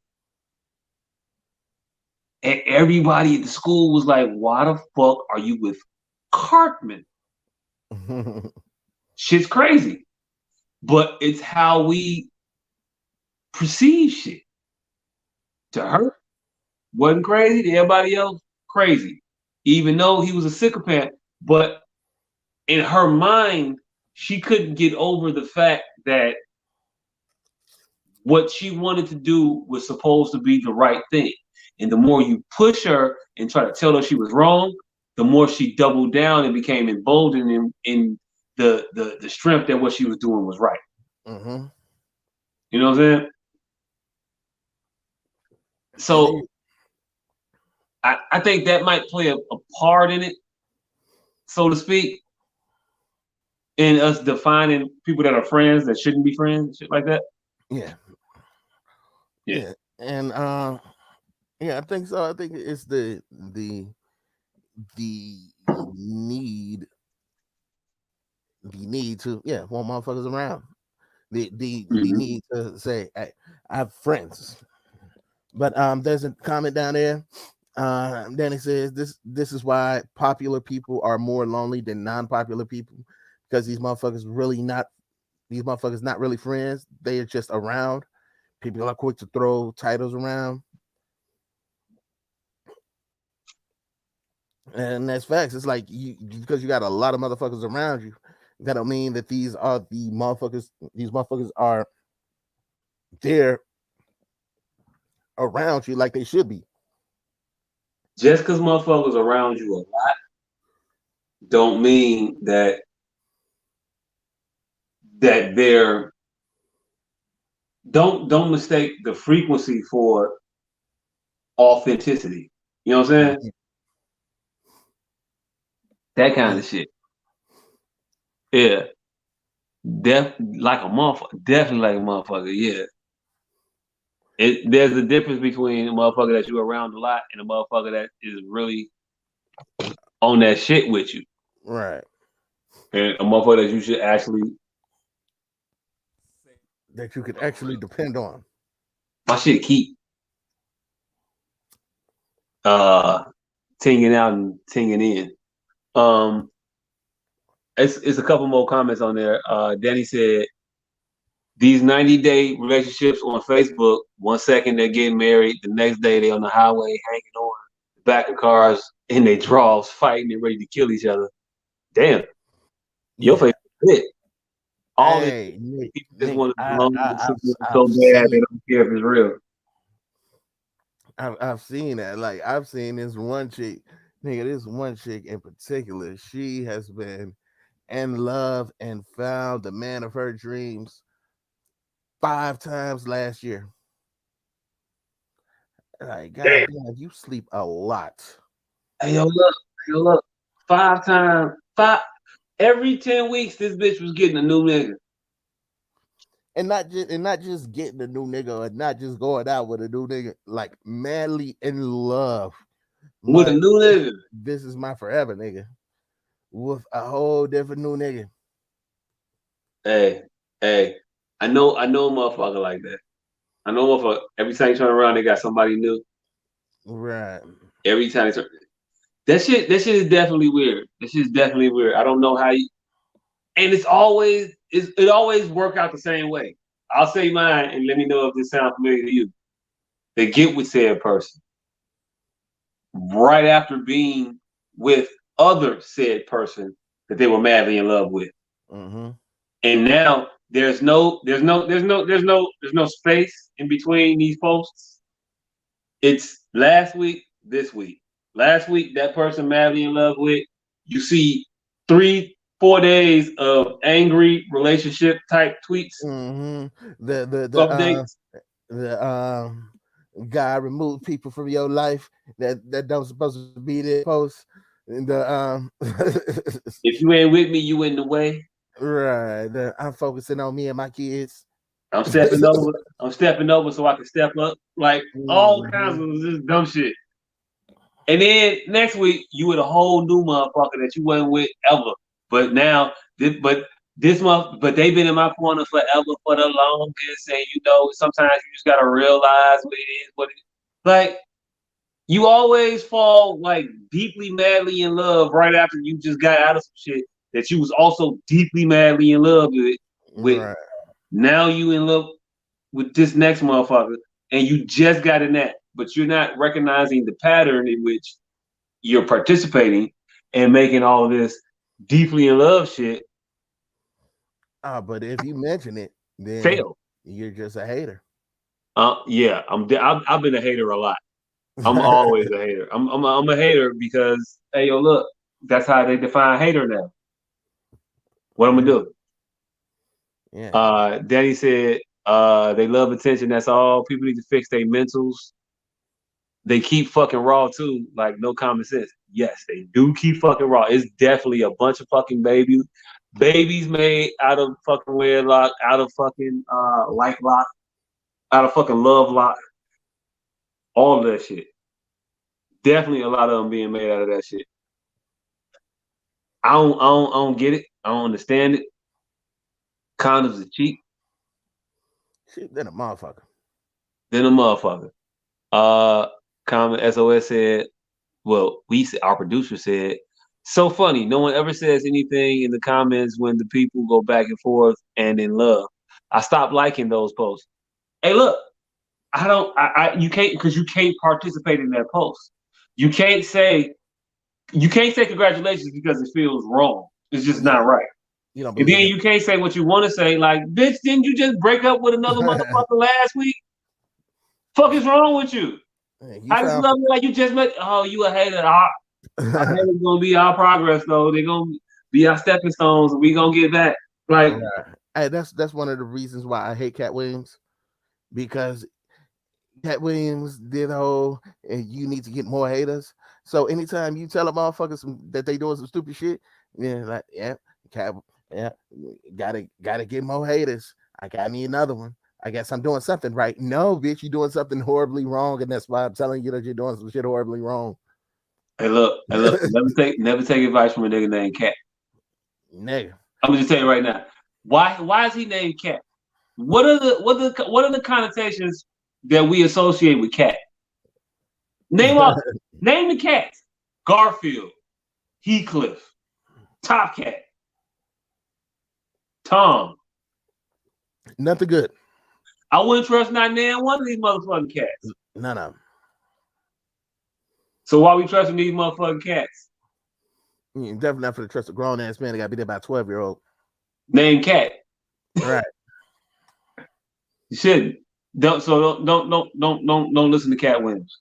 And everybody at the school was like, why the fuck are you with Cartman? Shit's crazy. But it's how we perceive shit. To her, wasn't crazy. To everybody else, crazy. Even though he was a psychopath. But in her mind, she couldn't get over the fact that what she wanted to do was supposed to be the right thing. And the more you push her and try to tell her she was wrong, the more she doubled down and became emboldened in the strength that what she was doing was right. Mm-hmm. You know what I'm saying? So I think that might play a part in it, so to speak, in us defining people that are friends that shouldn't be friends, shit like that. Yeah. Yeah. And yeah, I think so. I think it's the need to want motherfuckers around. The need to say I have friends. But there's a comment down there. Danny says this is why popular people are more lonely than non-popular people, because these motherfuckers not really friends. They are just around. People are quick to throw titles around. And that's facts. It's like because you got a lot of motherfuckers around you, that don't mean that these are the motherfuckers. These motherfuckers are there around you like they should be. Just because motherfuckers around you a lot, don't mean that they're don't mistake the frequency for authenticity. You know what I'm saying? That kind of shit. Yeah. Definitely like a motherfucker. Yeah. There's a difference between a motherfucker that you around a lot and a motherfucker that is really on that shit with you. Right. And a motherfucker that you should actually that you could actually depend on. My shit keep tinging out and tinging in. It's a couple more comments on there. Danny said, these 90-day relationships on Facebook, 1 second they're getting married, the next day they on the highway hanging on the back of cars in their drawers, fighting and ready to kill each other. Damn. Your face is lit. All this people just want to belong so bad they don't care if it's real. I've seen that. Like I've seen this one chick, this one chick in particular, she has been in love and found the man of her dreams 5 times last year. Like, goddamn, you sleep a lot. Hey, yo, look. 5 times, every 10 weeks, this bitch was getting a new nigga. And not just getting a new nigga, or not just going out with a new nigga, like madly in love with a new nigga. This is my forever nigga, with a whole different new nigga. Hey, I know a motherfucker like that. I know a motherfucker. Every time you turn around, they got somebody new. Right. Every time they turn. That shit is definitely weird. This shit is definitely weird. I don't know how you. And it always work out the same way. I'll say mine and let me know if this sounds familiar to you. They get with said person right after being with other said person that they were madly in love with. Mm-hmm. And now there's no space in between these posts. It's last week, this week. Last week, that person madly in love with. You see 3-4 days of angry relationship type tweets. Mm-hmm. The God remove people from your life that don't supposed to be there. Post and if you ain't with me, you in the way. Right. I'm focusing on me and my kids. I'm stepping over. I'm stepping over so I can step up. Like all kinds of just dumb shit. And then next week you with a whole new motherfucker that you wasn't with ever. But now, this month, but they've been in my corner forever for the longest. And sometimes you just gotta realize what it is. Like You always fall like deeply, madly in love right after you just got out of some shit that you was also deeply, madly in love with. Right. Now you in love with this next motherfucker, and you just got in that, but you're not recognizing the pattern in which you're participating and making all of this deeply in love shit But if you mention it, then fail. you're just a hater. Yeah, I've been a hater a lot. I'm always a hater. I'm a hater because hey yo look, that's how they define hater now. What I'm gonna do? Yeah. Danny said they love attention. That's all. People need to fix their mentals. They keep fucking raw too, like no common sense. Yes, they do keep fucking raw. It's definitely a bunch of fucking babies made out of fucking wedlock, out of fucking life lock, out of fucking love lock, all of that shit. Definitely a lot of them being made out of that shit. I don't get it. I don't understand it. Condoms are cheap. Shit, then a motherfucker. Then a motherfucker. Comment S.O.S said, well, our producer said, so funny. No one ever says anything in the comments when the people go back and forth and in love. I stopped liking those posts. Hey, look, you can't, because you can't participate in that post. You can't say congratulations because it feels wrong. It's just not right. You don't And believe then it. you can't say what you want to say, like, bitch, didn't you just break up with another motherfucker last week? Fuck is wrong with you? I just love you like you just met. Oh, you a hater. Our haters gonna be our progress, though. They're gonna be our stepping stones, and we gonna get back. Like, hey, that's one of the reasons why I hate Cat Williams, because Cat Williams did the whole and you need to get more haters. So anytime you tell a motherfucker that they doing some stupid shit, like Cat, gotta get more haters. I need another one. I guess I'm doing something right. No, bitch, you're doing something horribly wrong, and that's why I'm telling you that you're doing some shit horribly wrong. Hey, look, never take advice from a nigga named Cat. Nigga. I'm gonna just tell you right now. Why is he named Cat? What are the connotations that we associate with Cat? Name the cats. Garfield, Heathcliff, Top Cat, Tom. Nothing good. I wouldn't trust not one of these motherfucking cats. None of them. So why we trusting these motherfucking cats? Definitely not for the trust of grown ass man. They gotta be there by 12-year-old. Name Cat. Right. You shouldn't. Don't listen to Cat Williams.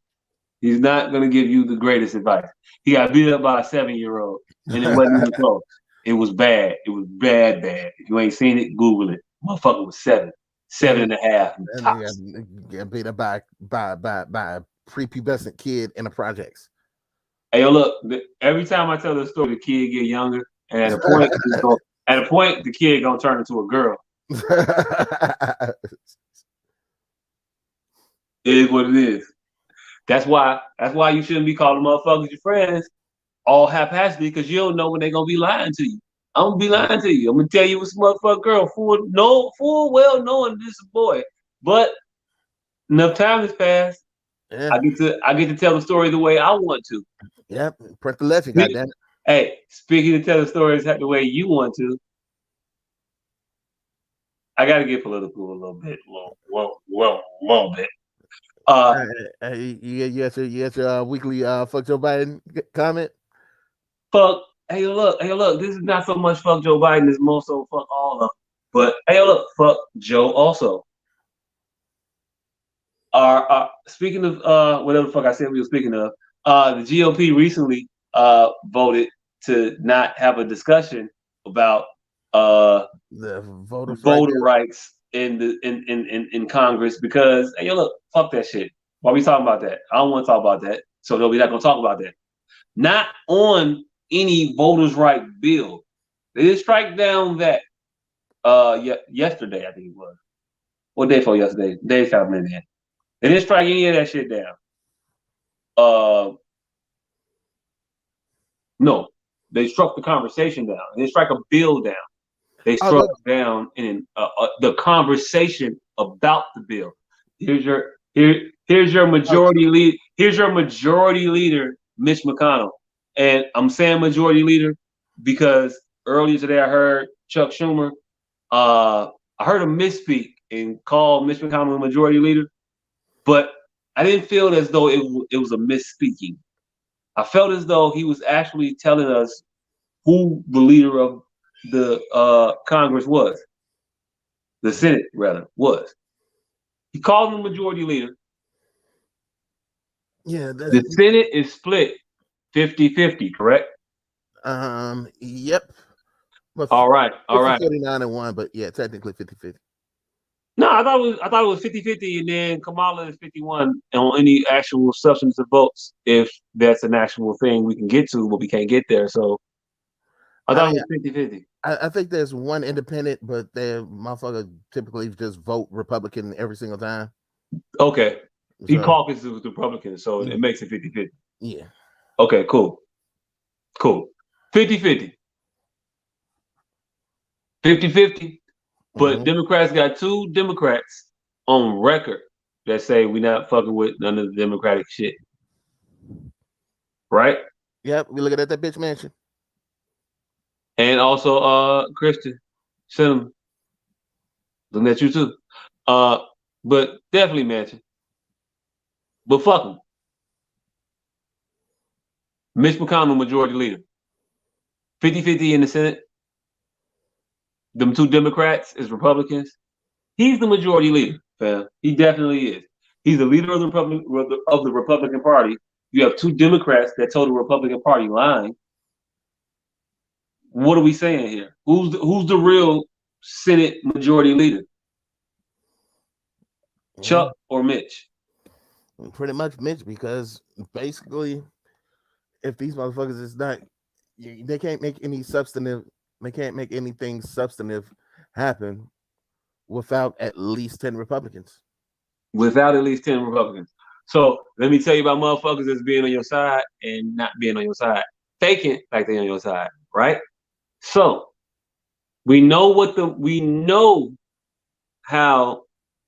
He's not gonna give you the greatest advice. He got beat up by a 7-year-old, and it wasn't even close. It was bad. It was bad. If you ain't seen it, Google it. Motherfucker was 7.5. And get beat up by a prepubescent kid in the projects. Hey, yo, look. Every time I tell the story, the kid get younger, and at a point, the kid gonna turn into a girl. It is what it is. That's why you shouldn't be calling motherfuckers your friends all haphazardly, because you don't know when they're gonna be lying to you. I'm gonna be lying to you. I'm gonna tell you it's a motherfucking girl, full well knowing this is a boy. But enough time has passed. Yeah. I get to tell the story the way I want to. Yep, print the legend, goddamn. Hey, speaking of telling stories the way you want to, I gotta get political a little bit, little bit. You got your weekly fuck Joe Biden comment. Fuck. Hey, look. This is not so much fuck Joe Biden. It's more so fuck all of them. But hey, look, fuck Joe also. Speaking of whatever the fuck I said we were speaking of, the GOP recently voted to not have a discussion about the voter rights in Congress because hey, look, fuck that shit. Why are we talking about that? I don't want to talk about that. So no, we're not gonna talk about that. Not on any voters' right bill. They did strike down that yesterday, I think it was. What day for yesterday? Days kind of been in. They didn't strike any of that shit down. No, they struck the conversation down. They didn't strike a bill down. They struck down in the conversation about the bill. Here's Here's your majority lead. Here's your majority leader, Mitch McConnell. And I'm saying majority leader because earlier today I heard Chuck Schumer. I heard him misspeak and call Mitch McConnell a majority leader, but I didn't feel as though it was a misspeaking. I felt as though he was actually telling us who the leader of the Congress was, the Senate rather was. He called him majority leader. Yeah, the Senate is split 50-50, correct? Yep. Well, all right. 49 and 1, but yeah, technically 50-50. No, I thought it was 50-50, and then Kamala is 51 on any actual substantive votes, if that's an actual thing we can get to, but we can't get there. So I thought it was 50-50. I think there's one independent, but they motherfucker typically just vote Republican every single time. Okay. He So, caucuses with Republicans, so it makes it 50-50. Yeah. Okay, cool. 50-50. 50-50. But Democrats got 2 Democrats on record that say we not fucking with none of the Democratic shit. Right? Yep, we looking at that bitch mansion. And also Christian Cinnamon. Looking at you too. But definitely mansion. But fuck him. Mitch McConnell, majority leader. 50-50 in the Senate. Them 2 Democrats is Republicans. He's the majority leader, fam. He definitely is. He's the leader of the Republican Party. You have 2 Democrats that told the Republican Party lying. What are we saying here? Who's the real Senate majority leader? Chuck or Mitch? Pretty much Mitch, because basically, if these motherfuckers is not, they can't make any substantive. They can't make anything substantive happen without at least 10 Republicans. Without at least 10 Republicans. So let me tell you about motherfuckers that's being on your side and not being on your side. Faking like they're on your side, right? So we know how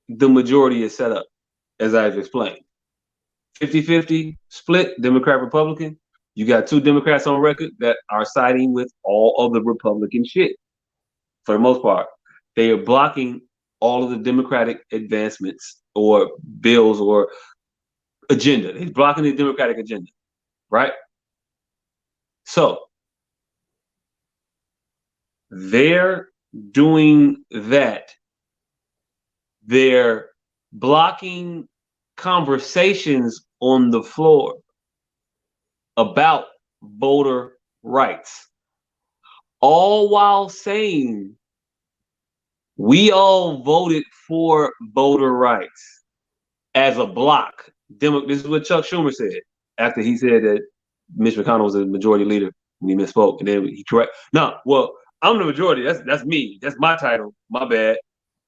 the majority is set up, as I've explained. 50-50 split, Democrat-Republican. You got 2 Democrats on record that are siding with all of the Republican shit. For the most part, they are blocking all of the Democratic advancements or bills or agenda. They're blocking the Democratic agenda, right? So they're doing that. They're blocking conversations on the floor about voter rights, all while saying we all voted for voter rights as a block. This is what Chuck Schumer said after he said that Mitch McConnell was a majority leader when he misspoke, and then he correct. No, well, I'm the majority. That's me. That's my title. My bad.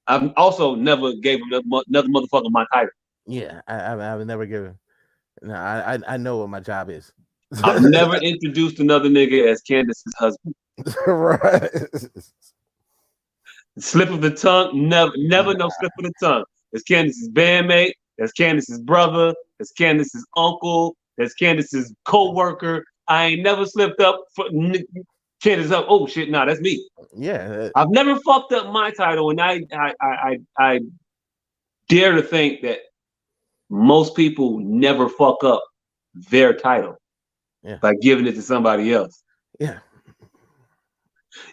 I've also never gave him another motherfucker my title. Yeah, I've never given. No, I know what my job is. I've never introduced another nigga as Candace's husband. Right. Slip of the tongue, never no slip of the tongue. It's Candace's bandmate. That's Candace's brother. That's Candace's uncle. That's Candace's co-worker. I ain't never slipped up for Candace up. Oh shit, nah, that's me. Yeah. I've never fucked up my title, and I dare to think that most people never fuck up their title by giving it to somebody else. Yeah.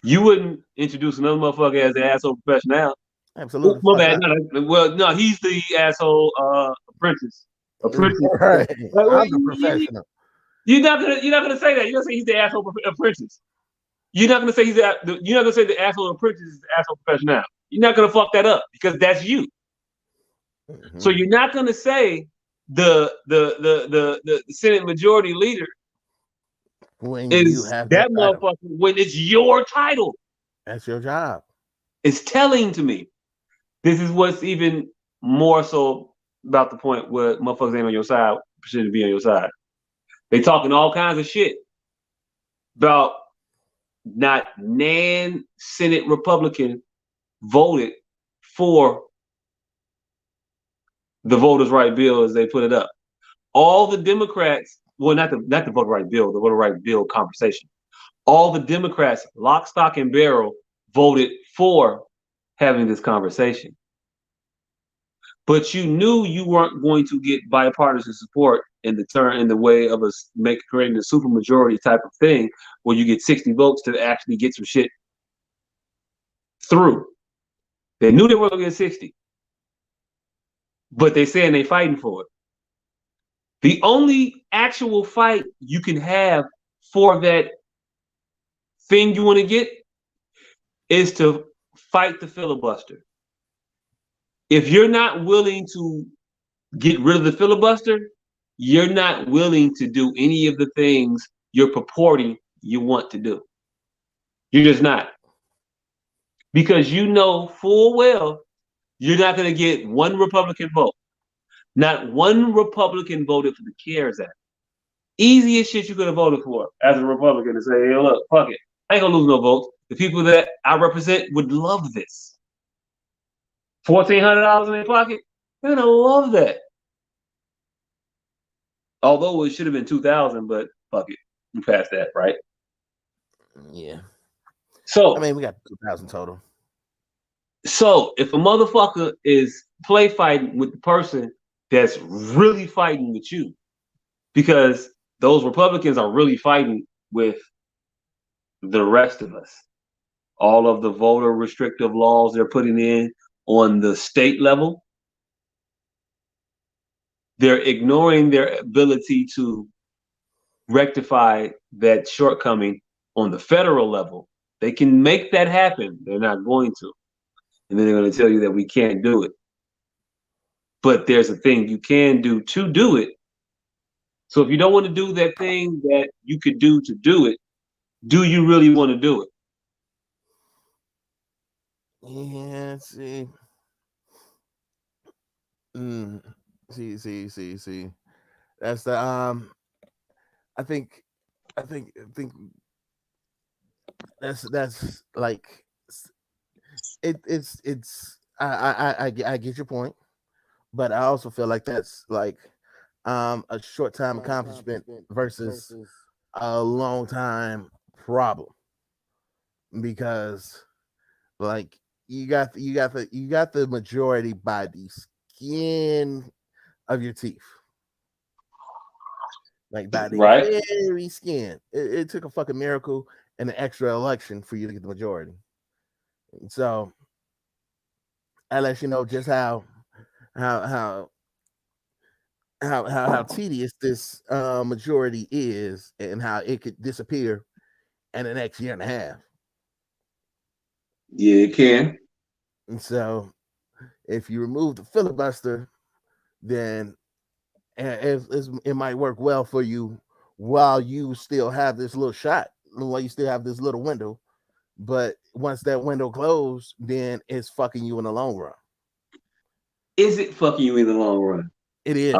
You wouldn't introduce another motherfucker as the asshole professional. Absolutely. My bad. No, he's the asshole apprentice. Right. I'm the professional. You're not gonna say that. You're gonna say he's the asshole apprentice. You're not gonna say you're not gonna say the asshole apprentice is the asshole professional. You're not gonna fuck that up because that's you. Mm-hmm. So you're not gonna say the Senate majority leader when is you have that motherfucker when it's your title. That's your job. It's telling to me. This is what's even more so about the point where motherfuckers ain't on your side, shouldn't be on your side. They talking all kinds of shit about not Senate Republican voted for the voters' right bill as they put it up. All the Democrats, well, not the voter right bill, the voter right bill conversation. All the Democrats, lock, stock, and barrel, voted for having this conversation. But you knew you weren't going to get bipartisan support in the way of creating a supermajority type of thing where you get 60 votes to actually get some shit through. They knew they were going to get 60, but they saying they fighting for it. The only actual fight you can have for that thing you want to get is to fight the filibuster. If you're not willing to get rid of the filibuster, you're not willing to do any of the things you're purporting you want to do. You're just not. Because you know full well you're not going to get one Republican vote. Not one Republican voted for the CARES Act. Easiest shit you could have voted for as a Republican to say, hey, look, fuck it. I ain't going to lose no votes. The people that I represent would love this. $1,400 in their pocket, they're going to love that. Although it should have been 2,000, but fuck it. We passed that, right? Yeah. So I mean, we got 2,000 total. So if a motherfucker is play fighting with the person that's really fighting with you, because those Republicans are really fighting with the rest of us. All of the voter restrictive laws they're putting in on the state level, they're ignoring their ability to rectify that shortcoming on the federal level. They can make that happen. They're not going to. And then they're going to tell you that we can't do it. But there's a thing you can do to do it. So if you don't want to do that thing that you could do to do it, do you really want to do it? Yeah, see. See. That's the I think that's like it's I get your point, but I also feel like that's like a short time accomplishment versus a long time problem, because like you got the majority by the skin of your teeth, like by the Right. very skin. It took a fucking miracle and an extra election for you to get the majority. So that lets you know just how tedious this majority is, and how it could disappear in the next year and a half. Yeah, it can. And so if you remove the filibuster, then it might work well for you while you still have this little shot, while you still have this little window. But once that window closed, then it's fucking you in the long run. Is it fucking you in the long run? It is.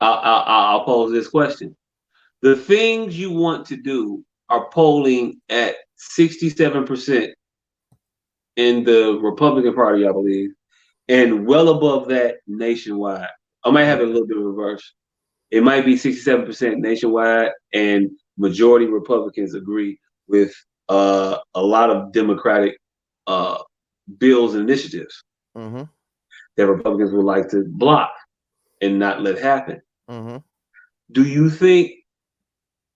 I'll pose this question. The things you want to do are polling at 67% in the Republican Party, I believe, and well above that nationwide. I might have it a little bit of reverse. It might be 67% nationwide, and majority Republicans agree with a lot of Democratic bills and initiatives Mm-hmm. that Republicans would like to block and not let happen. Mm-hmm. Do you think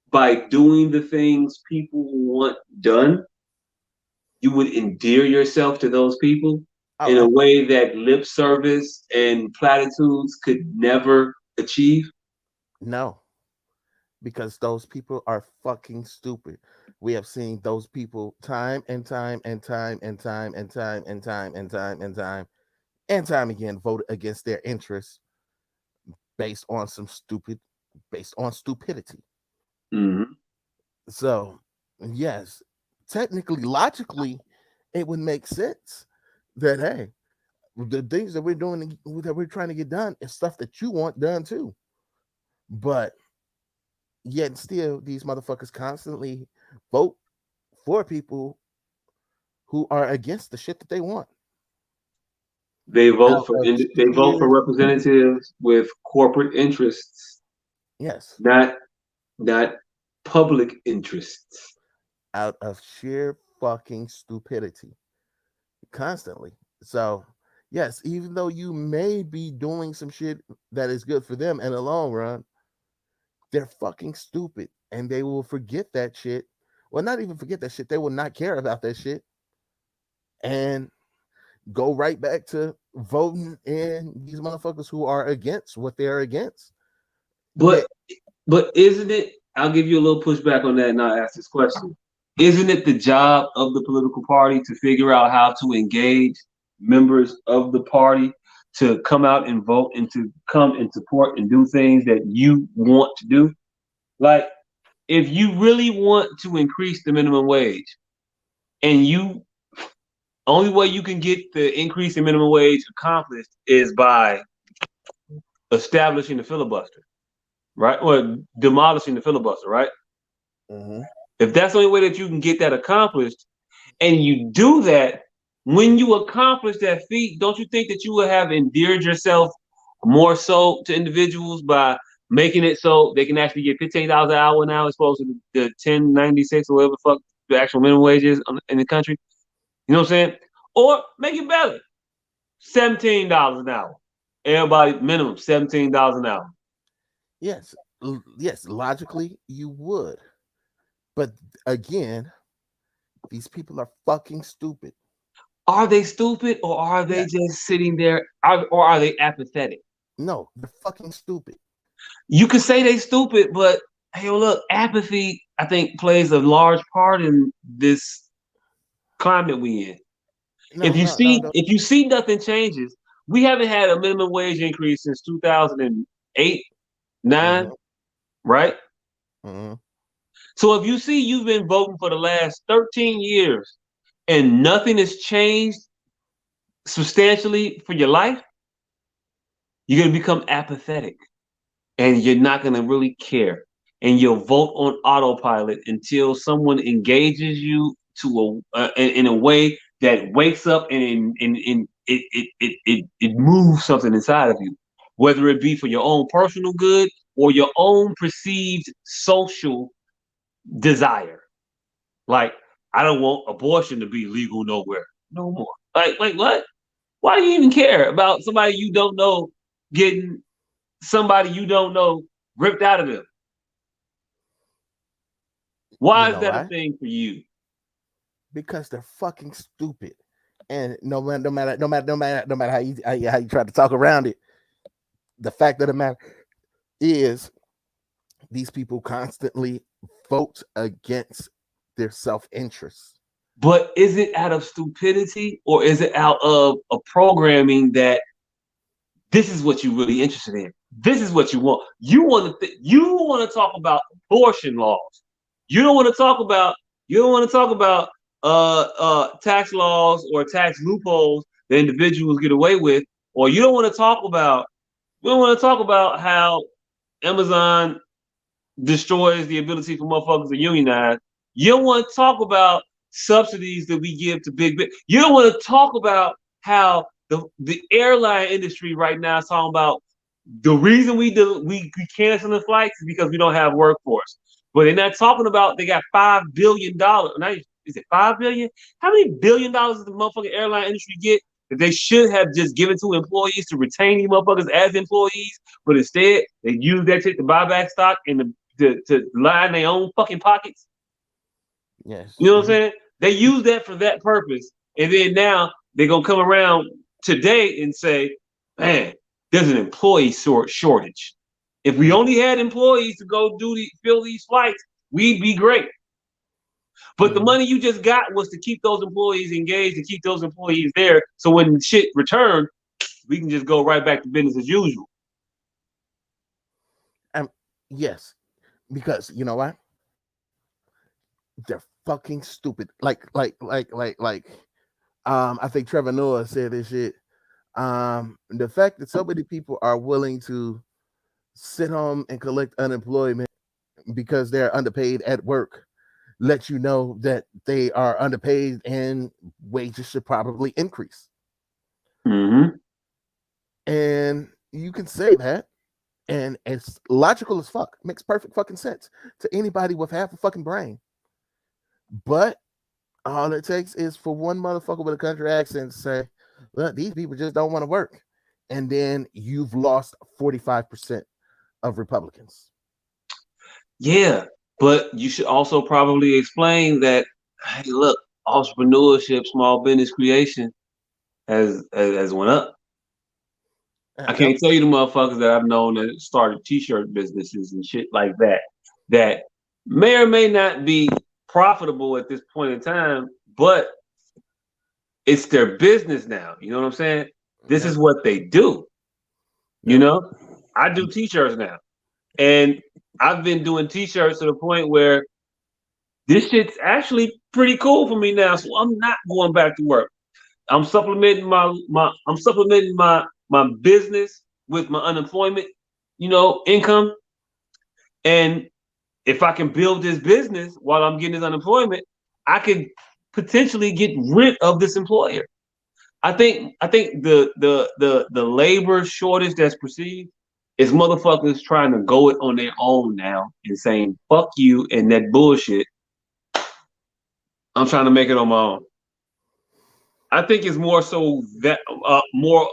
by doing the things people want done, you would endear yourself to those people in a way that lip service and platitudes could never achieve? No, because those people are fucking stupid. We have seen those people time and time and time and time and time and time and time and time and time again vote against their interests based on stupidity. Mm-hmm. So yes, technically, logically, it would make sense that hey, the things that we're doing, that we're trying to get done, is stuff that you want done too. But yet still, these motherfuckers constantly vote for people who are against the shit that they want. They vote out for of they vote for sheer, representatives with corporate interests, yes, not public interests. out of sheer fucking stupidity constantly. So, yes, even though you may be doing some shit that is good for them in the long run, they're fucking stupid and they will forget that shit. Well, not even forget that shit. They will not care about that shit and go right back to voting in these motherfuckers who are against what they're against. But isn't it? I'll give you a little pushback on that, and I'll ask this question: isn't it the job of the political party to figure out how to engage members of the party to come out and vote and to come and support and do things that you want to do? Like, if you really want to increase the minimum wage, and you only way you can get the increase in minimum wage accomplished is by establishing the filibuster, right? Or demolishing the filibuster, right? Mm-hmm. If that's the only way that you can get that accomplished, and you do that, when you accomplish that feat, don't you think that you would have endeared yourself more so to individuals by making it so they can actually get $15 an hour now as opposed to the 10.96 or whatever the fuck the actual minimum wage is in the country? You know what I'm saying? Or make it better, $17 an hour. Everybody minimum $17 an hour. Yes, yes, logically you would. But again, these people are fucking stupid. Are they stupid or are they Yes. just sitting there or are they apathetic? No, they're fucking stupid. You could say they stupid, but hey, look, apathy, I think, plays a large part in this climate we in. No, no, no. If you see nothing changes, we haven't had a minimum wage increase since 2008, 9, Mm-hmm. right? Mm-hmm. So if you see you've been voting for the last 13 years and nothing has changed substantially for your life, you're going to become apathetic and you're not going to really care. And you'll vote on autopilot until someone engages you to in a way that wakes up and it moves something inside of you, whether it be for your own personal good or your own perceived social desire. Like, I don't want abortion to be legal nowhere, no more. Like what? Why do you even care about somebody you don't know getting somebody you don't know ripped out of them? Why You is know that a why? thing for you? Because they're fucking stupid. And no matter how you try to talk around it, the fact of the matter is these people constantly vote against their self-interest. But is it out of stupidity or is it out of a programming that this is what you're really interested in? This is what you want. You want to talk about abortion laws. You don't want to talk about tax laws or tax loopholes that individuals get away with, or you don't want to talk about how Amazon destroys the ability for motherfuckers to unionize. You don't want to talk about subsidies that we give to big. You don't want to talk about how the airline industry right now is talking about the reason we canceling flights is because we don't have workforce. But they're not talking about they got $5 billion. Is it $5 billion? How many $1 billion does the motherfucking airline industry get that they should have just given to employees to retain these motherfuckers as employees? But instead, they use that shit to buy back stock and to line their own fucking pockets. Yes. You know what I'm saying? They use that for that purpose. And then now they're going to come around today and say, man, there's an employee shortage. If we only had employees to go fill these flights, we'd be great. But the money you just got was to keep those employees engaged, to keep those employees there. So when shit returned, we can just go right back to business as usual. Yes, because you know what? They're fucking stupid. I think Trevor Noah said this shit. The fact that so many people are willing to sit home and collect unemployment because they're underpaid at work lets you know that they are underpaid and wages should probably increase. Mm-hmm. And you can say that, and it's logical as fuck. Makes perfect fucking sense to anybody with half a fucking brain. But all it takes is for one motherfucker with a country accent to say, look, these people just don't want to work. And then you've lost 45% of Republicans. Yeah, but you should also probably explain that, hey, look, entrepreneurship, small business creation has went up. I can't tell you the motherfuckers that I've known that started t-shirt businesses and shit like that may or may not be profitable at this point in time, but it's their business now. You know what I'm saying? This is what they do. You know, I do t-shirts now, and I've been doing t-shirts to the point where this shit's actually pretty cool for me now. So I'm not going back to work. I'm supplementing my business with my unemployment, income. And if I can build this business while I'm getting this unemployment, I could potentially get rid of this employer. I think the labor shortage that's perceived is motherfuckers trying to go it on their own now and saying fuck you and that bullshit. I'm trying to make it on my own. I think it's more so that more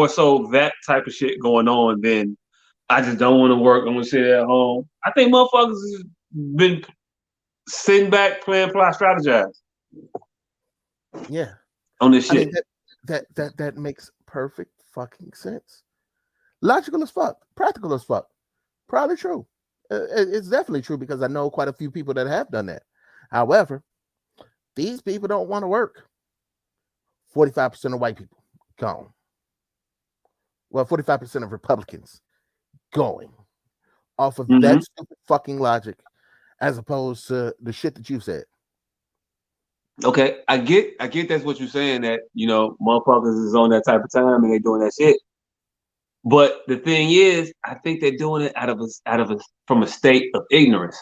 so that type of shit going on than I just don't want to work. I'm gonna sit at home. I think motherfuckers has been sitting back, playing fly, strategize. Yeah. On this shit. I mean, that makes perfect fucking sense. Logical as fuck, practical as fuck. Probably true. It's definitely true because I know quite a few people that have done that. However, these people don't want to work. 45% of white people gone. Well, 45% of Republicans going off of that stupid fucking logic, as opposed to the shit that you said. Okay, I get that's what you're saying, that motherfuckers is on that type of time and they doing that shit. But the thing is, I think they're doing it from a state of ignorance.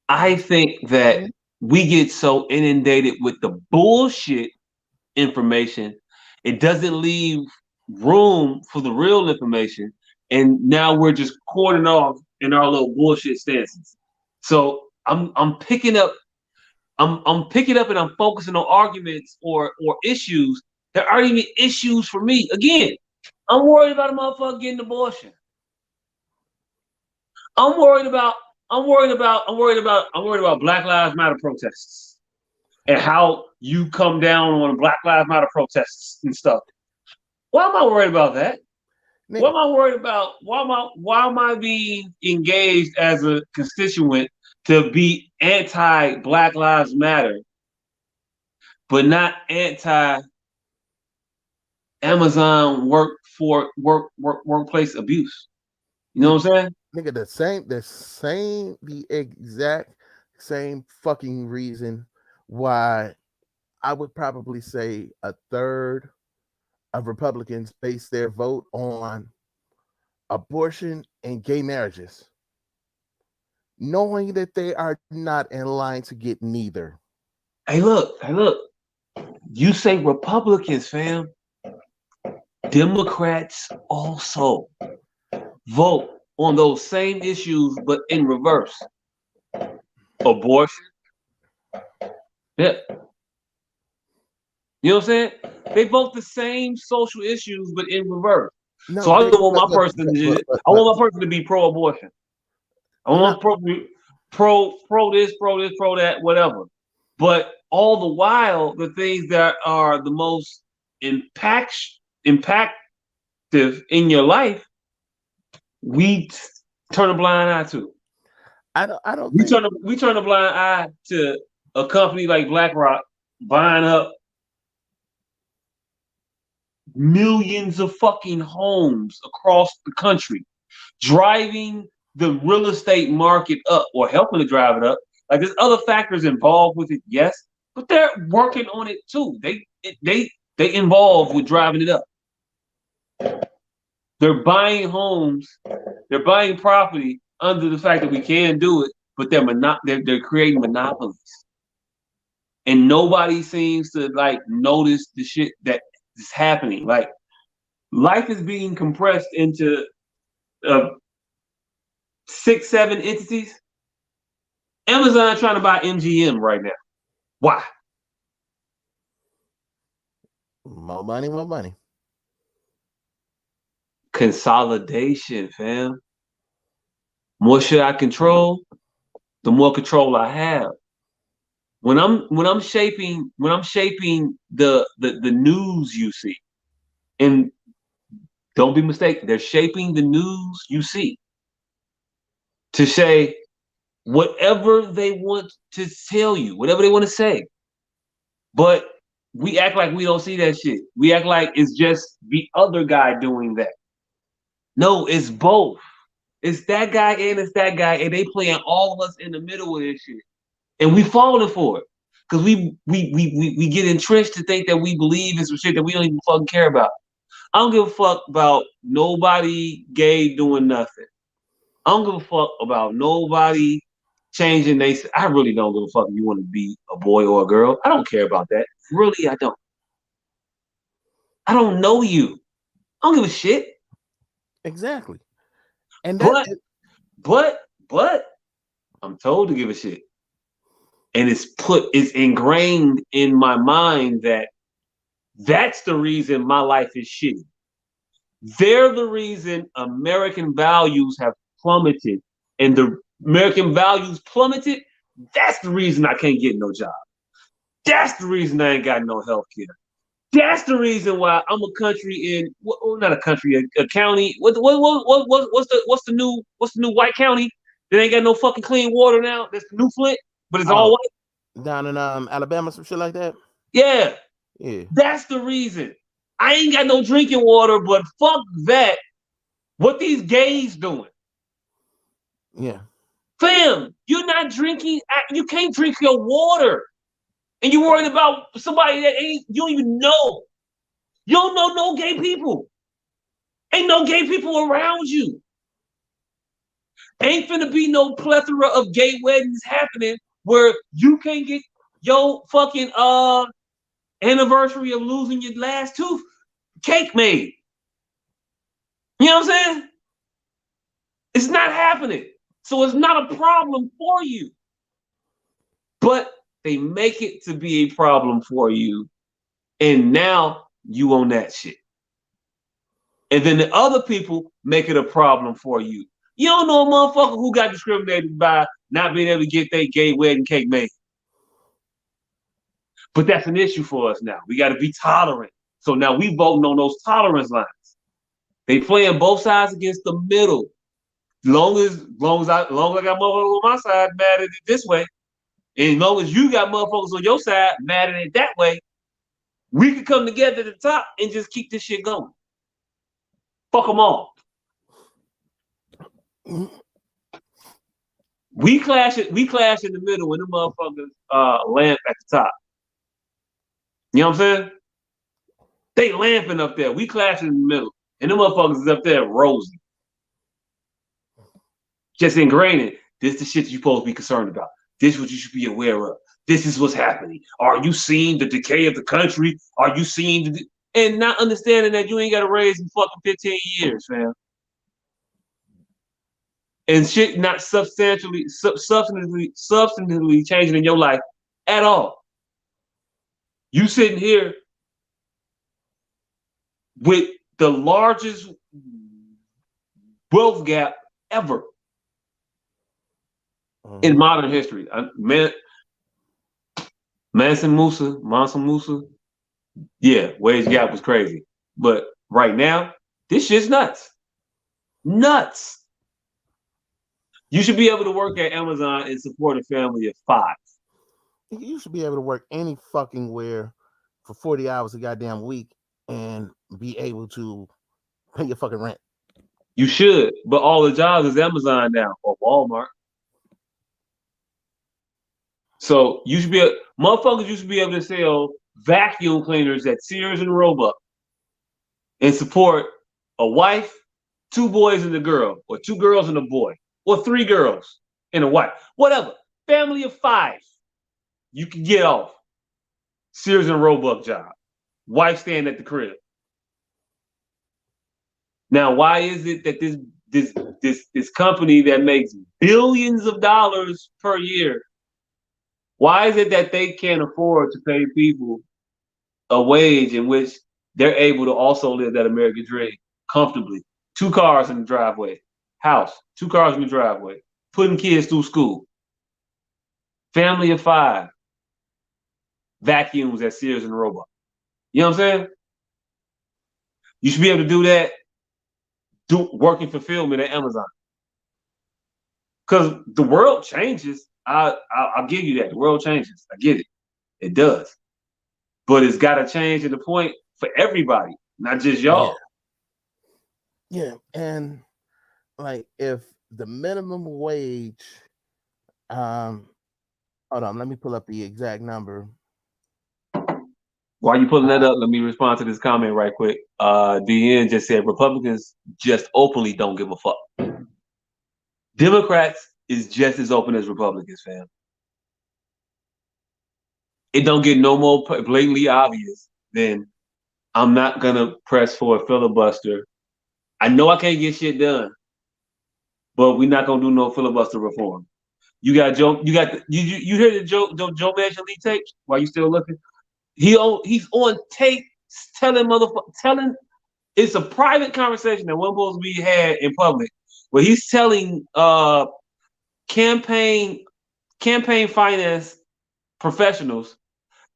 I think that we get so inundated with the bullshit information, it doesn't leave room for the real information, and now we're just cornered off in our little bullshit stances. So I'm picking up and I'm focusing on arguments or issues that aren't even issues for me. Again, I'm worried about a motherfucker getting an abortion. I'm worried about Black Lives Matter protests and how you come down on Black Lives Matter protests and stuff. Why am I worried about that? What am I worried about? Why am I being engaged as a constituent to be anti-Black Lives Matter, but not anti-Amazon workplace abuse? You know what I'm saying? Nigga, the exact same fucking reason why I would probably say a third of Republicans base their vote on abortion and gay marriages, knowing that they are not in line to get neither. Hey, look. You say Republicans, fam. Democrats also vote on those same issues, but in reverse. Abortion. Yeah. You know what I'm saying? They vote the same social issues, but in reverse. No, so I don't want my person to be pro-abortion. I want pro this, pro that, whatever. But all the while, the things that are the most impactful in your life, we turn a blind eye to. We turn a blind eye to a company like BlackRock buying up millions of fucking homes across the country, driving the real estate market up or helping to drive it up. Like, there's other factors involved with it, yes, but they're working on it too. They involved with driving it up. They're buying homes, they're buying property under the fact that we can do it, but they're creating monopolies. And nobody seems to notice the shit that is happening. Like life is being compressed into 6, 7 entities. Amazon trying to buy MGM right now. Why? More money, more money. Consolidation, fam. More shit I control, the more control I have. When I'm shaping the news you see, and don't be mistaken, they're shaping the news you see to say whatever they want to tell you, whatever they want to say. But we act like we don't see that shit. We act like it's just the other guy doing that. No, it's both. It's that guy and it's that guy, and they playing all of us in the middle of this shit. And we falling for it. Because we get entrenched to think that we believe in some shit that we don't even fucking care about. I don't give a fuck about nobody gay doing nothing. I don't give a fuck about nobody changing they. I really don't give a fuck if you want to be a boy or a girl. I don't care about that. Really, I don't. I don't know you. I don't give a shit. Exactly. And that, but I'm told to give a shit. And it's ingrained in my mind that that's the reason my life is shitty. They're the reason American values have plummeted, and the American values plummeted. That's the reason I can't get no job. That's the reason I ain't got no health care. That's the reason why I'm a country in, well, not a country, a county. What's the new white county that ain't got no fucking clean water now? That's the new Flint, but it's all white. Down in Alabama, some shit like that. Yeah. Yeah. That's the reason. I ain't got no drinking water, but fuck that. What these gays doing? Yeah. Fam, you're not drinking. You can't drink your water. And you're worried about somebody that you don't even know. You don't know no gay people. Ain't no gay people around you. Ain't finna be no plethora of gay weddings happening where you can't get your fucking anniversary of losing your last tooth cake made. You know what I'm saying? It's not happening. So it's not a problem for you. But they make it to be a problem for you. And now you own that shit. And then the other people make it a problem for you. You don't know a motherfucker who got discriminated by not being able to get their gay wedding cake made. But that's an issue for us now. We got to be tolerant. So now we voting on those tolerance lines. They playing both sides against the middle. Long as I got motherfuckers on my side mad at it this way, and as long as you got motherfuckers on your side mad at it that way, we could come together at the top and just keep this shit going. Fuck them all. We clash in the middle when the motherfuckers lamp at the top. You know what I'm saying? They lamping up there. We clash in the middle. And the motherfuckers is up there rosy. Just ingraining. This is the shit you're supposed to be concerned about. This is what you should be aware of. This is what's happening. Are you seeing the decay of the country? Are you seeing and not understanding that you ain't got to raise in fucking 15 years, fam. And shit not substantially changing in your life at all. You sitting here with the largest wealth gap ever in modern history. Mansa Musa, yeah, wage gap was crazy. But right now, this shit's nuts. Nuts. You should be able to work at Amazon and support a family of 5. You should be able to work any fucking where for 40 hours a goddamn week and be able to pay your fucking rent. You should, but all the jobs is Amazon now or Walmart. So you should be motherfuckers used to be able to sell vacuum cleaners at Sears and Roebuck and support a wife, 2 boys and a girl, or 2 girls and a boy, or 3 girls and a wife, whatever. Family of 5, you can get off. Sears and Roebuck job. wife staying at the crib. Now, why is it that this company that makes billions of dollars per year, why is it that they can't afford to pay people a wage in which they're able to also live that American dream comfortably? 2 cars in the driveway, house, 2 cars in the driveway, putting kids through school, family of 5, vacuums at Sears and Roebuck. You know what I'm saying? You should be able to do that working fulfillment at Amazon. Because the world changes. I'll give you that. The world changes. I get it. It does. But it's got to change to the point for everybody, not just y'all. Yeah. And like if the minimum wage, hold on, let me pull up the exact number. While you pulling that up, let me respond to this comment right quick. DN just said Republicans just openly don't give a fuck. Democrats is just as open as Republicans, fam. It don't get no more blatantly obvious than I'm not gonna press for a filibuster. I know I can't get shit done, but we're not gonna do no filibuster reform. You got Joe. You hear the Joe Manchin leak tapes while you still looking? He's on tape telling. It's a private conversation that wasn't supposed to be had in public, where he's telling campaign finance professionals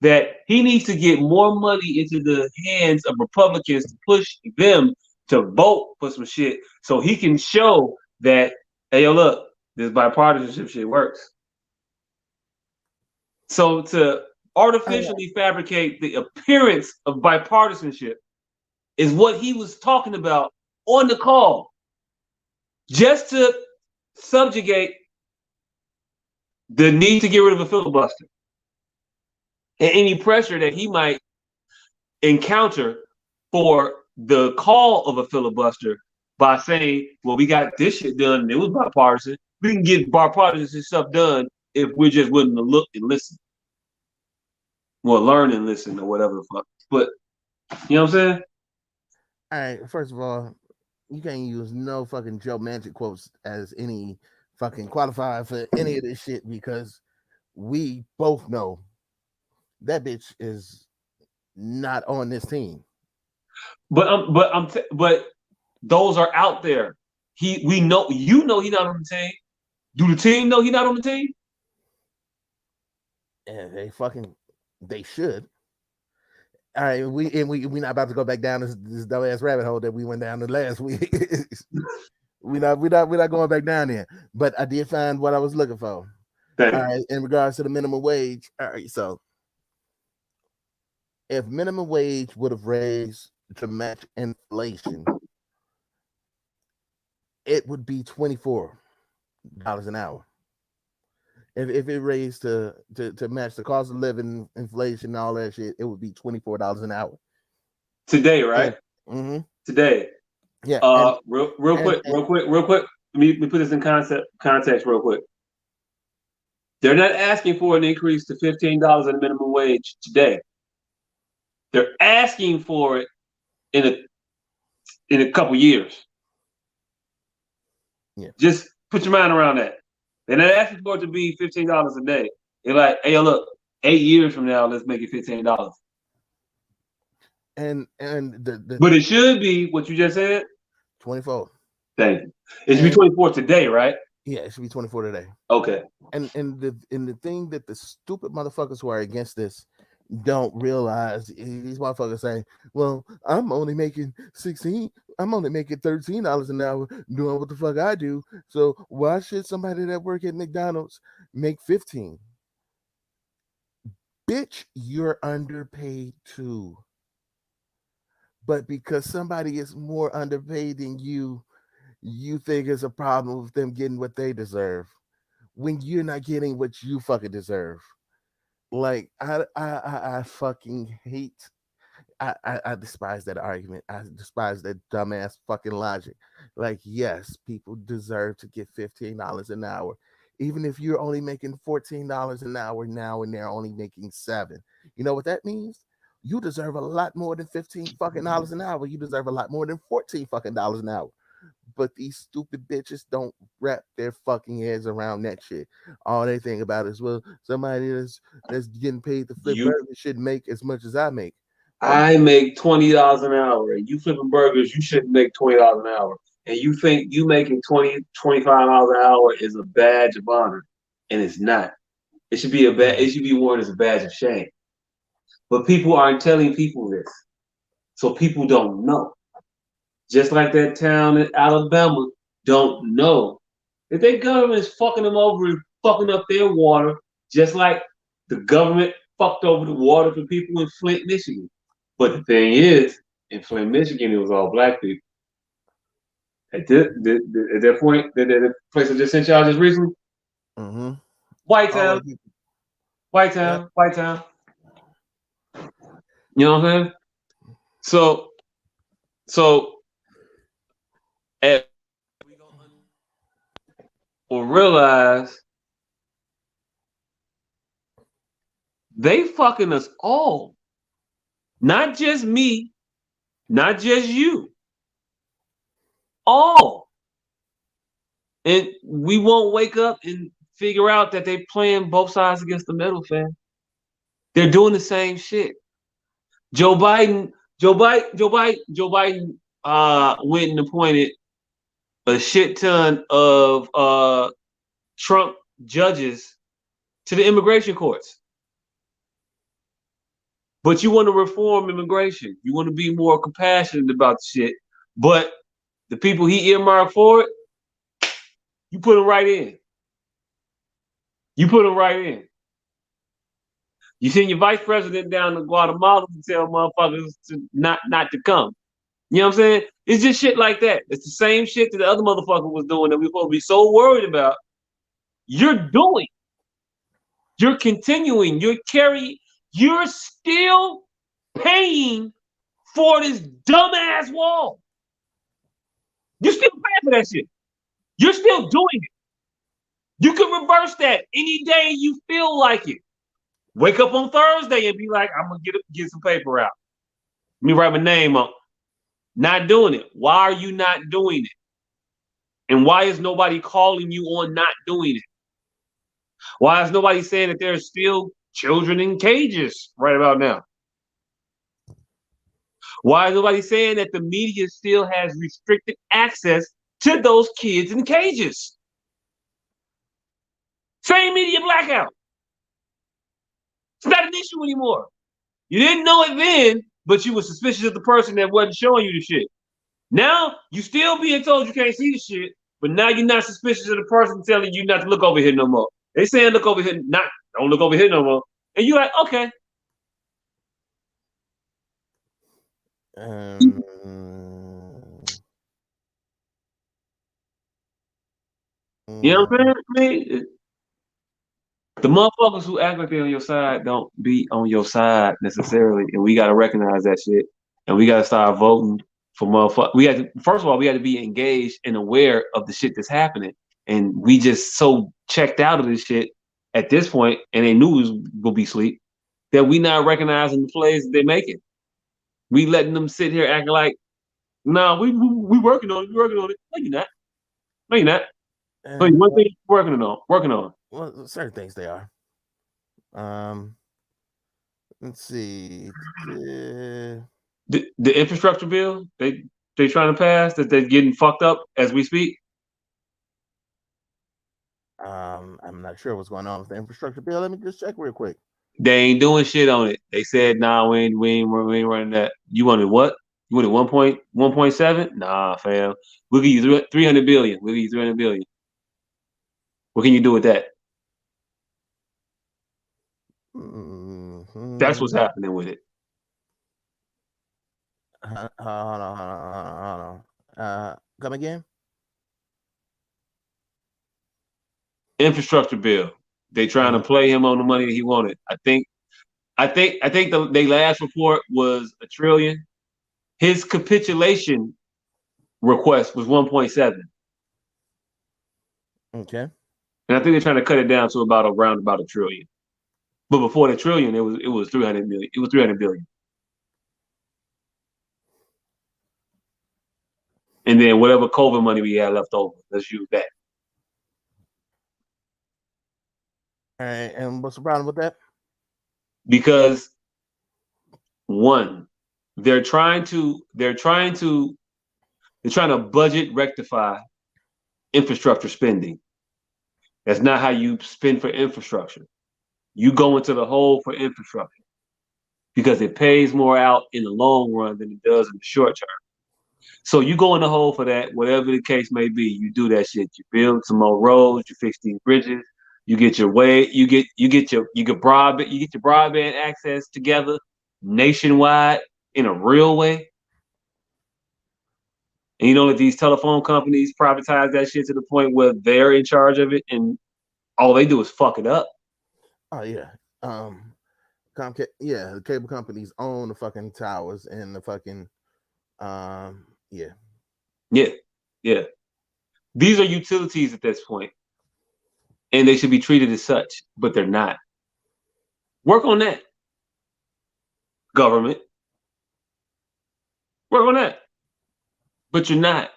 that he needs to get more money into the hands of Republicans to push them to vote for some shit so he can show that, hey, yo, look, this bipartisanship shit works. So to artificially fabricate the appearance of bipartisanship is what he was talking about on the call, just to subjugate the need to get rid of a filibuster and any pressure that he might encounter for the call of a filibuster by saying, well, we got this shit done and it was bipartisan. We can get bipartisan stuff done if we're just willing to look and listen. Well, learn and listen or whatever the fuck. But, you know what I'm saying? All right, first of all, you can't use no fucking Joe Manchin quotes as any fucking qualifier for any of this shit because we both know that bitch is not on this team. But those are out there. We know he's not on the team. Do the team know he's not on the team? And they should. All right, we not about to go back down this dumbass rabbit hole that we went down the last week. we're not going back down there. But I did find what I was looking for. All right, in regards to the minimum wage. All right, so if minimum wage would have raised to match inflation, it would be $24 an hour. If it raised to match the cost of living, inflation, and all that shit, it would be $24 an hour. Today, right? Mm-hmm. Today. Yeah. Real quick. Let me put this in context real quick. They're not asking for an increase to $15 in the minimum wage today. They're asking for it in a couple years. Yeah. Just put your mind around that. They're not asking for it to be $15 a day. They're like, hey, look, 8 years from now, let's make it $15. And but it should be what you just said. 24. Thank you. It should be 24 today, right? Yeah, it should be 24 today. Okay. And the thing that the stupid motherfuckers who are against this don't realize, these motherfuckers saying, well, I'm only making $13 an hour doing what the fuck I do. So why should somebody that work at McDonald's make 15? Bitch, you're underpaid too. But because somebody is more underpaid than you think it's a problem with them getting what they deserve when you're not getting what you fucking deserve. Like I fucking hate. I despise that argument. I despise that dumbass fucking logic. Like, yes, people deserve to get $15 an hour, even if you're only making $14 an hour now and they're only making $7. You know what that means? You deserve a lot more than $15 fucking an hour. You deserve a lot more than $14 fucking an hour. But these stupid bitches don't wrap their fucking heads around that shit. All they think about is, well, somebody that's getting paid to flip burgers should make as much as I make. I make $20 an hour, and you flipping burgers, you shouldn't make $20 an hour. And you think you making $20, $25 an hour is a badge of honor, and it's not. It should be it should be worn as a badge of shame. But people aren't telling people this, so people don't know. Just like that town in Alabama don't know that their government is fucking them over and fucking up their water, just like the government fucked over the water for people in Flint, Michigan. But the thing is, in Flint, Michigan, it was all black people. At that point, the place I just sent y'all just recently, White town, White town, White town. You know what I'm saying? So or realize they fucking us all. Not just me, not just you. All. And we won't wake up and figure out that they playing both sides against the middle, fam. They're doing the same shit. Joe Biden went and appointed a shit ton of Trump judges to the immigration courts. But you want to reform immigration. You want to be more compassionate about the shit. But the people he earmarked for it, you put them right in. You put them right in. You send your vice president down to Guatemala to tell motherfuckers to not to come. You know what I'm saying? It's just shit like that. It's the same shit that the other motherfucker was doing that we're supposed to be so worried about. You're doing. You're continuing. You're still paying for this dumbass wall. You're still paying for that shit. You're still doing it. You can reverse that any day you feel like it. Wake up on Thursday and be like, I'm gonna get some paper out. Let me write my name on. Not doing it. Why are you not doing it? And why is nobody calling you on not doing it? Why is nobody saying that there's still children in cages right about now? Why is nobody saying that the media still has restricted access to those kids in cages? Same media blackout. It's not an issue anymore. You didn't know it then, but you were suspicious of the person that wasn't showing you the shit. Now you still being told you can't see the shit, but now you're not suspicious of the person telling you not to look over here no more. They saying look over here, don't look over here no more. And you're like, okay. You know what I'm saying? The motherfuckers who act like they're on your side don't be on your side necessarily, and we gotta recognize that shit, and we gotta start voting for motherfuckers. First of all, we got to be engaged and aware of the shit that's happening, and we just so checked out of this shit at this point, and they knew we was gonna be asleep, that we not recognizing the plays that they're making. We letting them sit here acting like, nah, we working on it. We working on it. No, you're not. No, you're not. So one thing you're working on. Well, certain things they are. Let's see. The infrastructure bill they trying to pass that they're getting fucked up as we speak. I'm not sure what's going on with the infrastructure bill. Let me just check real quick. They ain't doing shit on it. They said, nah, we ain't running that. You wanted what? You wanted 1.7? Nah, fam. We'll give you 300 billion. We'll give you 300 billion. What can you do with that? That's what's happening with it. Hold on. Come again? Infrastructure bill. They trying to play him on the money that he wanted. I think they last report was $1 trillion. His capitulation request was 1.7. Okay. And I think they're trying to cut it down to around $1 trillion. But before the trillion, it was 300 million. It was 300 billion. And then whatever COVID money we had left over, let's use that. All right, and what's the problem with that? Because one, they're trying to budget rectify infrastructure spending. That's not how you spend for infrastructure. You go into the hole for infrastructure because it pays more out in the long run than it does in the short term. So you go in the hole for that, whatever the case may be. You do that shit. You build some more roads. You fix these bridges. You get your way. You get broadband access together nationwide in a real way. And you know that these telephone companies privatize that shit to the point where they're in charge of it, and all they do is fuck it up. Oh yeah. Comcast, yeah, the cable companies own the fucking towers and the fucking yeah. These are utilities at this point, and they should be treated as such, but they're not. Work on that, government. Work on that, but you're not.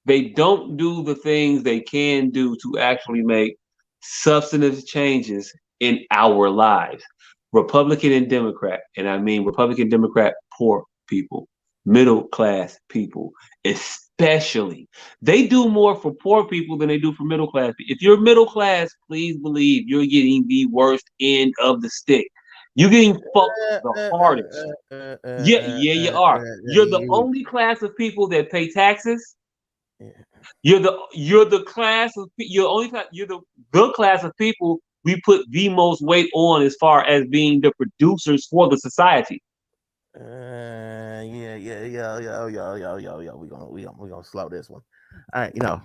They don't do the things they can do to actually make substantive changes in our lives. Republican and Democrat, and I mean Republican, Democrat, poor people, middle class people, especially. They do more for poor people than they do for middle class. If you're middle class, please believe you're getting the worst end of the stick. You're getting fucked the hardest. Yeah, you are. You're the only class of people that pay taxes. You're the class of you're the class of people we put the most weight on as far as being the producers for the society. Yeah. We're gonna slow this one. All right, you know,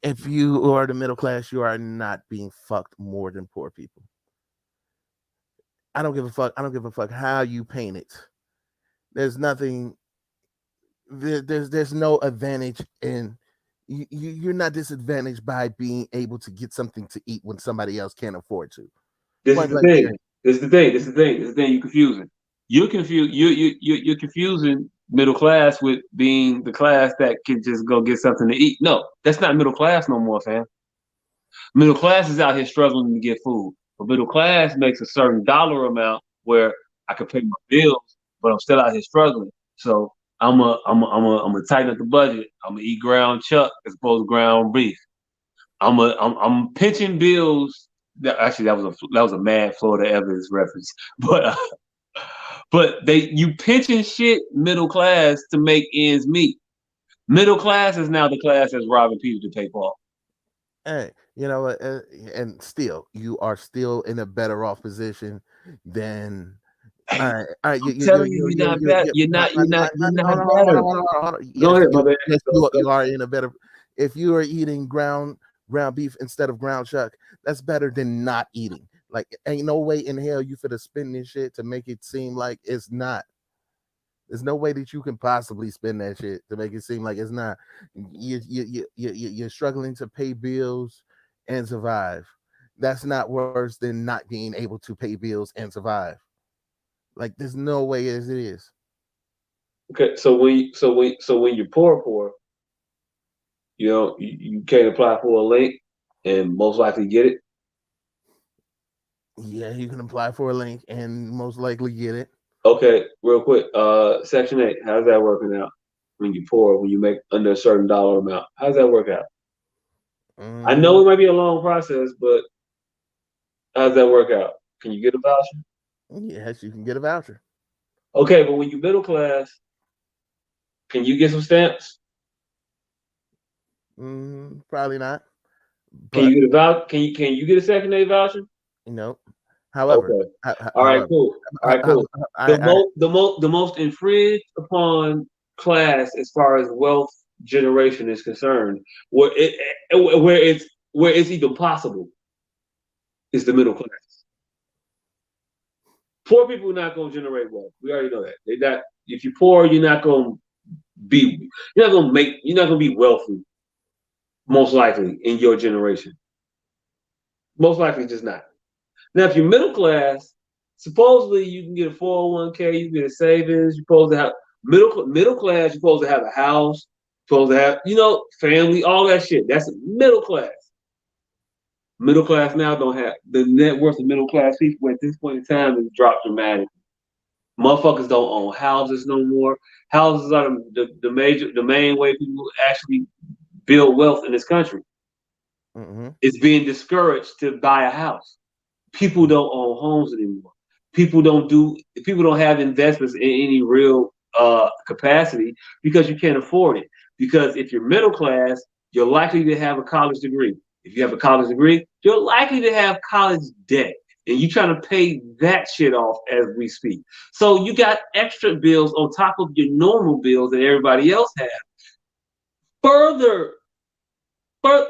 if you are the middle class, you are not being fucked more than poor people. I don't give a fuck. I don't give a fuck how you paint it. There's nothing. There's no advantage in you're not disadvantaged by being able to get something to eat when somebody else can't afford to. This is the thing. This is the thing. You're confusing. You're confusing middle class with being the class that can just go get something to eat. No, that's not middle class no more, fam. Middle class is out here struggling to get food. But middle class makes a certain dollar amount where I can pay my bills, but I'm still out here struggling. So I'm a tighten up the budget. I'm gonna eat ground chuck as opposed to ground beef. I'm pinching bills. Actually, that was a Mad Florida Evans reference, but you pinching shit middle class to make ends meet. Middle class is now the class that's robbing Peter to pay Paul. Hey, you know what? And still, you are still in a better off position than. All right. You're not better. You're not better. Go ahead, my man. You are in a better. If you are eating ground beef instead of ground chuck, that's better than not eating. Like, ain't no way in hell you finna spend this shit to make it seem like it's not. There's no way that you can possibly spend that shit to make it seem like it's not. You're struggling to pay bills and survive. That's not worse than not being able to pay bills and survive. Like, there's no way as it is. Okay, so when you're poor, you know, you can't apply for a link and most likely get it. Yeah, you can apply for a link and most likely get it. Okay, real quick. Section 8, how's that working out? When you're poor, when you make under a certain dollar amount, how's that work out? I know it might be a long process, but how's that work out? Can you get a voucher? Yes, you can get a voucher. Okay, but when you're middle class, can you get some stamps? Probably not. Can you get a voucher? Can you get a Section 8 voucher? No. However, okay. All right, cool. The most infringed upon class as far as wealth generation is concerned, where it's even possible, is the middle class. Poor people are not going to generate wealth. We already know that. They're not. If you're poor, you're not going to be wealthy. Most likely in your generation. Most likely, just not. Now, if you're middle class, supposedly you can get a 401k, you get a savings. You're supposed to have Middle class, you're supposed to have a house, supposed to have, family, all that shit. That's middle class. Middle class now don't have the net worth of middle class people at this point in time has dropped dramatically. Motherfuckers don't own houses no more. Houses are the main way people actually build wealth in this country. Mm-hmm. It's being discouraged to buy a house. People don't own homes anymore. People don't have investments in any real capacity because you can't afford it. Because if you're middle class, you're likely to have a college degree. If you have a college degree, you're likely to have college debt. And you're trying to pay that shit off as we speak. So you got extra bills on top of your normal bills that everybody else has. Further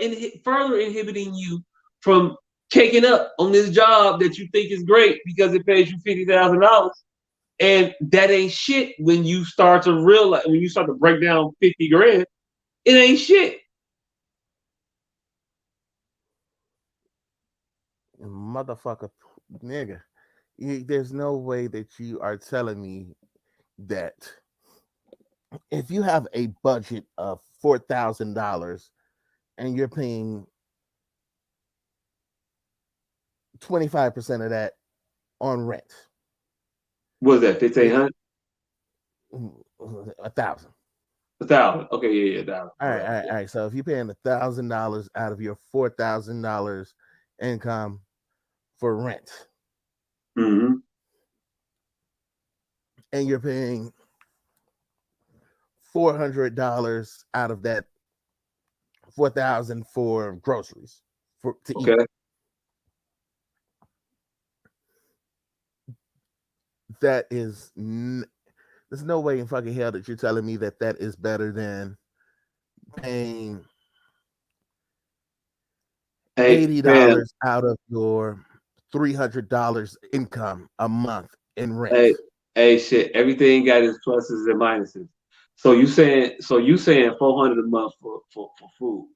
inhibiting you from taking up on this job that you think is great because it pays you $50,000. And that ain't shit when you start to realize, when you start to break down 50 grand, it ain't shit. Motherfucker, nigga. There's no way that you are telling me that if you have a budget of $4,000 and you're paying 25% of that on rent. What is that, 1,500? 1,000. 1,000. Okay, yeah, 1,000. All right. So if you're paying $1,000 out of your $4,000 income for rent, mm-hmm. and you're paying $400 out of that $4,000 for groceries to eat. That is, there's no way in fucking hell that you're telling me that is better than paying $80 out of your $300 income a month in rent. Hey, shit. Everything got its pluses and minuses. So you saying $400 a month for food,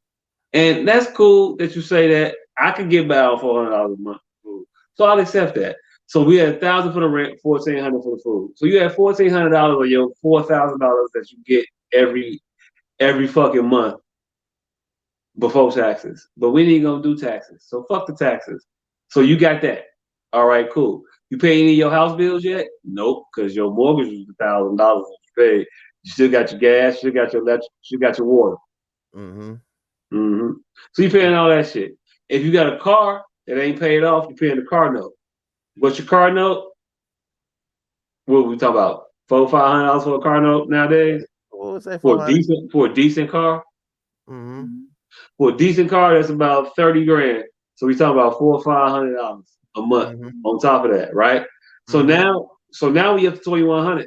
and that's cool that you say that. I can get by on $400 a month for food, so I'll accept that. So we had $1,000 for the rent, $1,400 for the food. So you had $1,400 of your $4,000 that you get every fucking month before taxes. But we ain't gonna do taxes, so fuck the taxes. So you got that. All right, cool. You pay any of your house bills yet? Nope, because your mortgage was $1,000 that you paid. You still got your gas, still got your electric, still got your water. Mm-hmm. So you paying all that shit. If you got a car that ain't paid off, you're paying the car note. What's your car note? What we talking about? $400-$500 for a car note nowadays? What was that for a decent car? Mm-hmm. For a decent car, that's about 30 grand. So we talking about $400 or $500 a month on top of that, right? So now we have $2,100,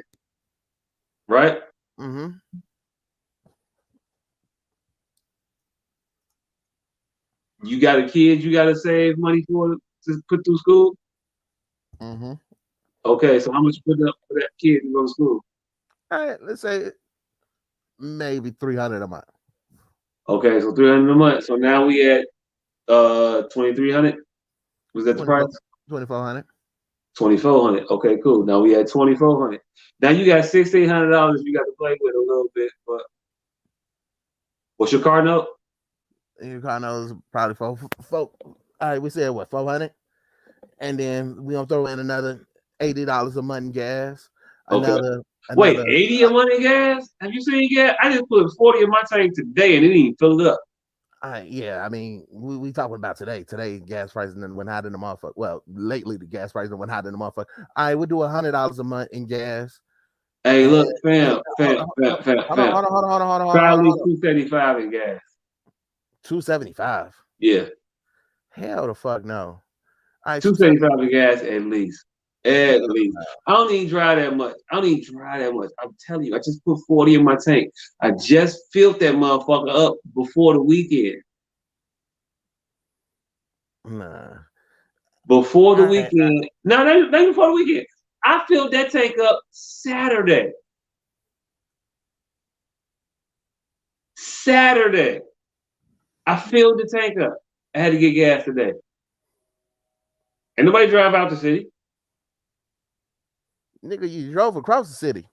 right? Mm-hmm. You got a kid you got to save money for to put through school? Mm-hmm. Okay, so how much you put up for that kid to go to school? All right, let's say maybe $300 a month. Okay, so $300 a month. So now we at $2,300. Was that the price? $2,400. $2,400. Okay, cool. Now we at $2,400. Now you got $1,600 you got to play with a little bit. But what's your car note? Your car note is probably four. All right, we said what, 400, and then we gonna throw in another $80 a month in gas. Another wait, 80 a month in gas? Have you seen gas? I just put 40 in my tank today and it didn't even fill it up. Yeah, I mean, we talking about today. Today, gas prices went hot in the motherfucker. Well, lately the gas prices went hot in the motherfucker. All right, we do $100 a month in gas. Hey, look, fam. Hold on. Probably $275 in gas. $275. Yeah. Hell the fuck no. Right, $275 in gas at least. At least. I don't even drive that much. I'm telling you, I just put 40 in my tank. I just filled that motherfucker up before the weekend. Nah. Before the weekend. No, not before the weekend. I filled that tank up Saturday. I filled the tank up. I had to get gas today. Ain't nobody drive out the city. Nigga, you drove across the city.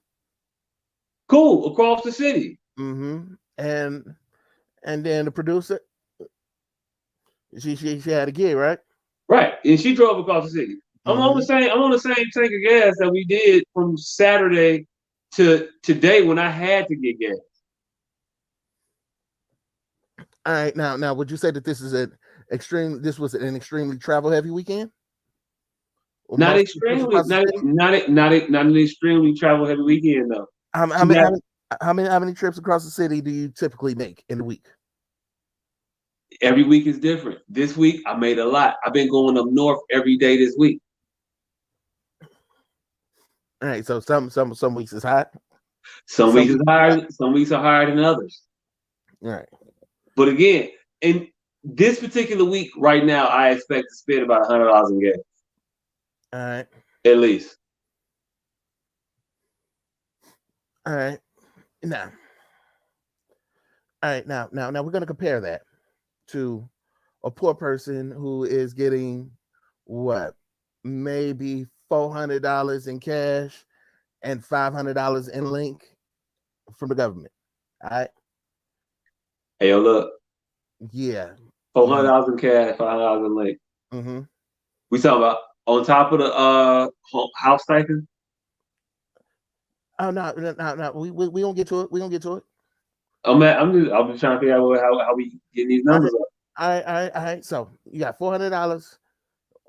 Cool, across the city. Mm-hmm. And then the producer, she had a gig, right? Right, and she drove across the city. I'm on the same tank of gas that we did from Saturday to today when I had to get gas. All right, now, would you say that this was an extremely travel heavy weekend? Or Not most trips extremely, across the city? not an extremely travel heavy weekend though. How many trips across the city do you typically make in a week? Every week is different. This week I made a lot. I've been going up north every day this week. All right, so some weeks is hot. Some weeks is higher. Some weeks are higher than others. All right. But again, in this particular week, right now, I expect to spend about $100 in gas. All right. At least. All right. Now. All right. Now we're gonna compare that to a poor person who is getting what, maybe $400 in cash and $500 in link from the government. All right. Hey, yo, look. Yeah. $400 in cash, $500 in link. Mm-hmm. We talking about on top of the house stipend? Oh no. We don't get to it. We don't get to it. I'm just trying to figure out how we get these numbers up. All right. So you got $400.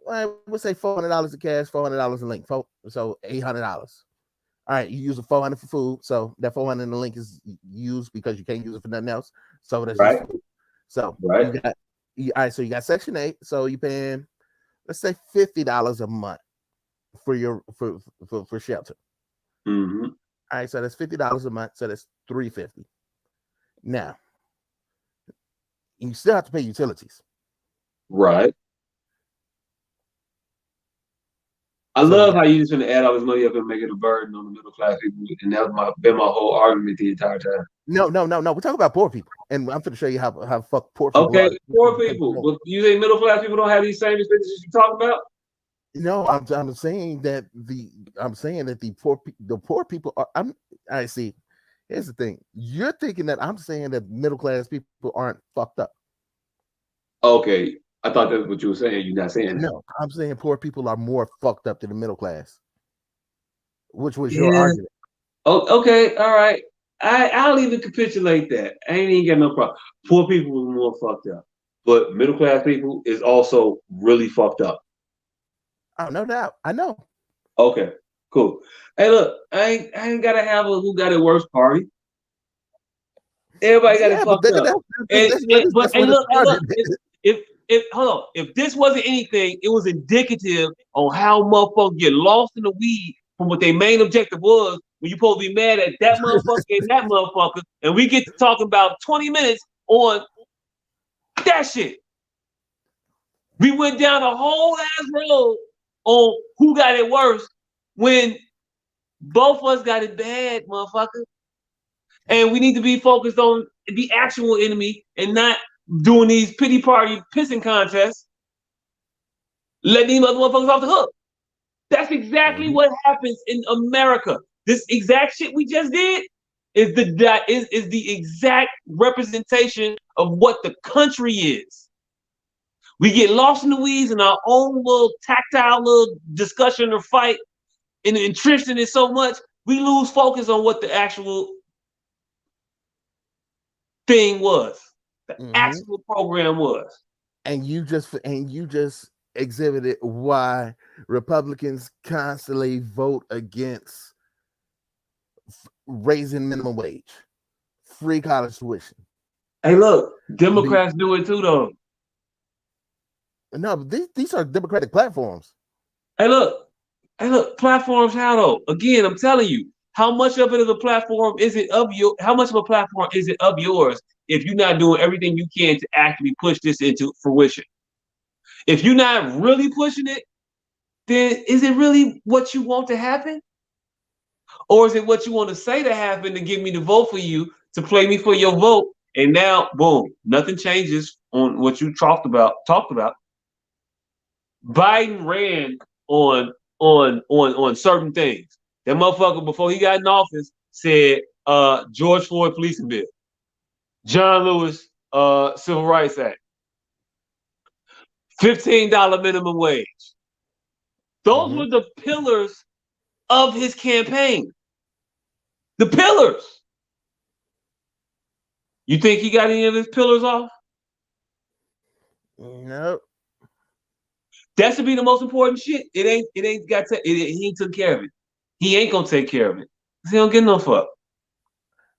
Well, we'll say $400 in cash, $400 in link. So $800. All right, you use the $400 for food, so that $400 in the link is used because you can't use it for nothing else. So that's right. Just food. So right. All right. So you got Section 8. So you're paying, let's say, $50 a month for your for shelter. Mm-hmm. All right. So that's $50 a month. So that's $350. Now you still have to pay utilities. Right. I love how you just want to add all this money up and make it a burden on the middle class people, and that's been my whole argument the entire time. No. We're talking about poor people, and I'm going to show you how fuck poor people are. are. Poor people. But you think middle class people don't have these same expenses you talk about? No, I'm saying that the poor people are. I see. Here's the thing. You're thinking that I'm saying that middle class people aren't fucked up. Okay. I thought that's what you were saying. You're not saying that. No, I'm saying poor people are more fucked up than the middle class, which was your argument. Oh, okay, all right. I'll even capitulate that. I ain't even got no problem. Poor people are more fucked up, but middle class people is also really fucked up. Oh, no doubt. I know. Okay, cool. Hey, look, I ain't gotta have a who got it worse party. Everybody got it fucked up. And look, if hold on, if this wasn't anything, it was indicative on how motherfuckers get lost in the weed from what their main objective was. When you supposed to be mad at that motherfucker and that motherfucker, and we get to talking about 20 minutes on that shit. We went down a whole ass road on who got it worse when both of us got it bad, motherfucker. And we need to be focused on the actual enemy and not doing these pity party pissing contests, letting these other motherfuckers off the hook. That's exactly what happens in America. This exact shit we just did is the exact representation of what the country is. We get lost in the weeds in our own little tactile little discussion or fight and entrenched in it so much, we lose focus on what the actual thing was. The actual program was. And you just exhibited why Republicans constantly vote against raising minimum wage, free college tuition. Hey, look, Democrats do it too, though. No, these are Democratic platforms. Hey, look, platforms how though? Again, I'm telling you, how much of it is a platform is it of you? How much of a platform is it of yours if you're not doing everything you can to actively push this into fruition? If you're not really pushing it, then is it really what you want to happen? Or is it what you want to say to happen to get me to vote for you, to play me for your vote? And now, boom, nothing changes on what you talked about. Biden ran on certain things. That motherfucker, before he got in office, said George Floyd policing bill, John Lewis Civil Rights Act, $15 minimum wage. Those were the pillars of his campaign. The pillars. You think he got any of his pillars off? Nope. That should be the most important shit. It ain't got to. He ain't took care of it. He ain't gonna take care of it. He don't get no fuck.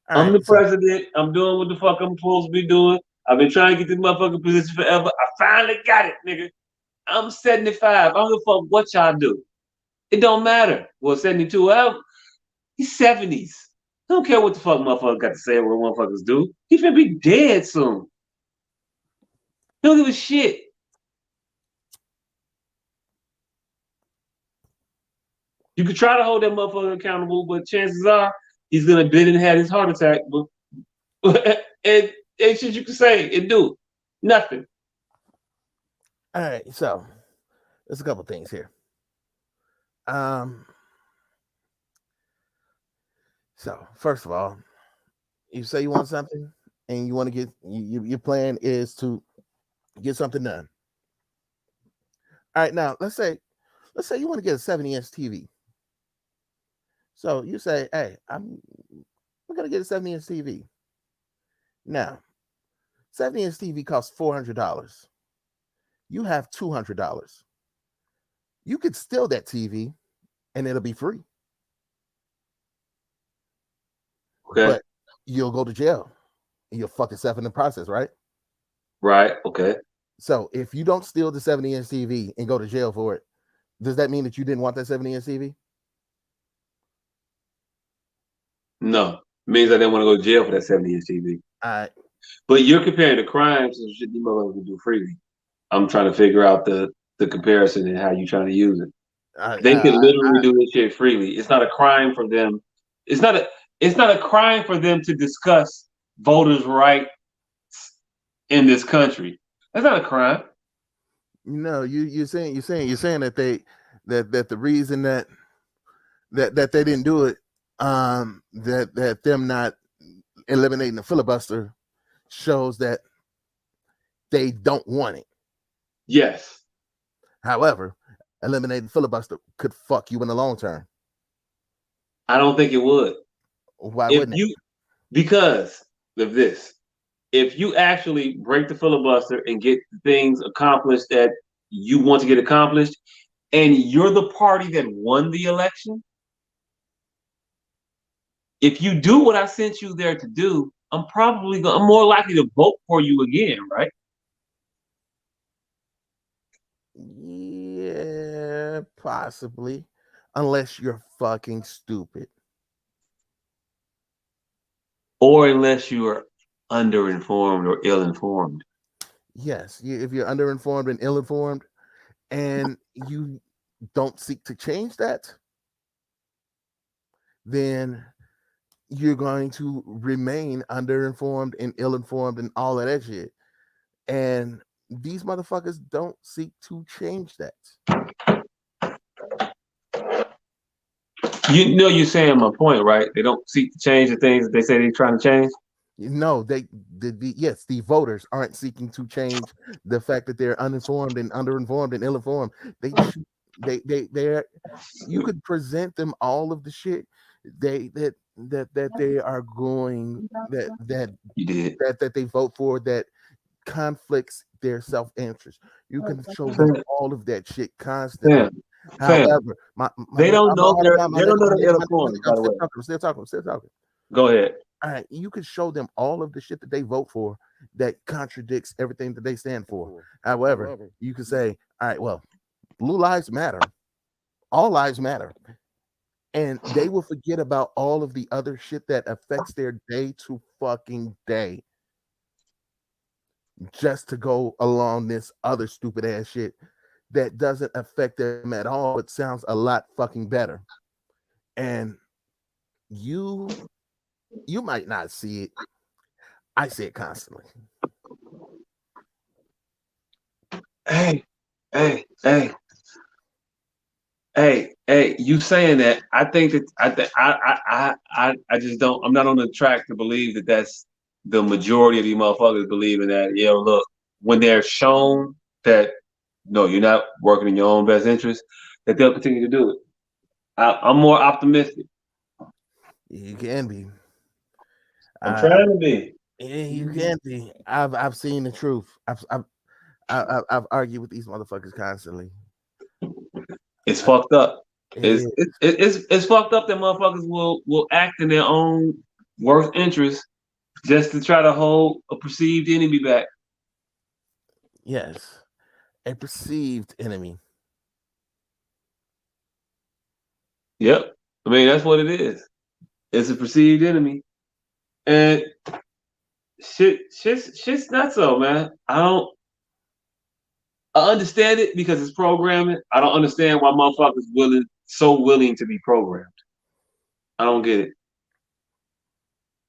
I'm the president. I'm doing what the fuck I'm supposed to be doing. I've been trying to get this motherfucking position forever. I finally got it, nigga. I'm 75. I don't give a fuck what y'all do. It don't matter. Well, 72. He's 70s. I don't care what the fuck motherfuckers got to say or what motherfuckers do. He's gonna be dead soon. He don't give a shit. You could try to hold that motherfucker accountable, but chances are he's gonna bid and have his heart attack. But and shit you can say and do nothing. All right, so there's a couple things here. So first of all, you say you want something and you want to get your plan is to get something done. All right, now let's say you want to get a 70-inch TV. So you say, hey, I'm gonna get a 70-inch TV. Now, 70-inch TV costs $400. You have $200. You could steal that TV and it'll be free. Okay. But you'll go to jail and you'll fuck yourself in the process, right? Right. Okay. So if you don't steal the 70-inch TV and go to jail for it, does that mean that you didn't want that 70-inch TV? No. It means I didn't want to go to jail for that 70-inch TV. All right. But you're comparing the crimes to shit these motherfuckers can do freely. I'm trying to figure out the comparison and how you trying to use it. They can literally do this shit freely. It's not a crime for them. It's not a crime for them to discuss voters' rights in this country. That's not a crime. No, you're saying that the reason that they didn't do it, that them not eliminating the filibuster shows that they don't want it. Yes. However, eliminating filibuster could fuck you in the long term. I don't think it would. Why wouldn't it? Because of this. If you actually break the filibuster and get things accomplished that you want to get accomplished, and you're the party that won the election, if you do what I sent you there to do, I'm more likely to vote for you again, right? Yeah, possibly. Unless you're fucking stupid. Or unless you are underinformed or ill-informed. Yes, if you're underinformed and ill-informed and you don't seek to change that, then you're going to remain underinformed and ill-informed and all of that shit. And these motherfuckers don't seek to change that. You know you're saying my point, right? They don't seek to change the things that they say they're trying to change. No, the voters aren't seeking to change the fact that they're uninformed and underinformed and ill-informed. They're you could present them all of the shit they are going that they vote for that conflicts their self-interest. You can show them all of that shit constantly. However, they don't know they're ill-informed. By the way, I'm still talking. Go ahead. All right, you could show them all of the shit that they vote for that contradicts everything that they stand for. However, you could say, all right, well, blue lives matter. All lives matter. And they will forget about all of the other shit that affects their day to fucking day just to go along this other stupid ass shit that doesn't affect them at all, but sounds a lot fucking better. And you might not see it. I see it constantly. Hey. Hey, you saying that? I think that I just don't. I'm not on the track to believe that that's the majority of these motherfuckers believing that. Yo, look, when they're shown that no, you're not working in your own best interest, that they'll continue to do it. I'm more optimistic. You can be. I'm trying to be. Yeah, you can be. I've seen the truth. I've argued with these motherfuckers constantly. It's fucked up. It It's is. it's fucked up that motherfuckers will act in their own worst interest just to try to hold a perceived enemy back. Yes, a perceived enemy. Yep. I mean, that's what it is. It's a perceived enemy. And shit's not so, man. I understand it because it's programming. I don't understand why motherfuckers so willing to be programmed. I don't get it.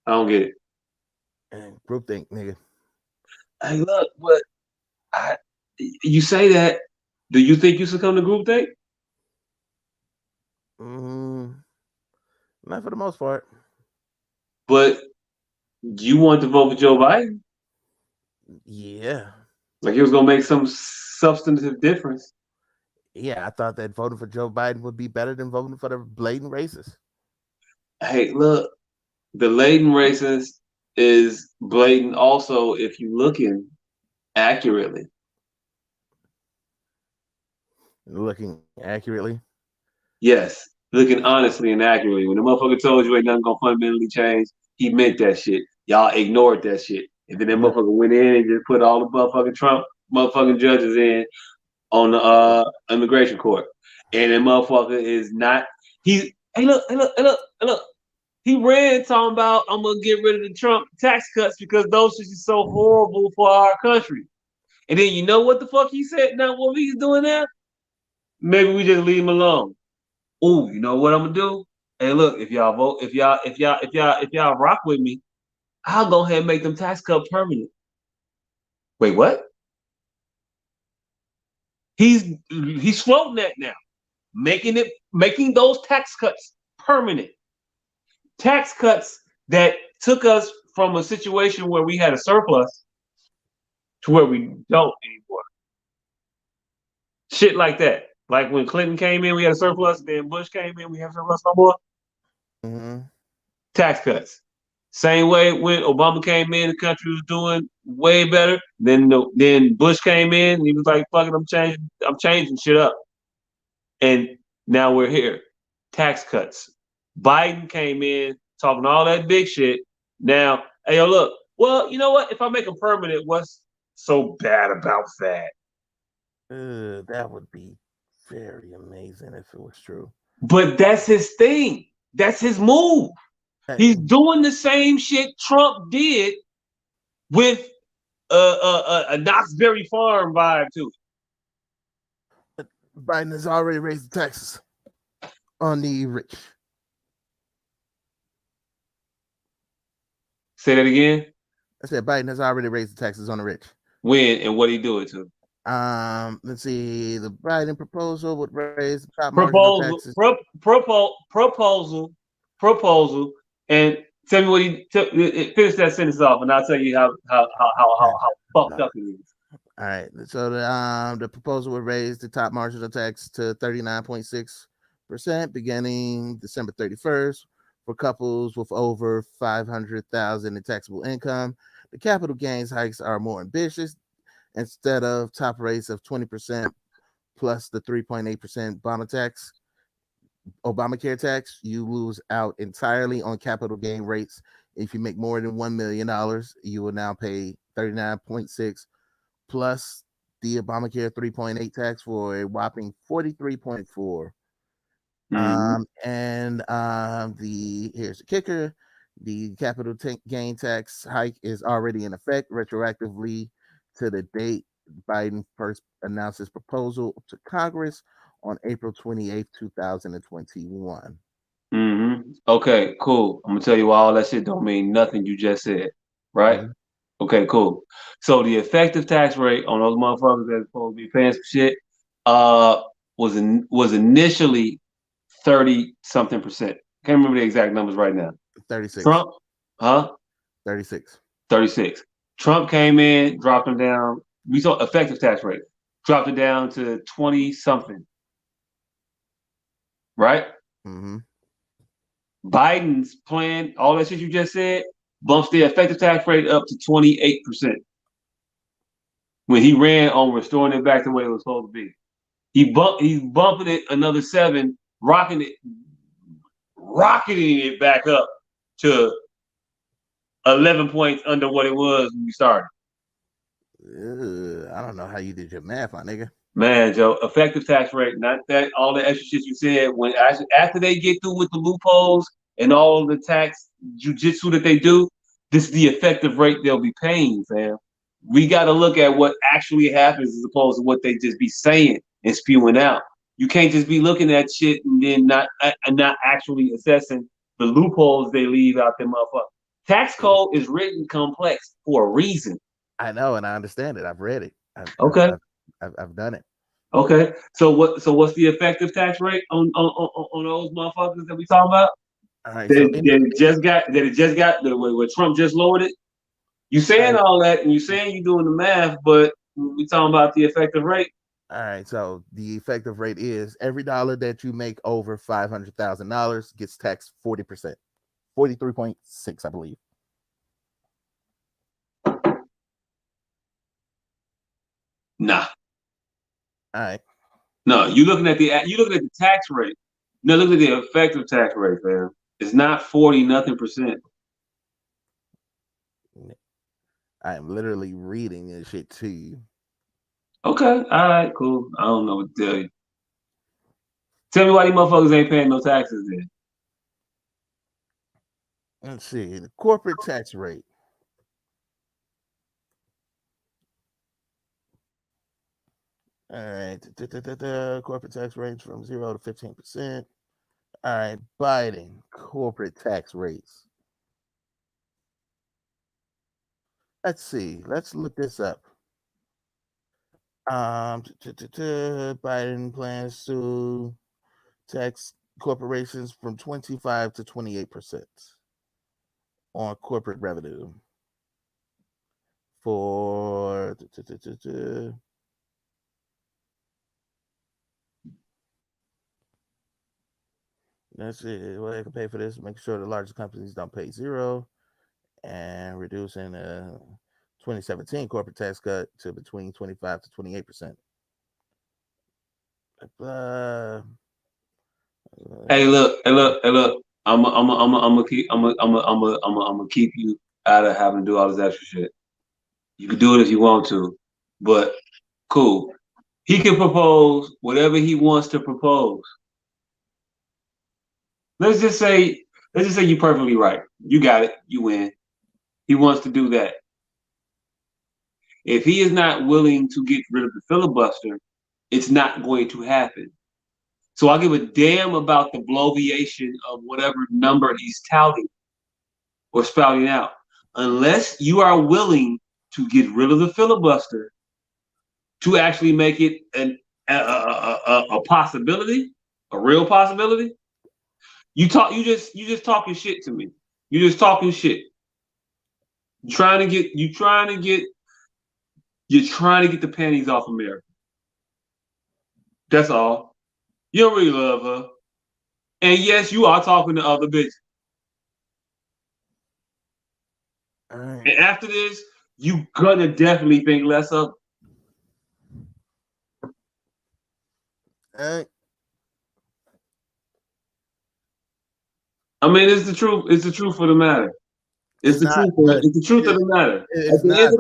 I don't get it. And groupthink, nigga. Hey, look, but you say that. Do you think you succumb to groupthink? Not for the most part. But you want to vote for Joe Biden? Yeah. Like he was gonna make some substantive difference. Yeah, I thought that voting for Joe Biden would be better than voting for the blatant racist. Hey, look, the latent racist is blatant also if you looking accurately. Looking accurately? Yes, looking honestly and accurately. When the motherfucker told you ain't nothing gonna fundamentally change, he meant that shit. Y'all ignored that shit. And then that motherfucker went in and just put all the motherfucking Trump motherfucking judges in on the immigration court. And that motherfucker is not he hey look. He ran talking about I'm gonna get rid of the Trump tax cuts because those shits is so horrible for our country. And then you know what the fuck he said? Now what he's doing now? Maybe we just leave him alone. Oh, you know what I'm gonna do? Hey, look, if y'all vote, if y'all rock with me, I'll go ahead and make them tax cuts permanent. Wait, what? He's floating that now, making those tax cuts permanent. Tax cuts that took us from a situation where we had a surplus to where we don't anymore. Shit like that. Like when Clinton came in, we had a surplus. Then Bush came in, we have a surplus no more. Mm-hmm. Tax cuts. Same way when Obama came in, the country was doing way better. Then Bush came in, and he was like, "Fuck it, I'm changing shit up." And now we're here. Tax cuts. Biden came in talking all that big shit. Now, hey, yo, look. Well, you know what? If I make them permanent, what's so bad about that? That would be very amazing if it was true. But that's his thing. That's his move. He's doing the same shit Trump did with a Knott's Berry Farm vibe to it. Biden has already raised the taxes on the rich. Say that again. I said Biden has already raised the taxes on the rich. When and what did he do it to? Let's see. The Biden proposal would raise the top proposal, marginal taxes. Proposal, and tell me what finish that sentence off, and I'll tell you how fucked up it is. All right. So the proposal would raise the top marginal tax to 39.6% beginning December 31st for couples with over 500,000 in taxable income. The capital gains hikes are more ambitious. Instead of top rates of 20% plus the 3.8% Obamacare tax, you lose out entirely on capital gain rates. If you make more than $1 million, you will now pay 39.6 plus the Obamacare 3.8 tax for a whopping 43.4. Here's the kicker: the capital gain tax hike is already in effect retroactively to the date Biden first announced his proposal to Congress on April 28th, 2021. Okay, cool. I'm gonna tell you why all that shit don't mean nothing you just said, right? Okay, cool. So the effective tax rate on those motherfuckers that's supposed to be paying some shit was initially 30-something%. Can't remember the exact numbers right now. 36. Trump, huh? 36. 36. Trump came in, dropped them down. We saw effective tax rate, dropped it down to 20-something. Right? Mm-hmm. Biden's plan, all that shit you just said, bumps the effective tax rate up to 28% when he ran on restoring it back to where it was supposed to be. He's bumping it another 7, rocketing it back up to 11 points under what it was when we started. I don't know how you did your math, my nigga. Man, Joe, effective tax rate, not that all the extra shit you said. When after they get through with the loopholes and all the tax jujitsu that they do, this is the effective rate they'll be paying, fam. We got to look at what actually happens as opposed to what they just be saying and spewing out. You can't just be looking at shit and then not actually assessing the loopholes they leave out there, motherfucker. Tax code is written complex for a reason. I know, and I understand it. I've read it. I've done it. Okay. So what's the effective tax rate on those motherfuckers that we talking about? All right. That it just got where Trump just lowered it. You saying all that and you saying you're doing the math, but we talking about the effective rate. All right. So the effective rate is every dollar that you make over $500,000 gets taxed 40%, 43.6, I believe. Nah. All right. No, you looking at the tax rate. No, look at the effective tax rate, fam. It's not 40-nothing%. I am literally reading this shit to you. Okay, all right, cool. I don't know what to tell you. Tell me why these motherfuckers ain't paying no taxes then. Let's see. The corporate tax rate. All right. Corporate tax range from 0 to 15%. All right. Biden corporate tax rates. Let's see. Let's look this up. Biden plans to tax corporations from 25 to 28% on corporate revenue for that's it. Well, they can pay for this, make sure the largest companies don't pay zero, and reducing 2017 corporate tax cut to between 25 to 28%. Hey, look. I'm gonna keep you out of having to do all this extra shit. You can do it if you want to, but cool. He can propose whatever he wants to propose. Let's just say you're perfectly right. You got it. You win. He wants to do that. If he is not willing to get rid of the filibuster, it's not going to happen. So I give a damn about the bloviation of whatever number he's touting or spouting out. Unless you are willing to get rid of the filibuster to actually make it a possibility, a real possibility, you just talking shit to me. You're just talking shit. You're trying to get the panties off America. That's all. You don't really love her. And yes, you are talking to other bitches. Right. And after this, you gonna definitely think less of her. I mean, it's the truth. It's the truth of the matter. It's the truth of the matter. At the end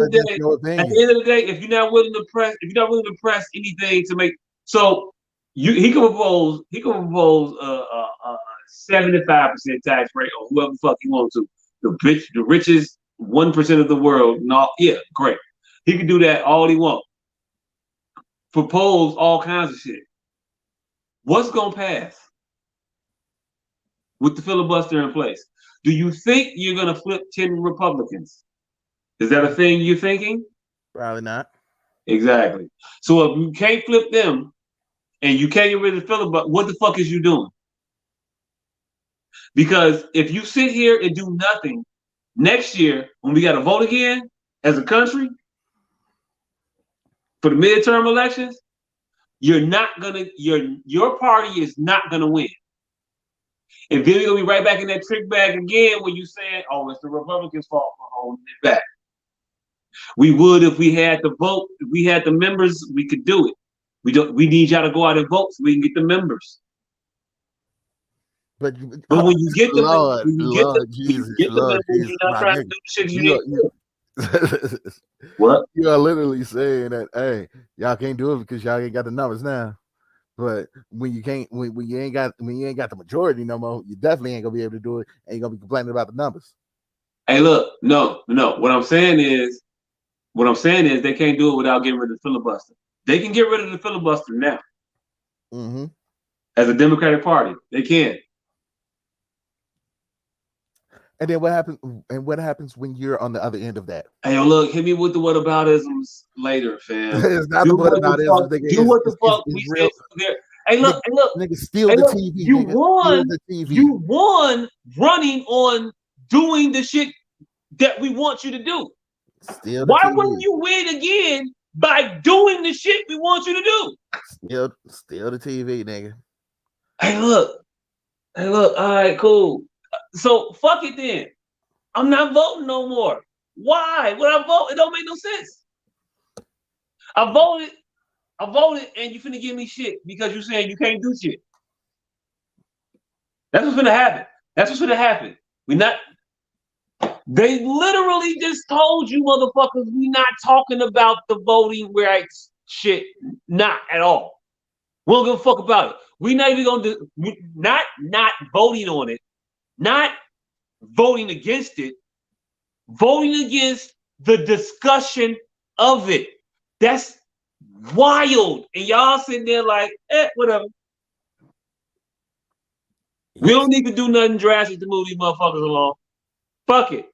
of the day, if you're not willing to press anything to make he can propose a 75% tax rate on whoever the fuck he wants to. The richest 1% of the world. No, yeah, great. He can do that all he wants. Propose all kinds of shit. What's gonna pass with the filibuster in place? Do you think you're gonna flip 10 Republicans? Is that a thing you're thinking? Probably not. Exactly. So if you can't flip them, and you can't get rid of the filibuster, what the fuck is you doing? Because if you sit here and do nothing, next year when we got to vote again as a country for the midterm elections, you're not gonna your party is not gonna win. And then we're gonna be right back in that trick bag again when you saying, "Oh, it's the Republicans' fault for holding it back." We would if we had the vote, if we had the members, we could do it. We don't. We need y'all to go out and vote so we can get the members. But when you get the Lord, when you Lord get Jesus, the Lord members, Jesus, you're not my trying to nigga, do the shit you need to do. you What? you are literally saying that, hey, y'all can't do it because y'all ain't got the numbers now. But when you can't, when you ain't got the majority no more, you definitely ain't gonna be able to do it, and you're gonna be complaining about the numbers. Hey, look, no. What I'm saying is they can't do it without getting rid of the filibuster. They can get rid of the filibuster now. Mm-hmm. As a Democratic Party, they can. And then what happens? And what happens when you're on the other end of that? Hey, yo, look, hit me with the whataboutisms later, fam. It's not the whataboutism, nigga. Do what the fuck we real. said there. Hey, look, nigga, steal the TV. You nigga. won. Steal the TV. You won running on doing the shit that we want you to do. Why wouldn't you win again by doing the shit we want you to do? Steal the TV, nigga. Hey, look. All right, cool. So fuck it then. I'm not voting no more. Why? When I vote, it don't make no sense. I voted, and you finna give me shit because you saying you can't do shit. That's what's gonna happen. They literally just told you motherfuckers we not talking about the voting rights shit. Not at all. We don't give a fuck about it. We not even gonna do not voting on it, not voting against it, voting against the discussion of it. That's wild. And y'all sitting there like, whatever. We don't need to do nothing drastic to move these motherfuckers along. Fuck it.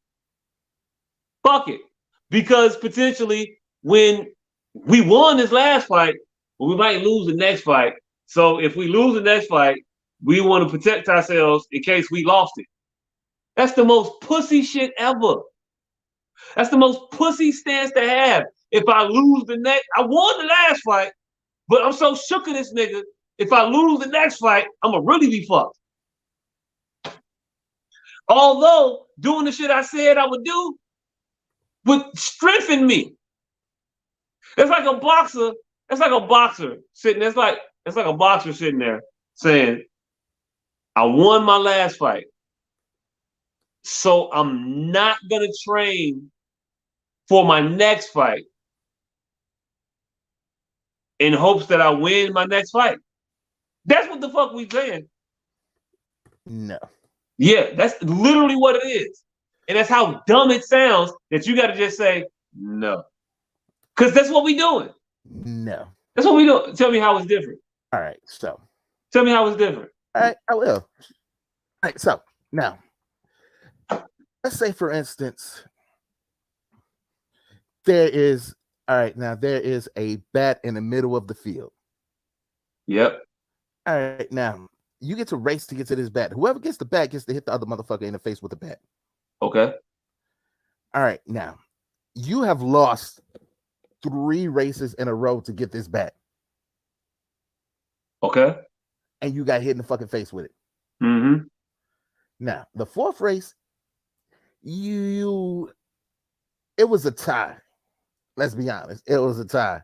Because potentially when we won this last fight, well, we might lose the next fight. So if we lose the next fight, we want to protect ourselves in case we lost it. That's the most pussy shit ever. That's the most pussy stance to have. If I lose the next, I won the last fight, but I'm so shook of this nigga. If I lose the next fight, I'm gonna really be fucked. Although doing the shit I said I would do would strengthen me. It's like a boxer. It's like a boxer sitting. It's like a boxer sitting there saying, "I won my last fight, so I'm not gonna train for my next fight in hopes that I win my next fight." That's what the fuck we saying. No. Yeah, that's literally what it is. And that's how dumb it sounds that you got to just say no. Because that's what we doing. No. That's what we do. Tell me how it's different. All right, so. Tell me how it's different. All right, I will. All right, so now, let's say, for instance, there is a bat in the middle of the field. Yep. All right, now, you get to race to get to this bat. Whoever gets the bat gets to hit the other motherfucker in the face with the bat. Okay. All right, now, you have lost 3 races in a row to get this bat. Okay. And you got hit in the fucking face with it. Mm-hmm. Now, the 4th race, it was a tie. Let's be honest. It was a tie.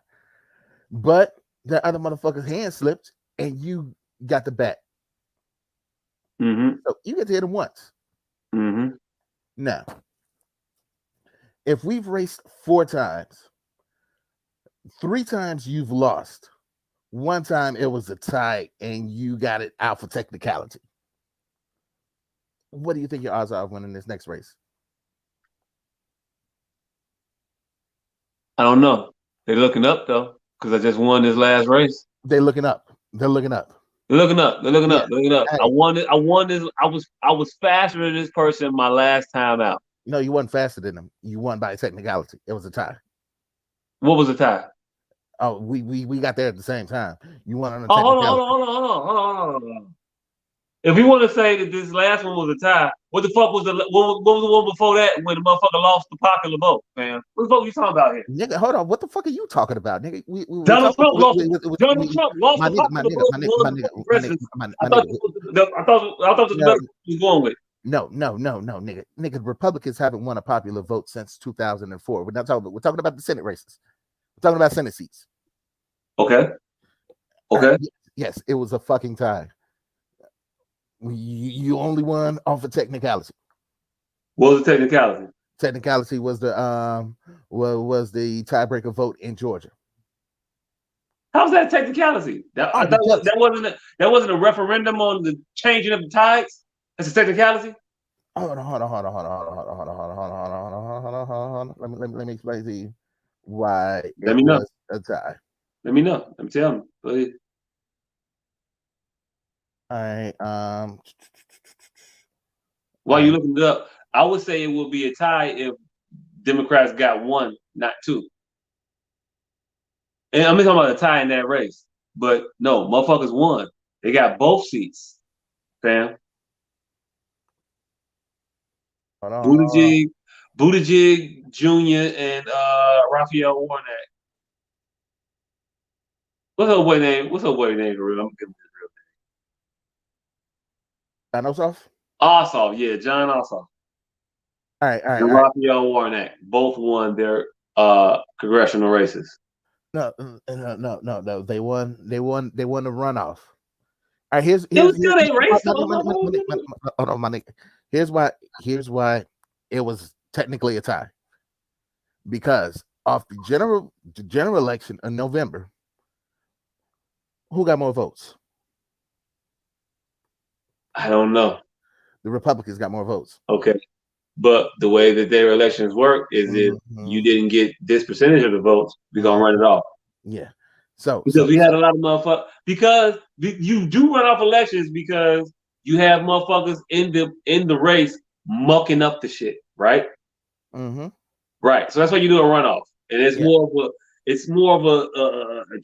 But the other motherfucker's hand slipped and you got the bat. Mm-hmm. So you get to hit him once. Mm-hmm. Now, if we've raced 4 times, 3 times you've lost. 1 time it was a tie and you got it out for technicality. What do you think your odds are of winning this next race? I don't know. They're looking up though, because I just won this last race. They're looking up. They're looking up. Hey. I won this. I was faster than this person my last time out. No, you wasn't faster than them. You won by technicality. It was a tie. What was the tie? Oh, we got there at the same time. You want on the Oh, technicality? hold on. If we want to say that this last one was a tie, what the fuck was what was the one before that when the motherfucker lost the popular vote, man? What the fuck are you talking about here? Nigga, hold on. What the fuck are you talking about, nigga? We're Donald talking. Trump lost. Donald Trump lost My the nigga, my popular nigga, vote. my nigga, Won my the nigga, fucking my nigga, president. my I nigga. thought this was the better you going with. No, nigga. Republicans haven't won a popular vote since 2004. We're not talking about. We're talking about the Senate races. We're talking about Senate seats. Okay. Yes, it was a fucking tie. You only won off of technicality. What was the technicality? Technicality was the tiebreaker vote in Georgia. How's that technicality? That wasn't a referendum on the changing of the tides. That's a technicality. Hold on. Let me explain to you why Let me know. was a tie. Let me know. Let me tell me. Please. All right. While you looking it up, I would say it would be a tie if Democrats got one, not two. And I'm talking about a tie in that race. But no, motherfuckers won. They got both seats, fam. Buttigieg Jr. and Raphael Warnock. What's her boy name? What's her boy name? I'm giving his real name. John Ossoff? Ossoff, yeah, John Ossoff. All right. And Raphael Warnock both won their congressional races. No. They won the runoff. All right, here's still a race. Hold on, my nigga. Here's why it was technically a tie. Because of the general election in November, who got more votes? I don't know. The Republicans got more votes. Okay. But the way that their elections work is if you didn't get this percentage of the votes, we're gonna run it off. Yeah. Because we had a lot of motherfuckers. Because you do run off elections because you have motherfuckers in the race mucking up the shit, right? Mm-hmm. Right. So that's why you do a runoff, and it's more of a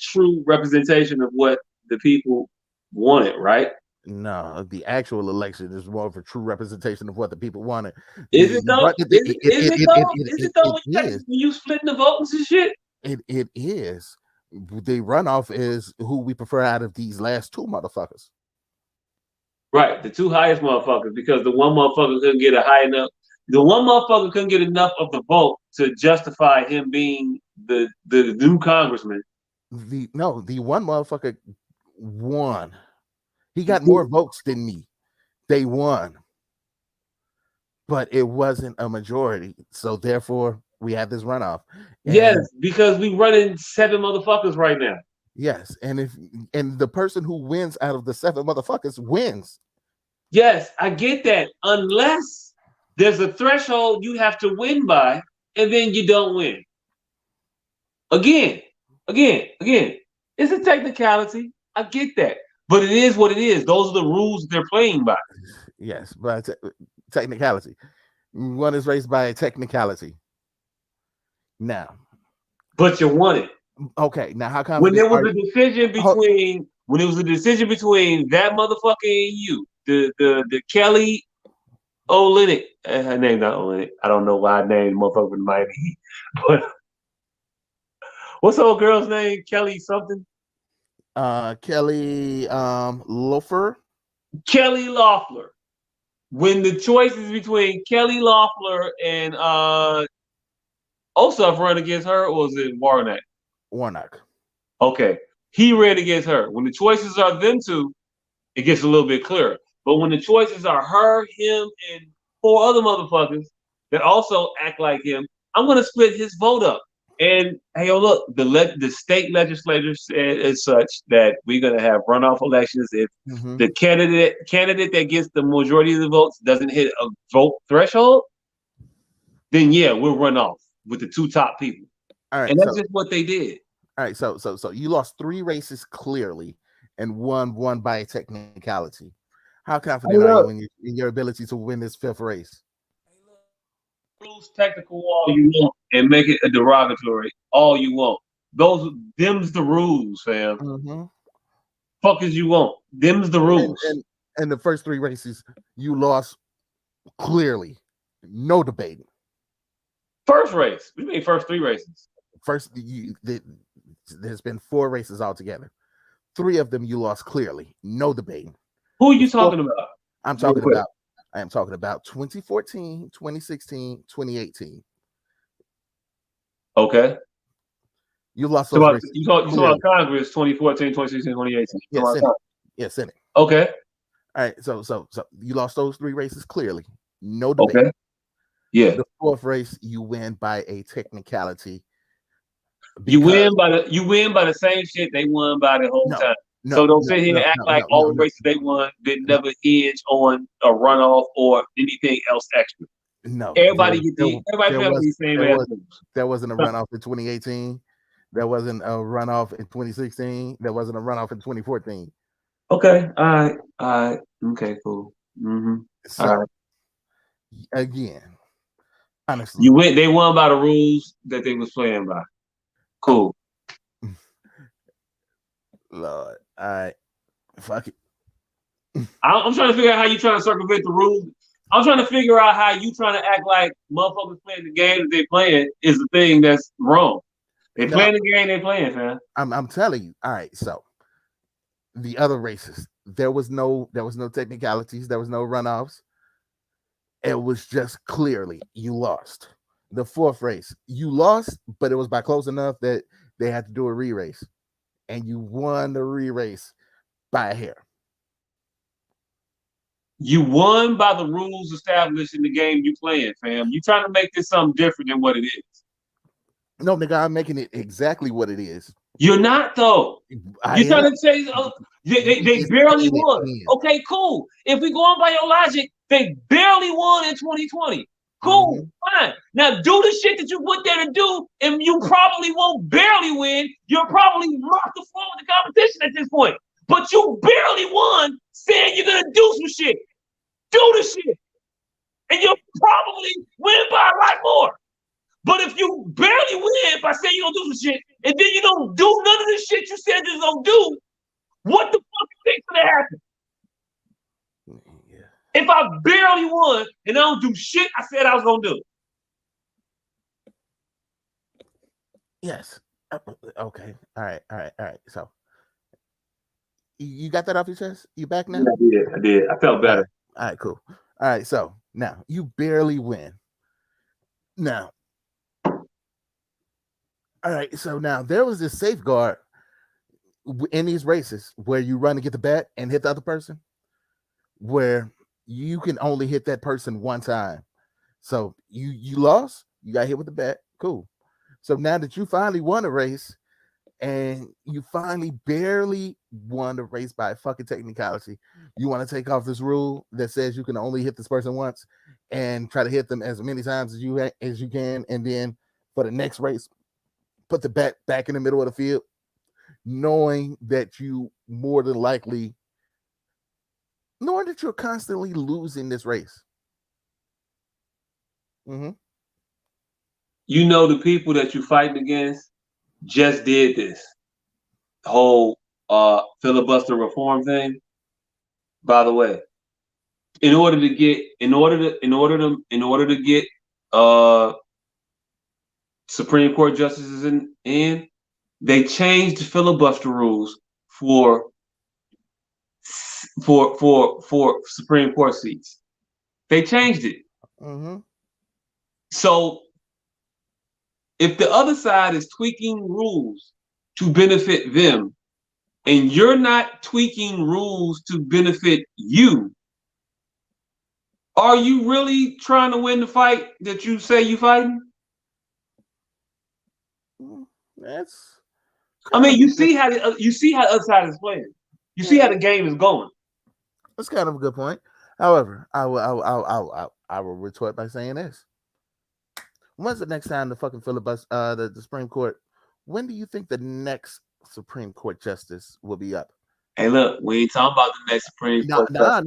true representation of what the people wanted, right? No, the actual election is more of a true representation of what the people wanted. Is it though? Is it though? When you splitting the votes and shit? It is. The runoff is who we prefer out of these last two motherfuckers. Right, the two highest motherfuckers, because the one motherfucker couldn't get a high enough. The one motherfucker couldn't get enough of the vote to justify him being the new congressman. The one motherfucker won. He got more votes than me. They won. But it wasn't a majority. So therefore, we had this runoff. Yes, because we running 7 motherfuckers right now. Yes, and the person who wins out of the 7 motherfuckers wins. Yes, I get that. Unless there's a threshold you have to win by, and then you don't win. Again. It's a technicality. I get that. But it is what it is. Those are the rules they're playing by. Yes, but technicality. One is raised by a technicality. Now. But you won it. Okay, now how come when there was a decision between that motherfucker and you, the Kelly Olynyk, her name not Olynyk. I don't know why I named motherfucker in Miami Heat, but what's the old girl's name? Kelly something. Kelly Loeffler. Kelly Loeffler. When the choice is between Kelly Loeffler and Ossoff run against her, or was it Warnock? Warnock. Okay. He ran against her. When the choices are them two, it gets a little bit clearer. But when the choices are her, him, and 4 other motherfuckers that also act like him, I'm going to split his vote up. And hey, look, the state legislature said as such that we're going to have runoff elections. If the candidate that gets the majority of the votes doesn't hit a vote threshold, then yeah, we'll run off with the 2 top people. All right, and that's just what they did. All right, so you lost 3 races clearly and won by a technicality. How confident are you in your ability to win this 5th race? Rules technical all you want and make it a derogatory all you want. Them's the rules, fam. Mm-hmm. Fuck as you want. Them's the rules. And the first 3 races, you lost clearly. No debating. First race. We mean first 3 races. There's been 4 races altogether. 3 of them you lost clearly. No debating. Who are you talking about? I am talking about 2014, 2016, 2018. Okay. You lost those races. You talk about Congress 2014, 2016, 2018. Yes, Senate. Okay. All right. So you lost those 3 races clearly. No debate. Okay. Yeah. The 4th race, you win by a technicality. You win by the same shit they won by the whole time. So don't sit here and act like all the races they won did never hinge on a runoff or anything else extra. No. Everybody get the same ass moves. There wasn't a runoff in 2018. There wasn't a runoff in 2016. There wasn't a runoff in 2014. Okay. All right. Okay, cool. Mm-hmm. So again, honestly, they won by the rules that they was playing by. Cool. Lord, all right. Fuck it. I'm trying to figure out how you trying to circumvent the rules. I'm trying to figure out how you trying to act like motherfuckers playing the game that they playing is the thing that's wrong. They playing the game they playing, fam. I'm telling you. All right, so the other races, there was no technicalities, there was no runoffs. It was just clearly you lost. The 4th race, you lost, but it was by close enough that they had to do a re-race, and you won the re-race by a hair. You won by the rules established in the game you playing, fam. You trying to make this something different than what it is. No, nigga, I'm making it exactly what it is. You're not, though. You're trying to say they barely won. Okay, cool. If we go on by your logic, they barely won in 2020. Cool, fine. Now do the shit that you put there to do, and you probably won't barely win. You'll probably rock the floor with the competition at this point. But you barely won, saying you're gonna do some shit. Do the shit. And you'll probably win by a lot more. But if you barely win by saying you're gonna do some shit, and then you don't do none of the shit you said you're gonna do, what the fuck you think's gonna happen? If I barely won and I don't do shit I said I was gonna do. Yes. Okay. All right. So you got that off your chest? You back now? I did. I felt better. All right, cool. All right, so now you barely win. Now, all right, so now there was this safeguard in these races where you run to get the bat and hit the other person, where you can only hit that person one time. So you lost, you got hit with the bat, cool. So now that you finally won a race, and you finally barely won the race by a fucking technicality, you want to take off this rule that says you can only hit this person once and try to hit them as many times as you can, and then for the next race, put the bat back in the middle of the field, knowing that you more than likely, knowing that you're constantly losing this race. You know the people that you're fighting against just did this whole filibuster reform thing. By the way, in order to get Supreme Court justices in, they changed the filibuster rules for Supreme Court seats. They changed it. So if the other side is tweaking rules to benefit them, and you're not tweaking rules to benefit you, are you really trying to win the fight that you say you fighting? I mean, you see how the other side is playing. You see how the game is going. That's kind of a good point. However, I will retort by saying this. When's the next time the fucking filibuster, the Supreme Court? When do you think the next Supreme Court justice will be up? Hey, look, we ain't talking about the next Supreme Court. No,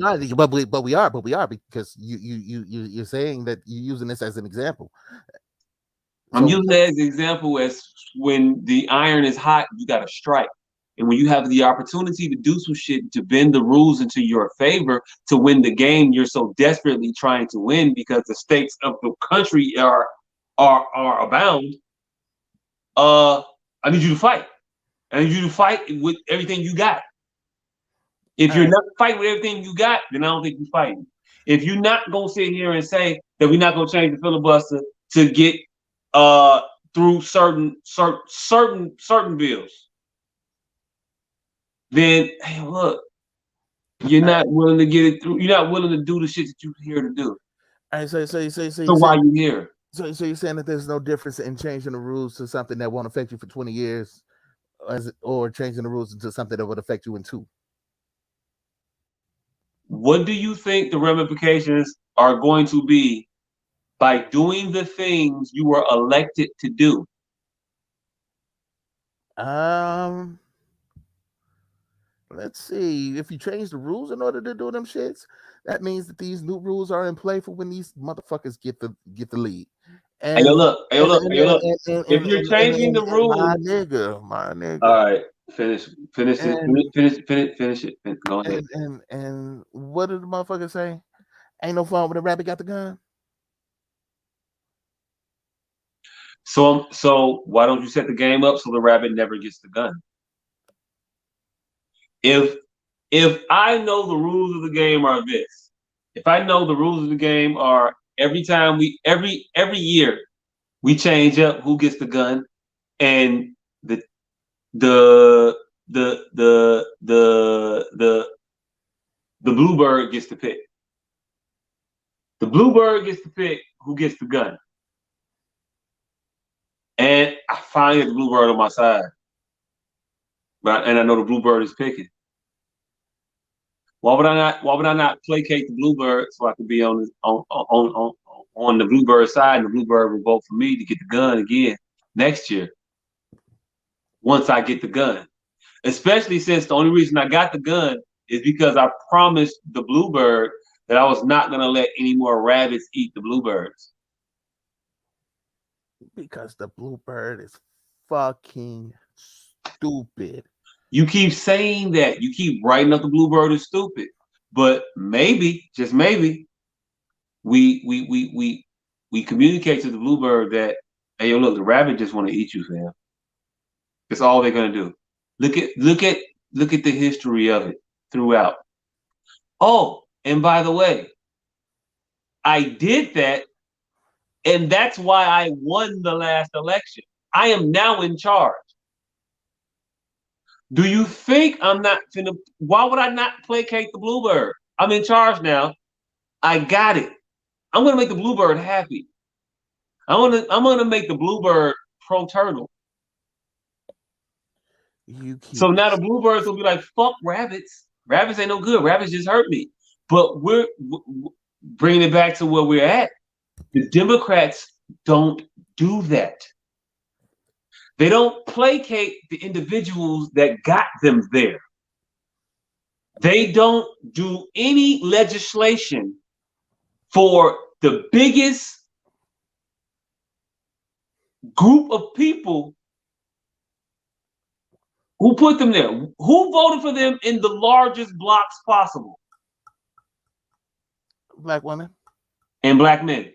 but we are because you're saying that you're using this as an example. I'm using that as an example as when the iron is hot, you got to strike. And when you have the opportunity to do some shit to bend the rules into your favor to win the game you're so desperately trying to win because the stakes of the country are abound, I need you to fight. I need you to fight with everything you got. If you're not fighting with everything you got, then I don't think you're fighting. If you're not gonna sit here and say that we're not gonna change the filibuster to get through certain bills, then hey, look, you're not willing to get it through. You're not willing to do the shit that you're here to do. All right, So why you here? So you're saying that there's no difference in changing the rules to something that won't affect you for 20 years, or changing the rules into something that would affect you in 2? What do you think the ramifications are going to be by doing the things you were elected to do? Let's see. If you change the rules in order to do them shits, that means that these new rules are in play for when these motherfuckers get the lead. And hey, look. If you're changing the rules, my nigga. All right, finish it. Go ahead. And what did the motherfucker say? Ain't no fun when the rabbit got the gun. So why don't you set the game up so the rabbit never gets the gun? If I know the rules of the game are this, if I know the rules of the game are every year we change up who gets the gun, and the bluebird gets to pick. The bluebird gets to pick who gets the gun. And I finally get the bluebird on my side. And I know the bluebird is picking. Why would I not placate the bluebird so I could be on the bluebird side, and the bluebird will vote for me to get the gun again next year once I get the gun? Especially since the only reason I got the gun is because I promised the bluebird that I was not going to let any more rabbits eat the bluebirds. Because the bluebird is fucking stupid. You keep saying that. You keep writing up the bluebird is stupid. But maybe, just maybe, we communicate to the bluebird that, hey, yo, look, the rabbit just want to eat you, fam. That's all they're gonna do. Look at the history of it throughout. Oh, and by the way, I did that, and that's why I won the last election. I am now in charge. Do you think I'm not finna? Why would I not placate the bluebird? I'm in charge now. I got it. I'm gonna make the bluebird happy. I'm gonna make the bluebird pro turtle. So now the bluebirds will be like, fuck rabbits. Rabbits ain't no good. Rabbits just hurt me. But we're bringing it back to where we're at. The Democrats don't do that. They don't placate the individuals that got them there. They don't do any legislation for the biggest group of people who put them there. Who voted for them in the largest blocks possible? Black women and black men.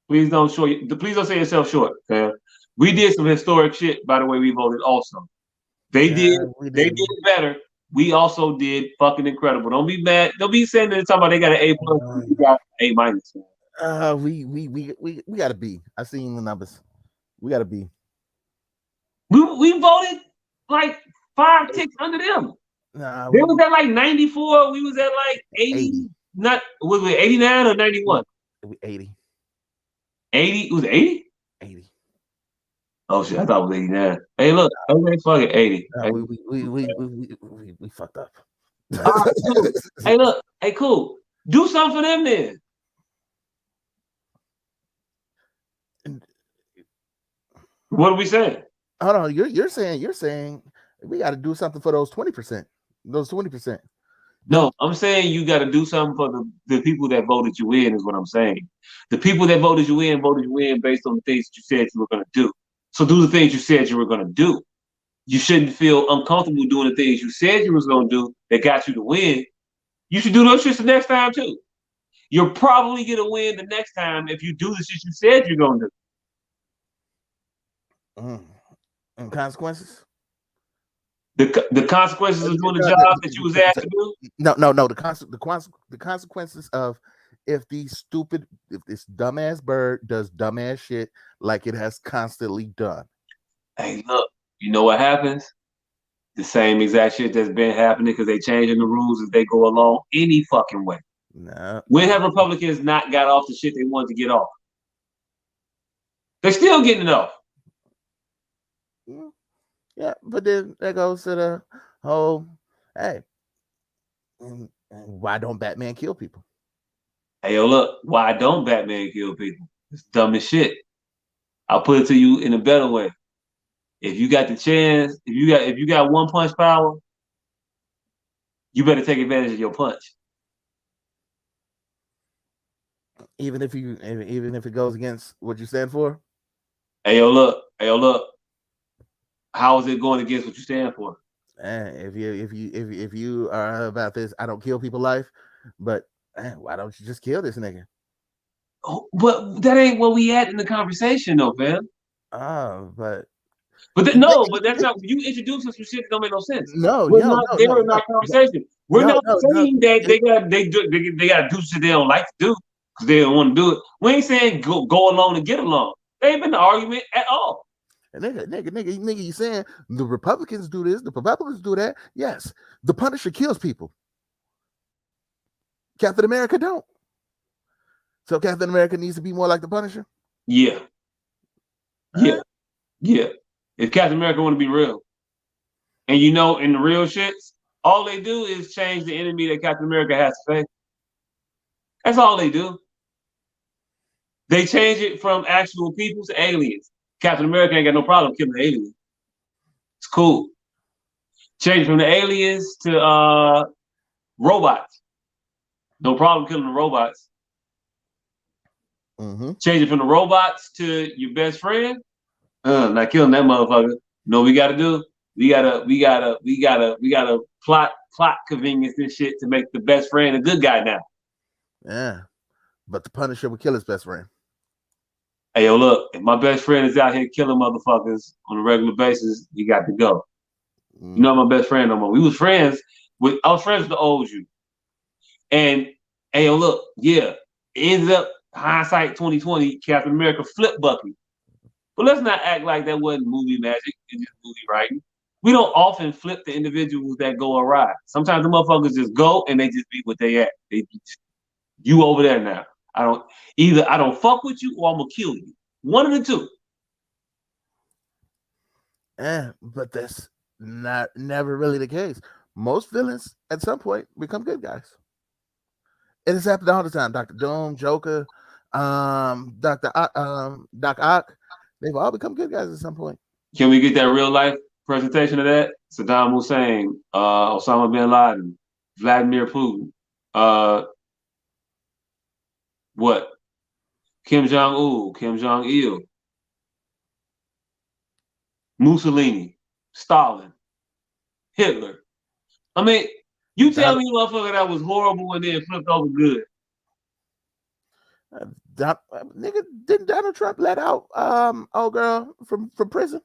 Please don't say yourself short, man. We did some historic shit by the way we voted also. They did it better. We also did fucking incredible. Don't be mad. Don't be saying that talking about they got an A+. We got A-. We got a B. I seen the numbers. We got a B. We voted like 5 ticks under them. They was at like 94. We was at like 80. Not was it 89 or 91? It was 80. 80? It was 80? 80. Oh shit, I thought it was 89. Hey, look, okay, fuck it, 80. We fucked up. Cool. Hey, look, hey, cool. Do something for them then. What are we saying? Hold on, you're saying we got to do something for those 20%. Those 20%. No, I'm saying you got to do something for the people that voted you in. Is what I'm saying. The people that voted you in based on the things that you said you were going to do. So do the things you said you were going to do. You shouldn't feel uncomfortable doing the things you said you was going to do that got you to win. You should do those shits the next time too. You're probably going to win the next time if you do the shit you said you're going to do. And consequences? The consequences of doing the job that you was asked to do? No. The consequences of if this dumbass bird does dumbass shit like it has constantly done. Hey, look, you know what happens? The same exact shit that's been happening because they changing the rules as they go along any fucking way. No. When have Republicans not got off the shit they wanted to get off? They're still getting it off. Yeah, but then that goes to the whole, hey, why don't Batman kill people? Hey, yo, look, why don't Batman kill people? It's dumb as shit. I'll put it to you in a better way. If you got the chance, if you got one punch power, you better take advantage of your punch. Even if it goes against what you stand for. Hey, yo, look. How is it going against what you stand for? If you are about this, I don't kill people life, but why don't you just kill this nigga? Oh, but that ain't where we at in the conversation, though, fam. But that's not. You introduce us to shit that don't make no sense. We're not there in our conversation. We're not saying that they got to do shit they don't like to do because they don't want to do it. We ain't saying go along and get along. They ain't been an argument at all. Nigga, you saying the Republicans do this, the Republicans do that? Yes, the Punisher kills people. Captain America don't. So Captain America needs to be more like the Punisher. Yeah. If Captain America want to be real, and in the real shits, all they do is change the enemy that Captain America has to face. That's all they do. They change it from actual people to aliens. Captain America ain't got no problem killing aliens. It's cool. Change from the aliens to robots. No problem killing the robots. Mm-hmm. Change it from the robots to your best friend. Not killing that motherfucker. You know what we gotta do? We gotta plot convenience and shit to make the best friend a good guy now. Yeah. But the Punisher would kill his best friend. Hey, yo, look, if my best friend is out here killing motherfuckers on a regular basis, you got to go. You're not my best friend no more. I was friends with the old you. And, hey, yo, look, yeah, it ended up, hindsight 2020, Captain America flipped Bucky. But let's not act like that wasn't movie magic and just movie writing. We don't often flip the individuals that go awry. Sometimes the motherfuckers just go and they just be what they at. You over there now. I don't fuck with you or I'm gonna kill you. One of the two. Yeah, but that's never really the case. Most villains at some point become good guys. It has happened all the time. Dr. Doom, Joker, Doc Ock, they've all become good guys at some point. Can we get that real life presentation of that? Saddam Hussein, Osama bin Laden, Vladimir Putin, what? Kim Jong-un, Kim Jong-il, Mussolini, Stalin, Hitler. I mean, you tell me, motherfucker, that was horrible and then flipped over good. Nigga, didn't Donald Trump let out old girl from prison?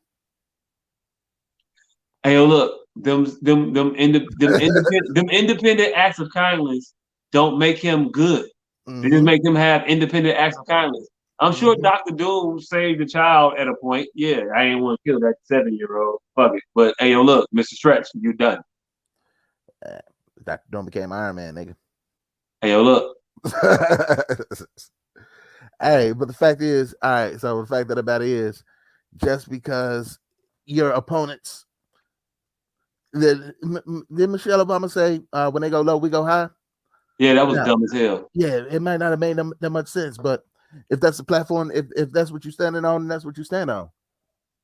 Hey, look, them independent acts of kindness don't make him good. Mm-hmm. They just make them have independent acts of kindness. I'm sure Dr. Doom saved the child at a point. Yeah, I ain't want to kill that 7-year-old. Fuck it. But hey, yo, look, Mr. Stretch, you done. Dr. Doom became Iron Man, nigga. Hey, yo, look. Hey, but the fact is, all right, so the fact of the matter is, just because your opponents, did Michelle Obama say, when they go low, we go high? Yeah, that was dumb as hell. Yeah, it might not have made that much sense, but if that's the platform, if that's what you're standing on, that's what you stand on.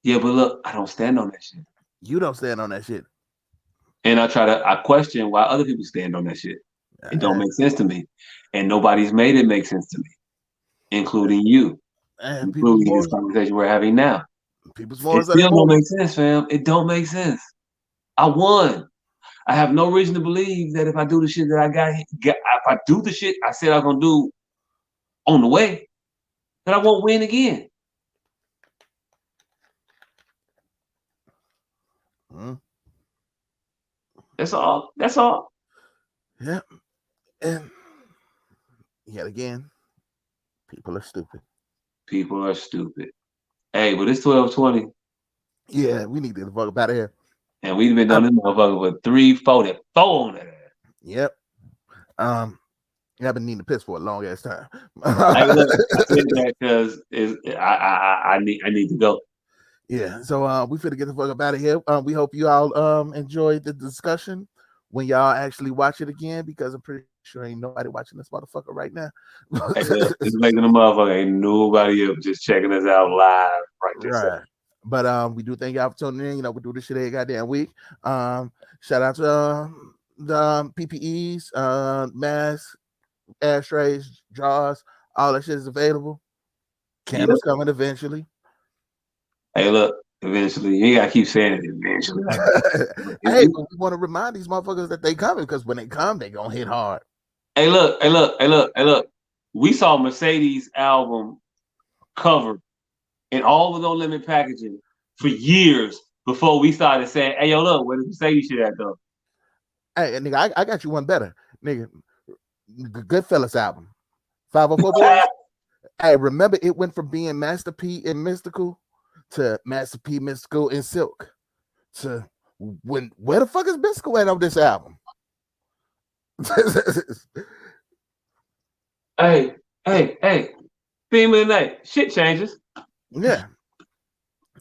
Yeah, but look, I don't stand on that shit. You don't stand on that shit. And I question why other people stand on that shit. It don't make sense to me. And nobody's made it make sense to me, including you, including this conversation we're having now. It still don't make sense, fam. It don't make sense. I won. I have no reason to believe that if I do the shit that if I do the shit I said I was gonna do on the way, that I won't win again. That's all. That's all. Yeah. And yet again, people are stupid. People are stupid. Hey, but it's 12:20. Yeah, we need to get the fuck up out of here. And we've been on this motherfucker for 3:44 on it. Yep. I've been needing to piss for a long ass time. I said that because I need to go. Yeah, so we finna get the fuck up out of here. We hope you all enjoyed the discussion when y'all actually watch it again, because I'm pretty sure ain't nobody watching this motherfucker right now. Hey, it's making the motherfucker ain't nobody up just checking us out live right this second. But we do thank y'all for tuning in. You know, we do this shit every goddamn week. Shout out to the PPEs, masks, ashtrays, jars, all that shit is available. Candles coming eventually. Hey, look, eventually. You ain't gotta keep saying it eventually. Hey, but we want to remind these motherfuckers that they coming, because when they come, they gonna hit hard. Hey, look. We saw Mercedes album cover and all with no limit packaging for years before we started saying, hey, yo, look, where the Mercedes shit at though? Hey, nigga, I got you one better. Nigga, Goodfellas album. 504 Boys. Hey, remember it went from being Master P and Mystical to Master P, Mystical, and Silk to where the fuck is Mystical at on this album? Hey, theme of the night. Shit changes. Yeah.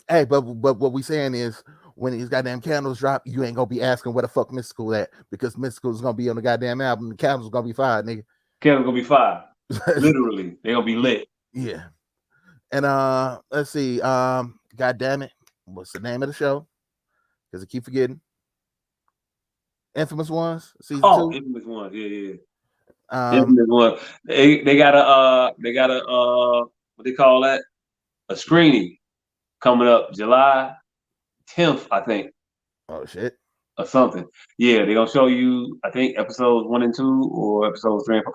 Hey, but what we saying is, when these goddamn candles drop, you ain't gonna be asking where the fuck Mystical at, because Mystical is gonna be on the goddamn album. The candles gonna be fire, nigga. Candles gonna be fire. Literally, they gonna be lit. Yeah. And let's see. God damn it, what's the name of the show? Because I keep forgetting. Infamous Ones, season 2. Infamous Ones, yeah. Infamous Ones. They got a what they call that? A screening coming up July 10th, I think. Oh shit. Or something. Yeah, they're gonna show you, I think, episodes 1 and 2 or episodes 3 and 4.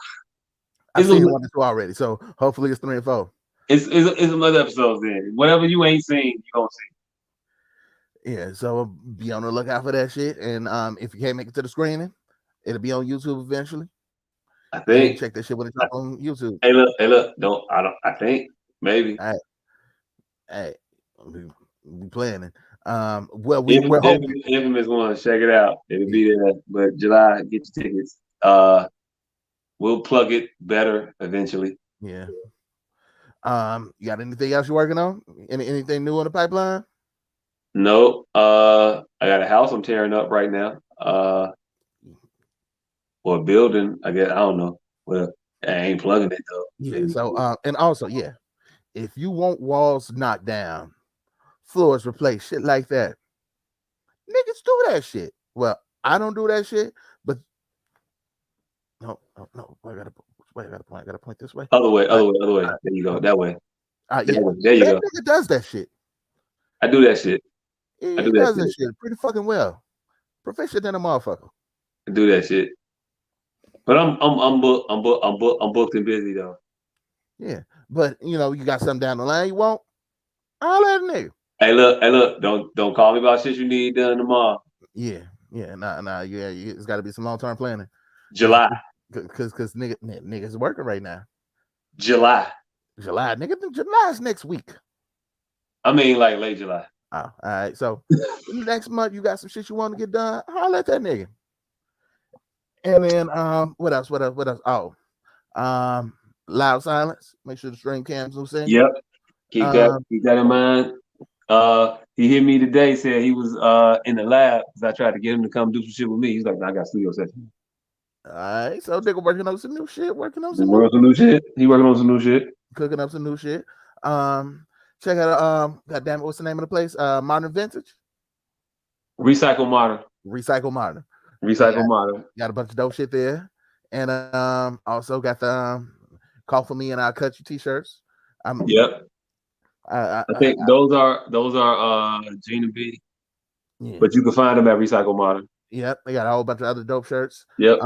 I've seen 1 and 2 already, so hopefully it's 3 and 4. It's another episodes then. Whatever you ain't seen, you gonna see. Yeah, so be on the lookout for that shit. And if you can't make it to the screening, it'll be on YouTube eventually. I think. Check that shit when it's up on YouTube. Hey, look. I think maybe. Hey, we planning. Well, we're hoping. Infamous Ones, check it out. It'll be there. But July, get your tickets. We'll plug it better eventually. Yeah. You got anything else you're working on? Anything new on the pipeline? No. I got a house I'm tearing up right now. Or a building, I guess. I don't know. Well, I ain't plugging it though. Yeah. So and also, yeah, if you want walls knocked down, floors replaced, shit like that, niggas do that shit. Well, I don't do that shit, but no. I gotta point this way. Other way. There you go. That way. Yeah. There you go. Nigga does that shit. I do that shit. He does that shit pretty fucking well. Proficient than a motherfucker. I do that shit. But I'm booked and busy though. Yeah, but you know, you got something down the line you want, I'll let a nigga. Hey, look, don't call me about shit you need done tomorrow. Yeah, nah, yeah, it's got to be some long-term planning. July, because niggas working right now. July, nigga, July's next week. I mean, like late July. Oh, all right. So next month you got some shit you want to get done, I'll let that nigga. And then what else? Oh, loud silence. Make sure the stream cams will sing. Yep. Keep that in mind. He hit me today, said he was in the lab because I tried to get him to come do some shit with me. He's like, I got studio session. All right, so nigga working on some new shit. He working on some new shit. Cooking up some new shit. Check out God damn it, what's the name of the place? Modern Vintage. Recycle Modern. Recycle Modern. Recycle Modern. Got a bunch of dope shit there, and also got the Call for Me and I'll Cut You t-shirts. Yep. I think those are Gina B. Yeah. But you can find them at Recycle Modern. Yep, they got a whole bunch of other dope shirts. Yep.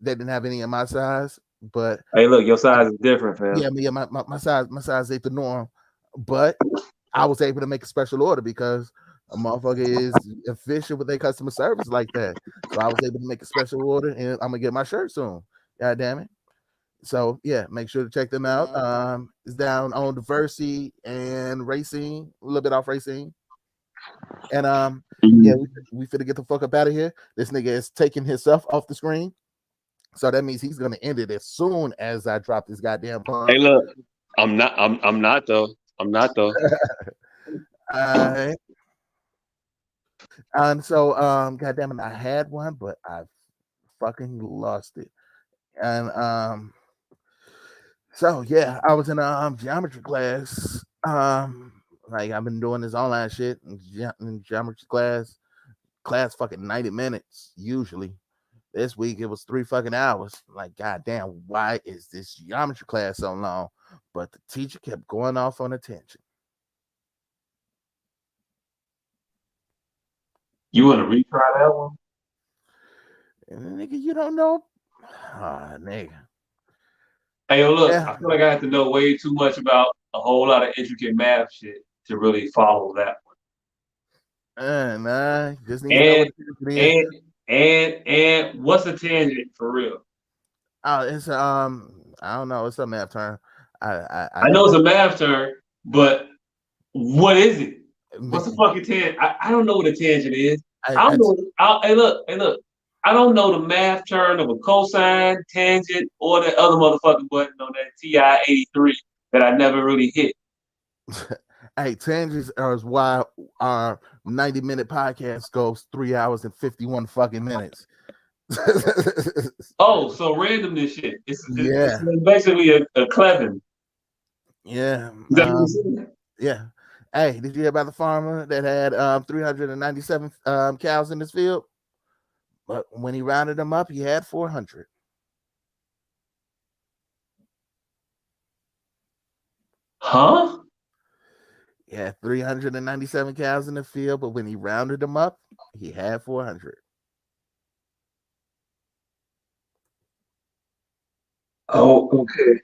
They didn't have any in my size, but hey, look, your size is different, fam. Yeah, my size ain't the norm, but I was able to make a special order because a motherfucker is efficient with their customer service like that. So I was able to make a special order, and I'm gonna get my shirt soon. God damn it! So yeah, make sure to check them out. It's down on Diversity and Racing, a little bit off Racing. And yeah, we finna get the fuck up out of here. This nigga is taking himself off the screen, so that means he's gonna end it as soon as I drop this goddamn pun. Hey, look, I'm not though. I'm not though. And so goddamn it, I had one, but I fucking lost it. And so yeah, I was in a geometry class. Like I've been doing this online shit in geometry class fucking 90 minutes usually. This week it was 3 fucking hours. Like, goddamn, why is this geometry class so long? But the teacher kept going off on a tangent. You want to retry that one? Nigga, you don't know. Nigga. Hey, yo, look, I feel like I have to know way too much about a whole lot of intricate math shit to really follow that one. Nah, just need to know what it is. And what's a tangent for real? It's I don't know. It's a math term. I know it's a math term, but what is it? What's a fucking tangent? I don't know what a tangent is. Hey, look. I don't know the math term of a cosine, tangent, or the other motherfucking button on that TI-83 that I never really hit. Hey, tangents are why our 90-minute podcast goes 3 hours and 51 fucking minutes. Oh, so randomness shit. It's basically a clevin. Yeah. Yeah. Hey, did you hear about the farmer that had 397 cows in his field? But when he rounded them up, he had 400. Huh? He had 397 cows in the field, but when he rounded them up, he had 400. Oh, okay.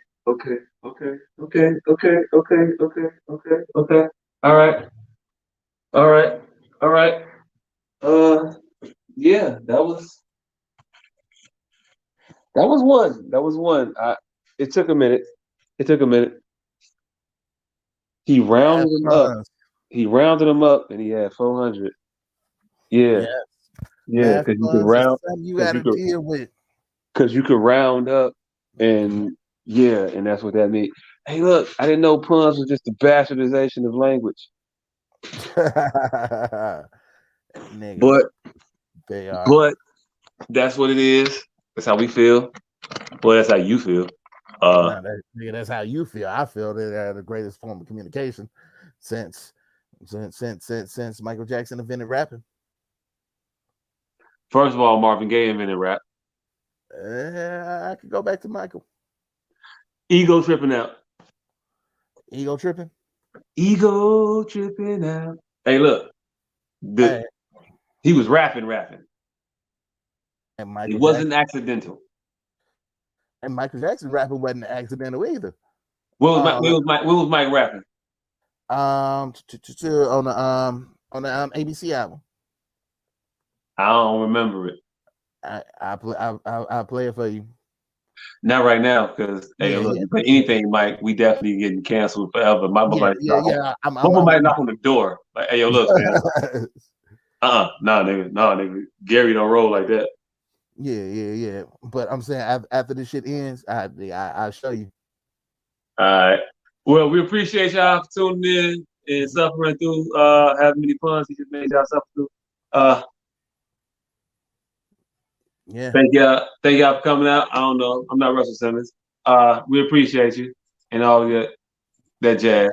All right. Yeah, that was one. It took a minute. He rounded them up, and he had 400. Yeah, because you could round. You got to deal with. Because you could round up, and and that's what that means. Hey, look, I didn't know puns was just a bastardization of language. But they are. But that's what it is. That's how we feel. Well, that's how you feel. That's how you feel. I feel that they're the greatest form of communication since Michael Jackson invented rapping. First of all, Marvin Gaye invented rap. I could go back to Michael. Ego tripping out. Ego tripping out. Hey, look. He was rapping. And it wasn't accidental. And Michael Jackson rapping wasn't accidental either. What was Mike rapping? On the ABC album. I don't remember it. I'll play it for you. Not right now, because look, you play anything, Mike, we definitely getting canceled forever. My might knock on the door. Like, hey, yo, look, man. Nah, nigga. Gary don't roll like that. Yeah. But I'm saying after this shit ends, I'll show you. All right. Well, we appreciate y'all for tuning in and suffering through having many puns he just made y'all suffer through. Yeah. Thank y'all for coming out. I don't know. I'm not Russell Simmons. We appreciate you and all that jazz.